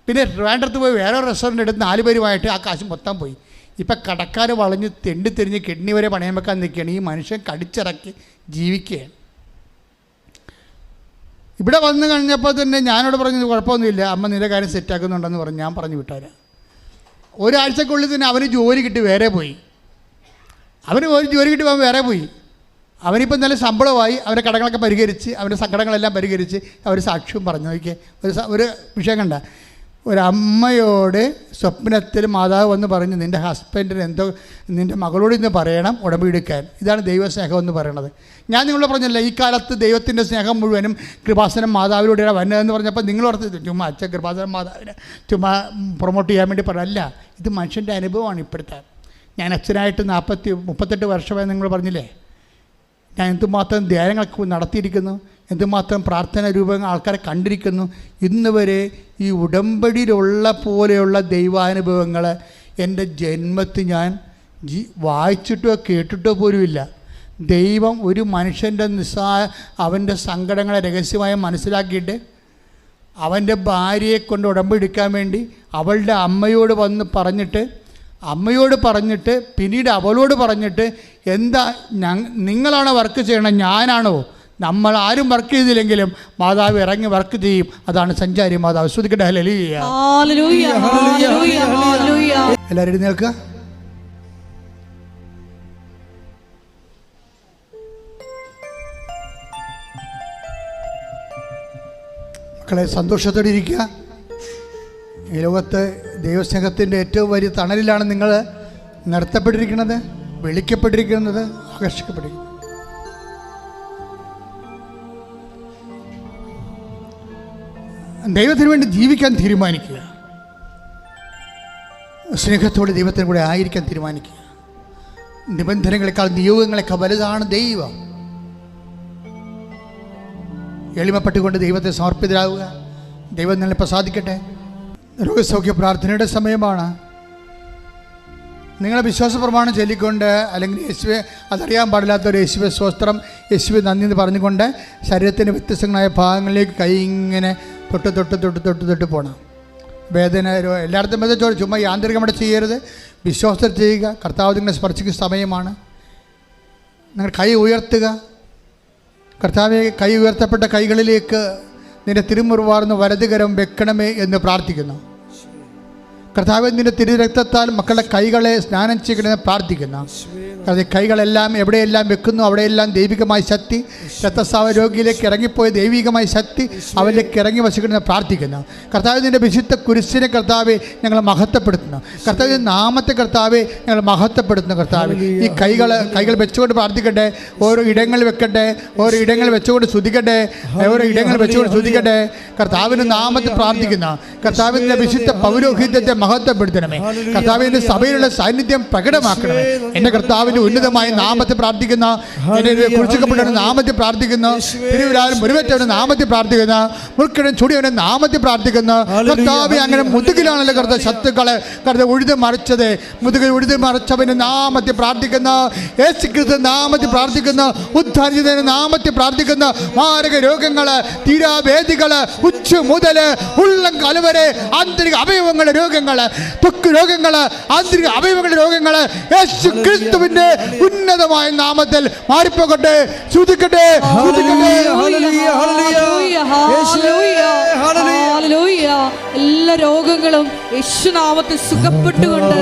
പിന്നെ ട്രിവാൻഡ്രത്ത് പോയി വേറെ റെസ്റ്റോറൻറ്റ് എടുത്ത് 4 പേരുമായിട്ട് ആ കാശ് മൊത്തം പോയി. ഇപ്പം കടക്കാർ വളഞ്ഞ് തെണ്ടിത്തിരിഞ്ഞ് കിഡ്നി വരെ പണയം വെക്കാൻ നിൽക്കുകയാണ്. ഈ മനുഷ്യൻ കടിച്ചിറക്കി ജീവിക്കുകയാണ്. ഇവിടെ വന്നു കഴിഞ്ഞപ്പോൾ തന്നെ ഞാനോട് പറഞ്ഞു, കുഴപ്പമൊന്നുമില്ല, അമ്മ നിന്റെ കാര്യം സെറ്റാക്കുന്നുണ്ടെന്ന് പറഞ്ഞു. ഞാൻ പറഞ്ഞു വിട്ടാരാ. ഒരാഴ്ചക്കുള്ളിൽ തന്നെ അവന് ജോലി കിട്ടി വേറെ പോയി. അവന് ഒരു ജോലി കിട്ടി അവൻ വേറെ പോയി. അവനിപ്പം നല്ല ശമ്പളമായി, അവരുടെ കടങ്ങളൊക്കെ പരിഹരിച്ച്, അവൻ്റെ സങ്കടങ്ങളെല്ലാം പരിഹരിച്ച് അവർ സാക്ഷ്യവും പറഞ്ഞു. നോക്കിയേ, ഒരു വിഷയം കണ്ട, ഒരമ്മയോട് സ്വപ്നത്തിൽ മാതാവ് വന്ന് പറഞ്ഞു, നിൻ്റെ ഹസ്ബൻഡിന് എന്തോ, നിൻ്റെ മകളോട് ഇന്ന് പറയണം ഉടമ്പെടുക്കാൻ. ഇതാണ് ദൈവസ്നേഹം എന്ന് പറയണത്. ഞാൻ നിങ്ങളോട് പറഞ്ഞല്ലോ, ഈ കാലത്ത് ദൈവത്തിൻ്റെ സ്നേഹം മുഴുവനും കൃപാസനം മാതാവിലൂടെയാണ് വരുന്നതെന്ന് പറഞ്ഞപ്പോൾ നിങ്ങൾ ഓർത്ത് ചുമ്മാ അച്ഛൻ കൃപാസനം മാതാവിനെ ചുമ്മാ പ്രൊമോട്ട് ചെയ്യാൻ വേണ്ടി പറയല്ല. ഇത് മനുഷ്യൻ്റെ അനുഭവമാണ്. ഇപ്പോഴത്തെ ഞാൻ അച്ഛനായിട്ട് 38 വർഷമായി നിങ്ങൾ പറഞ്ഞില്ലേ, ഞാൻ എന്തുമാത്രം ധ്യാനങ്ങൾ നടത്തിയിരിക്കുന്നു, എന്തുമാത്രം പ്രാർത്ഥനാ രൂപങ്ങൾ ആൾക്കാരെ കണ്ടിരിക്കുന്നു. ഇന്ന് വരെ ഈ ഉടമ്പടിയിലുള്ള പോലെയുള്ള ദൈവാനുഭവങ്ങൾ എൻ്റെ ജന്മത്തിൽ ഞാൻ വായിച്ചിട്ടോ കേട്ടിട്ടോ പോലുമില്ല. ദൈവം ഒരു മനുഷ്യൻ്റെ അവൻ്റെ സങ്കടങ്ങളെ രഹസ്യമായി മനസ്സിലാക്കിയിട്ട് അവൻ്റെ ഭാര്യയെ കൊണ്ട് ഉടമ്പെടുക്കാൻ വേണ്ടി അവളുടെ അമ്മയോട് പറഞ്ഞിട്ട് പിന്നീട് അവളോട് പറഞ്ഞിട്ട്, എന്താ നിങ്ങളാണോ വർക്ക് ചെയ്യണം, ഞാനാണോ? നമ്മൾ ആരും വർക്ക് ചെയ്തില്ലെങ്കിലും മാതാവ് ഇറങ്ങി വർക്ക് ചെയ്യും. അതാണ് സഞ്ചാരി മാതാവ്. ശ്രദ്ധിക്കട്ടെ. ഹല്ലേലൂയ, എല്ലാവരും എഴുന്നേൽക്കുക. മക്കളെ, സന്തോഷത്തോടെ ഇരിക്കുക. ഈ ലോകത്ത് ദൈവസ്നേഹത്തിൻ്റെ ഏറ്റവും വലിയ തണലിലാണ് നിങ്ങൾ നിർത്തപ്പെട്ടിരിക്കുന്നത്, വിളിക്കപ്പെട്ടിരിക്കുന്നത്, ആകർഷിക്കപ്പെട്ടിരിക്കുന്നത്. ദൈവത്തിന് വേണ്ടി ജീവിക്കാൻ തീരുമാനിക്കുക. സ്നേഹത്തോടെ ദൈവത്തിന് കൂടെ ആയിരിക്കാൻ തീരുമാനിക്കുക. നിബന്ധനകളെക്കാൾ നിയോഗങ്ങളെക്കാൾ വലുതാണ് ദൈവം. എളിമപ്പെട്ടുകൊണ്ട് ദൈവത്തെ സമർപ്പിതരാകുക. ദൈവം നിങ്ങളെ പ്രസാദിക്കട്ടെ. രോഗസൗഖ്യ പ്രാർത്ഥനയുടെ സമയമാണ്. നിങ്ങളെ വിശ്വാസ പ്രമാണം ചൊല്ലിക്കൊണ്ട്, അല്ലെങ്കിൽ യേശുവെ അതറിയാൻ പാടില്ലാത്തൊരു യേശുവെ സ്വസ്ത്രം, യേശുവെ നന്ദി എന്ന് പറഞ്ഞുകൊണ്ട് ശരീരത്തിൻ്റെ വ്യത്യസ്തങ്ങളായ ഭാഗങ്ങളിലേക്ക് കൈ ഇങ്ങനെ തൊട്ട് പോകണം. വേദന എല്ലായിടത്തും വേദന ചുമ്മാ യാന്ത്രികമായിട്ട് ചെയ്യരുത്, വിശ്വാസത്തിൽ ചെയ്യുക. കർത്താവ് നിങ്ങളെ സ്പർശിക്കുന്ന സമയമാണ്. നിങ്ങൾ കൈ ഉയർത്തുക. കർത്താവെ, കൈ ഉയർത്തപ്പെട്ട കൈകളിലേക്ക് നിന്റെ തിരുമുറിവാർന്ന് വലതുകരം വെക്കണമേ എന്ന് പ്രാർത്ഥിക്കുന്നു. കർത്താവെ, നിന്റെ തിരുരക്തത്താൽ മക്കളുടെ കൈകളെ സ്നാനം ചെയ്യണമെന്ന് പ്രാർത്ഥിക്കുന്നു. കാരണം കൈകളെല്ലാം എവിടെയെല്ലാം വെക്കുന്നു അവിടെയെല്ലാം ദൈവികമായ ശക്തി, രക്തസ്രാവ രോഗിയിലേക്ക് ഇറങ്ങിപ്പോയ ദൈവികമായ ശക്തി അവരിലേക്ക് ഇറങ്ങി വസിക്കണമെന്ന് പ്രാർത്ഥിക്കുന്നു. കർത്താവ്, നിന്റെ വിശുദ്ധ കുരിശിനെ കർത്താവെ ഞങ്ങൾ മഹത്വപ്പെടുത്തുന്നു. കർത്താവ്, നാമത്തെ കർത്താവെ ഞങ്ങൾ മഹത്വപ്പെടുത്തുന്നു. കർത്താവ്, ഈ കൈകൾ വെച്ചുകൊണ്ട് പ്രാർത്ഥിക്കട്ടെ. ഓരോ ഇടങ്ങളിൽ വെക്കട്ടെ, ഓരോ ഇടങ്ങളിൽ വെച്ചുകൊണ്ട് സ്തുതിക്കട്ടെ, ഓരോ ഇടങ്ങളിൽ വെച്ചുകൊണ്ട് സ്തുതിക്കട്ടെ. കർത്താവിൻ്റെ നാമത്തിൽ പ്രാർത്ഥിക്കുന്നു. കർത്താവിൻ്റെ വിശുദ്ധ പൗരോഹിത്യത്തെ മഹത്വപ്പെടുത്തണമേ. കർത്താവിൻ്റെ സഭയിലുള്ള സാന്നിധ്യം പ്രകടമാക്കണമേ. എൻ്റെ കർത്താവിൻ്റെ ഉന്നതമായ നാമത്തെ പ്രാർത്ഥിക്കുന്ന, കുറിച്ചപ്പെട്ടവരുടെ നാമത്തിൽ പ്രാർത്ഥിക്കുന്ന, തിരുവിലാലും മുറിവേറ്റവരുടെ നാമത്തിൽ പ്രാർത്ഥിക്കുന്ന, മുൾക്കിടം ചൂടിയവരുടെ നാമത്തിൽ പ്രാർത്ഥിക്കുന്ന കർത്താവെ, അങ്ങനെ മുതുകിലാണല്ലോ കർത്താവ് ശത്രുക്കളെ കർത്താവ് ഉഴുതി മറിച്ചത്. മുതുകിൽ ഉഴുതി മറിച്ചവൻ്റെ നാമത്തിൽ പ്രാർത്ഥിക്കുന്ന, യേശുക്രിസ്തു നാമത്തിൽ പ്രാർത്ഥിക്കുന്ന, ഉദ്ധാരിച്ചതിൻ്റെ നാമത്തിൽ പ്രാർത്ഥിക്കുന്ന, മാരക രോഗങ്ങൾ, തീരാവേദികൾ, ഉച്ച മുതൽ ഉള്ളം കലവരെ ആന്തരിക അവയവങ്ങളുടെ രോഗങ്ങൾ, ത്വക്ക് രോഗങ്ങൾ, ആന്തരിക അവയവങ്ങളുടെ രോഗങ്ങൾ യേശു ക്രിസ്തുവിന്റെ ഉന്നതമായ നാമത്തിൽ മാറിപ്പോകട്ടെ. ശ്രുതിക്കട്ടെ. എല്ലാ രോഗങ്ങളും യേശുനാമത്തിൽ സുഖപ്പെട്ടുകൊണ്ട്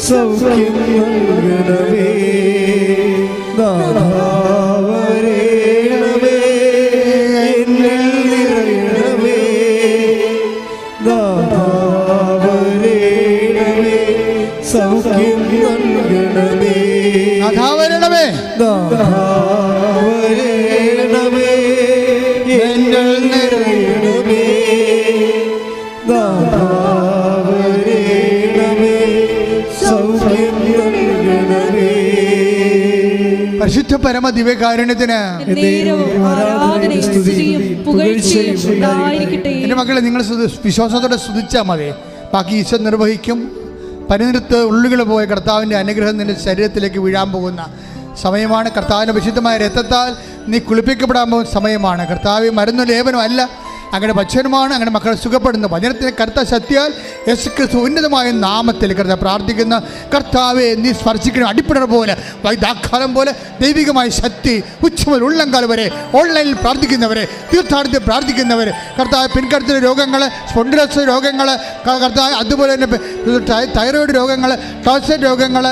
സൗഖ്യം നൽകണമേ, നാഥാവരേണമേ, എന്നിൽ നിറയണമേ, നാഥാവരേണമേ, സൗഖ്യം നൽകണമേ, നാഥാവരേണമേ, നാഥാവരേണമേ, എന്നിൽ നിറയണമേ, പരിശുദ്ധ പരമ ദിവ്യകാരുണ്യത്തിന് എൻ്റെ മക്കളെ, നിങ്ങൾ വിശ്വാസത്തോടെ സ്തുതിച്ചാൽ മതി. ബാക്കി ഈശോ നിർവഹിക്കും. പരിനിർത്ത് ഉള്ളുകൾ പോയ കർത്താവിൻ്റെ അനുഗ്രഹം നിന്റെ ശരീരത്തിലേക്ക് വീഴാൻ പോകുന്ന സമയമാണ്. കർത്താവിൻ്റെ വിശുദ്ധമായ രക്തത്താൽ നീ കുളിപ്പിക്കപ്പെടാൻ പോകുന്ന സമയമാണ്. കർത്താവ് മരുന്ന് ലേപനമല്ല, അങ്ങനെ വചനമാണ്. അങ്ങനെ മക്കളെ സുഖപ്പെടുന്ന വചനത്തിൻ്റെ കർത്ത ശക്തിയാൽ യേശുക്രിസ്തു ഉന്നതമായ നാമത്തിൽ കർത്താവ് പ്രാർത്ഥിക്കുന്ന, കർത്താവെ നീ സ്പർശിക്കുന്ന അടിപ്പിണർ പോലെ, വൈദാക്കാലം പോലെ ദൈവികമായ ശക്തി ഉച്ച മുതൽ ഉള്ളംകാലം വരെ ഓൺലൈനിൽ പ്രാർത്ഥിക്കുന്നവരെ, തീർത്ഥാടനത്തിൽ പ്രാർത്ഥിക്കുന്നവർ, കർത്താവ് പിൻകഴുത്തിലെ രോഗങ്ങൾ, സ്പോണ്ടിലോസിസ് രോഗങ്ങൾ, കർത്താവ് അതുപോലെ തന്നെ തൈറോയിഡ് രോഗങ്ങൾ, ടോൺസിൽ രോഗങ്ങൾ,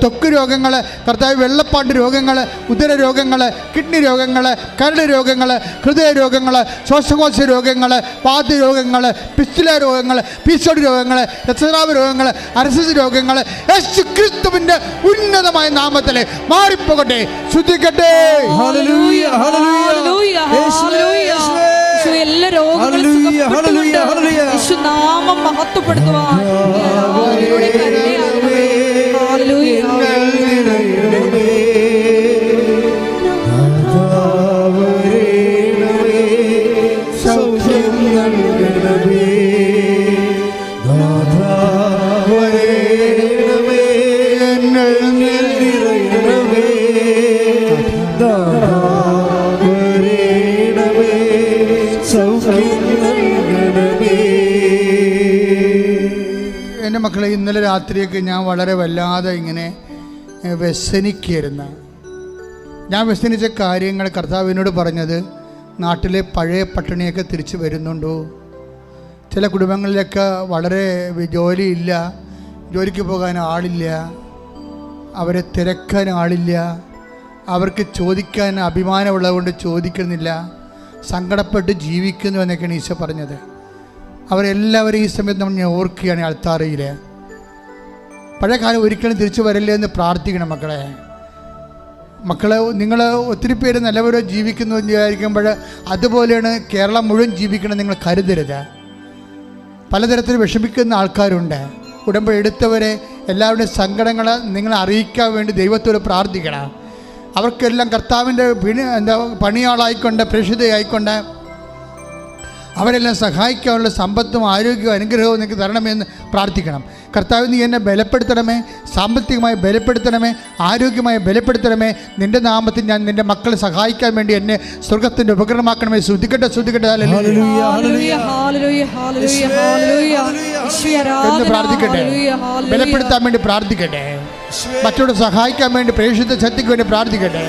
ത്വക്ക് രോഗങ്ങൾ, കർത്താവ് വെള്ളപ്പാണ്ട് രോഗങ്ങൾ, ഉദര രോഗങ്ങൾ, കിഡ്നി രോഗങ്ങൾ, കരട് രോഗങ്ങൾ, ഹൃദയ രോഗങ്ങൾ, ശ്വാസകോശ രോഗങ്ങൾ, പാതി രോഗങ്ങൾ, പിസ്തുല രോഗങ്ങൾ, പീസോഡ് രോഗങ്ങൾ, രക്തസ്രാവ രോഗങ്ങൾ, അരസസ് രോഗങ്ങൾ യേശു ക്രിസ്തുവിന്റെ ഉന്നതമായ നാമത്തിൽ മാറിപ്പോകട്ടെ. ശ്രദ്ധിക്കട്ടെ. ഹല്ലേലൂയ, ഹല്ലേലൂയ, ഹല്ലേലൂയ, യേശു എല്ലാ രോഗങ്ങളും സുഖപ്പെടുത്തുന്നുണ്ട്. യേശു നാമം മഹത്വപ്പെടുത്തുവാൻ ഈ ആരാധനയുടെ കരുണയാകണമേ. ഹല്ലേലൂയ. എൻ്റെ മക്കളെ, ഇന്നലെ രാത്രിയൊക്കെ ഞാൻ വളരെ വല്ലാതെ ഇങ്ങനെ വ്യസനിക്കായിരുന്നു. ഞാൻ വ്യസനിച്ച കാര്യങ്ങൾ കർത്താവിനോട് പറഞ്ഞത്, നാട്ടിലെ പഴയ പട്ടിണിയൊക്കെ തിരിച്ചു വരുന്നുണ്ടോ? ചില കുടുംബങ്ങളിലൊക്കെ വളരെ ജോലിയില്ല, ജോലിക്ക് പോകാൻ ആളില്ല, അവരെ തിരക്കാൻ ആളില്ല, അവർക്ക് ചോദിക്കാൻ അഭിമാനമുള്ളതുകൊണ്ട് ചോദിക്കുന്നില്ല, സങ്കടപ്പെട്ട് ജീവിക്കുന്നു എന്നൊക്കെയാണ് ഈശോ പറഞ്ഞത്. അവരെല്ലാവരും ഈ സമയത്ത് നമ്മൾ ഓർക്കുകയാണ് അൾത്താരയിൽ. പഴയ കാലം ഒരിക്കലും തിരിച്ചു വരില്ല എന്ന് പ്രാർത്ഥിക്കണം മക്കളെ. നിങ്ങൾ ഒത്തിരി പേര് നല്ലവരോ ജീവിക്കുന്നു എന്ന് വിചാരിക്കുമ്പോൾ അതുപോലെയാണ് കേരളം മുഴുവൻ ജീവിക്കണം നിങ്ങൾ കരുതരുത്. പലതരത്തിൽ വിഷമിക്കുന്ന ആൾക്കാരുണ്ട്. ഉടമ്പടി എടുത്തവരെ എല്ലാവരുടെയും സങ്കടങ്ങൾ നിങ്ങളെ അറിയിക്കാൻ വേണ്ടി ദൈവത്തോട് പ്രാർത്ഥിക്കണം. അവർക്കെല്ലാം കർത്താവിൻ്റെ പണിയാളായിക്കൊണ്ട് പ്രേക്ഷിതയായിക്കൊണ്ട് അവരെല്ലാം സഹായിക്കാനുള്ള സമ്പത്തും ആരോഗ്യവും അനുഗ്രഹവും നിങ്ങൾക്ക് തരണമെന്ന് പ്രാർത്ഥിക്കണം. കർത്താവ്, നീ എന്നെ ബലപ്പെടുത്തണമേ, സാമ്പത്തികമായി ബലപ്പെടുത്തണമേ, ആരോഗ്യമായി ബലപ്പെടുത്തണമേ. നിൻ്റെ നാമത്തിൽ ഞാൻ നിൻ്റെ മക്കളെ സഹായിക്കാൻ വേണ്ടി എന്നെ സ്വർഗത്തിൻ്റെ ഉപകരണമാക്കണമേ. ശ്രുതിക്കട്ടെ എന്ന് പ്രാർത്ഥിക്കട്ടെ. ബലപ്പെടുത്താൻ വേണ്ടി പ്രാർത്ഥിക്കട്ടെ. മറ്റുള്ളവരെ സഹായിക്കാൻ വേണ്ടി, പ്രേക്ഷിത ശക്തിക്ക് വേണ്ടി പ്രാർത്ഥിക്കട്ടെ.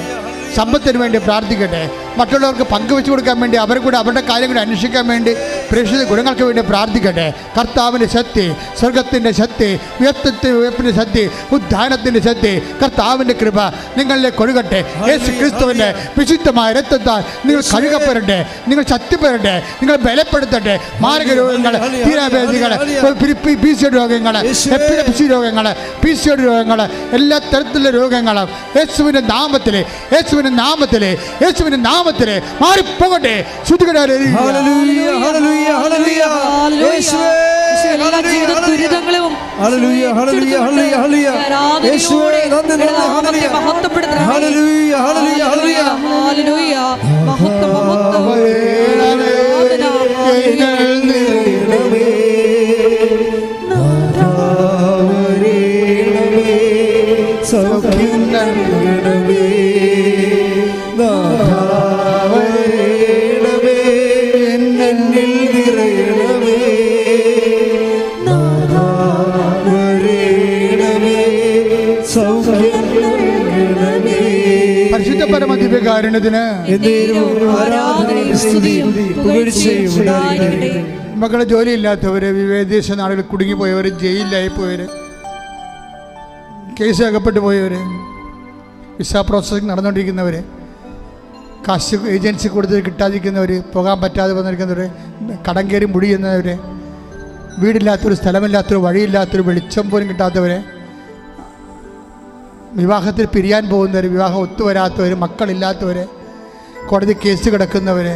സമ്പത്തിന് വേണ്ടി പ്രാർത്ഥിക്കട്ടെ. മറ്റുള്ളവർക്ക് പങ്കുവെച്ചു കൊടുക്കാൻ വേണ്ടി, അവരെ കൂടെ അവരുടെ കാര്യങ്ങൾ അന്വേഷിക്കാൻ വേണ്ടി, പ്രേക്ഷിത ഗുണങ്ങൾക്ക് വേണ്ടി പ്രാർത്ഥിക്കട്ടെ. കർത്താവിൻ്റെ ശക്തി, സ്വർഗത്തിൻ്റെ ശക്തി, ഉയർപ്പിൻ്റെ ശക്തി, ഉദ്ധാനത്തിൻ്റെ ശക്തി, കർത്താവിൻ്റെ കൃപ നിങ്ങളിലേക്ക് ഒഴുകട്ടെ. യേശു ക്രിസ്തുവിൻ്റെ വിശുദ്ധമായ രക്തത്താൽ നിങ്ങൾ കഴുകപ്പെടട്ടെ, നിങ്ങൾ ശക്തിപ്പെടട്ടെ, നിങ്ങൾ ബലപ്പെടുത്തട്ടെ. മാരക രോഗങ്ങൾ, തീരാവേദികൾ, PCOD രോഗങ്ങൾ, എപ്പിലെപ്സി രോഗങ്ങൾ, PCOD രോഗങ്ങൾ, എല്ലാ തരത്തിലുള്ള രോഗങ്ങളും യേശുവിൻ്റെ നാമത്തിലെ മാറിപ്പോകട്ടെ. പരിശുദ്ധ പരമദിവ്യകാരുണ്യത്തിന് മക്കളെ, ജോലിയില്ലാത്തവർ, വിദേശ നാടുകളിൽ കുടുങ്ങിപ്പോയവർ, ജയിലിലായി പോയവർ, കേസ് അകപ്പെട്ടു പോയവർ, വിസ പ്രോസസ്സിംഗ് നടന്നുകൊണ്ടിരിക്കുന്നവർ, കാശ് ഏജൻസി കൊടുത്ത് കിട്ടാതിരിക്കുന്നവർ, പോകാൻ പറ്റാതെ വന്നിരിക്കുന്നവർ, കടം കയറി മുടിയുന്നവർ, വീടില്ലാത്തൊരു, സ്ഥലമില്ലാത്തൊരു, വഴിയില്ലാത്തൊരു, വെളിച്ചം പോലും കിട്ടാത്തവർ, വിവാഹത്തിൽ പിരിയാൻ പോകുന്നവർ, വിവാഹം ഒത്തുവരാത്തവർ, മക്കളില്ലാത്തവർ, കോടതി കേസ് കിടക്കുന്നവർ,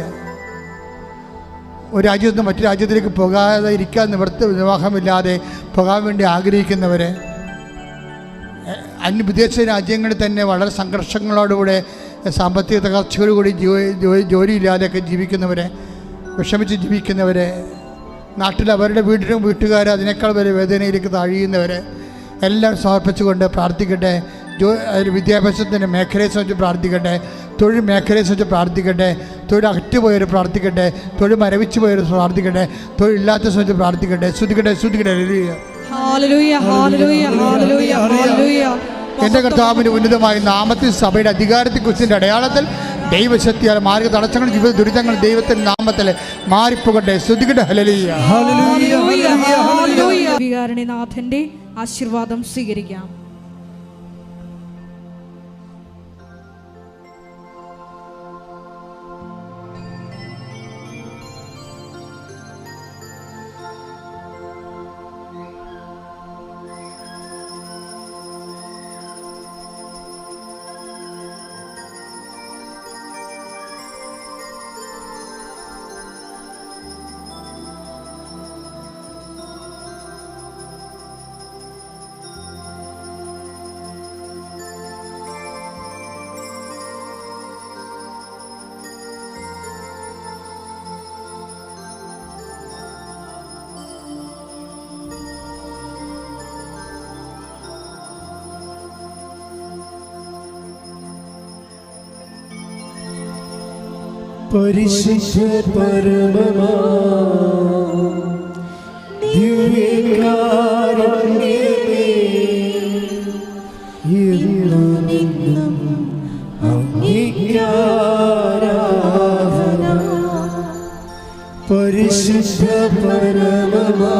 ഒരു രാജ്യത്ത് നിന്ന് മറ്റു രാജ്യത്തിലേക്ക് പോകാതെ ഇരിക്കാൻ വിവാഹമില്ലാതെ പോകാൻ വേണ്ടി ആഗ്രഹിക്കുന്നവർ, വിദേശ രാജ്യങ്ങളിൽ തന്നെ വളരെ സംഘർഷങ്ങളോടുകൂടെ സാമ്പത്തിക തകർച്ചയോടുകൂടി ജോലിയില്ലാതെയൊക്കെ ജീവിക്കുന്നവരെ, വിഷമിച്ച് ജീവിക്കുന്നവരെ, നാട്ടിൽ അവരുടെ വീട്ടുകാർ അതിനേക്കാൾ വരെ വേദനയിലേക്ക് താഴിയുന്നവർ എല്ലാം സമർപ്പിച്ചുകൊണ്ട് പ്രാർത്ഥിക്കട്ടെ. വിദ്യാഭ്യാസത്തിൻ്റെ മേഖലയെ സംബന്ധിച്ച് പ്രാർത്ഥിക്കട്ടെ, തൊഴിൽ മേഖലയെ സംബന്ധിച്ച് പ്രാർത്ഥിക്കട്ടെ, തൊഴിൽ അറ്റുപോയവർ പ്രാർത്ഥിക്കട്ടെ, തൊഴിൽ മരവിച്ചു പോയവർ പ്രാർത്ഥിക്കട്ടെ, തൊഴിലില്ലാത്ത സംബന്ധിച്ച് പ്രാർത്ഥിക്കട്ടെ. ശ്രുതിക്കട്ടെ. എൻ്റെ കർത്താവിൻ്റെ ഉന്നതമായ നാമത്തിൽ സഭയുടെ അധികാരത്തെക്കുറിച്ചിൻ്റെ അടയാളത്തിൽ ദൈവശക്തിയാൽ മാർഗ തടസ്സങ്ങൾ, ജീവിത ദുരിതങ്ങൾ ദൈവത്തിൻ്റെ നാമത്തിൽ മാറിപ്പോകട്ടെ. ശ്രുതിക്കട്ടെ. വികാരണനാഥന്റെ ആശീർവാദം സ്വീകരിക്കാം. പരിശുദ്ധ പരമമാ ദിവ്യകാരുണ്യമേ, എന്നും അങ്ങേക്കാരാധന. പരിശുദ്ധ പരമമാ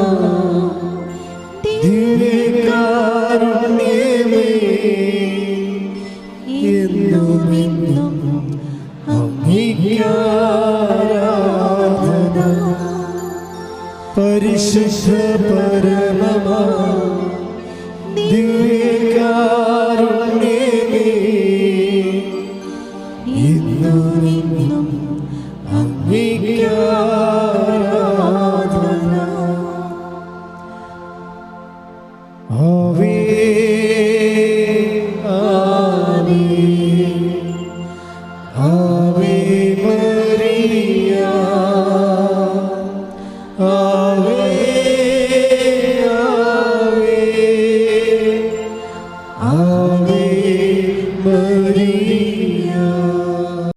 ദിവ്യകാരുണ്യമേ, എന്നും അങ്ങേക്കാരാധന. പരിശുദ്ധ പരമമാ ദിവ്യ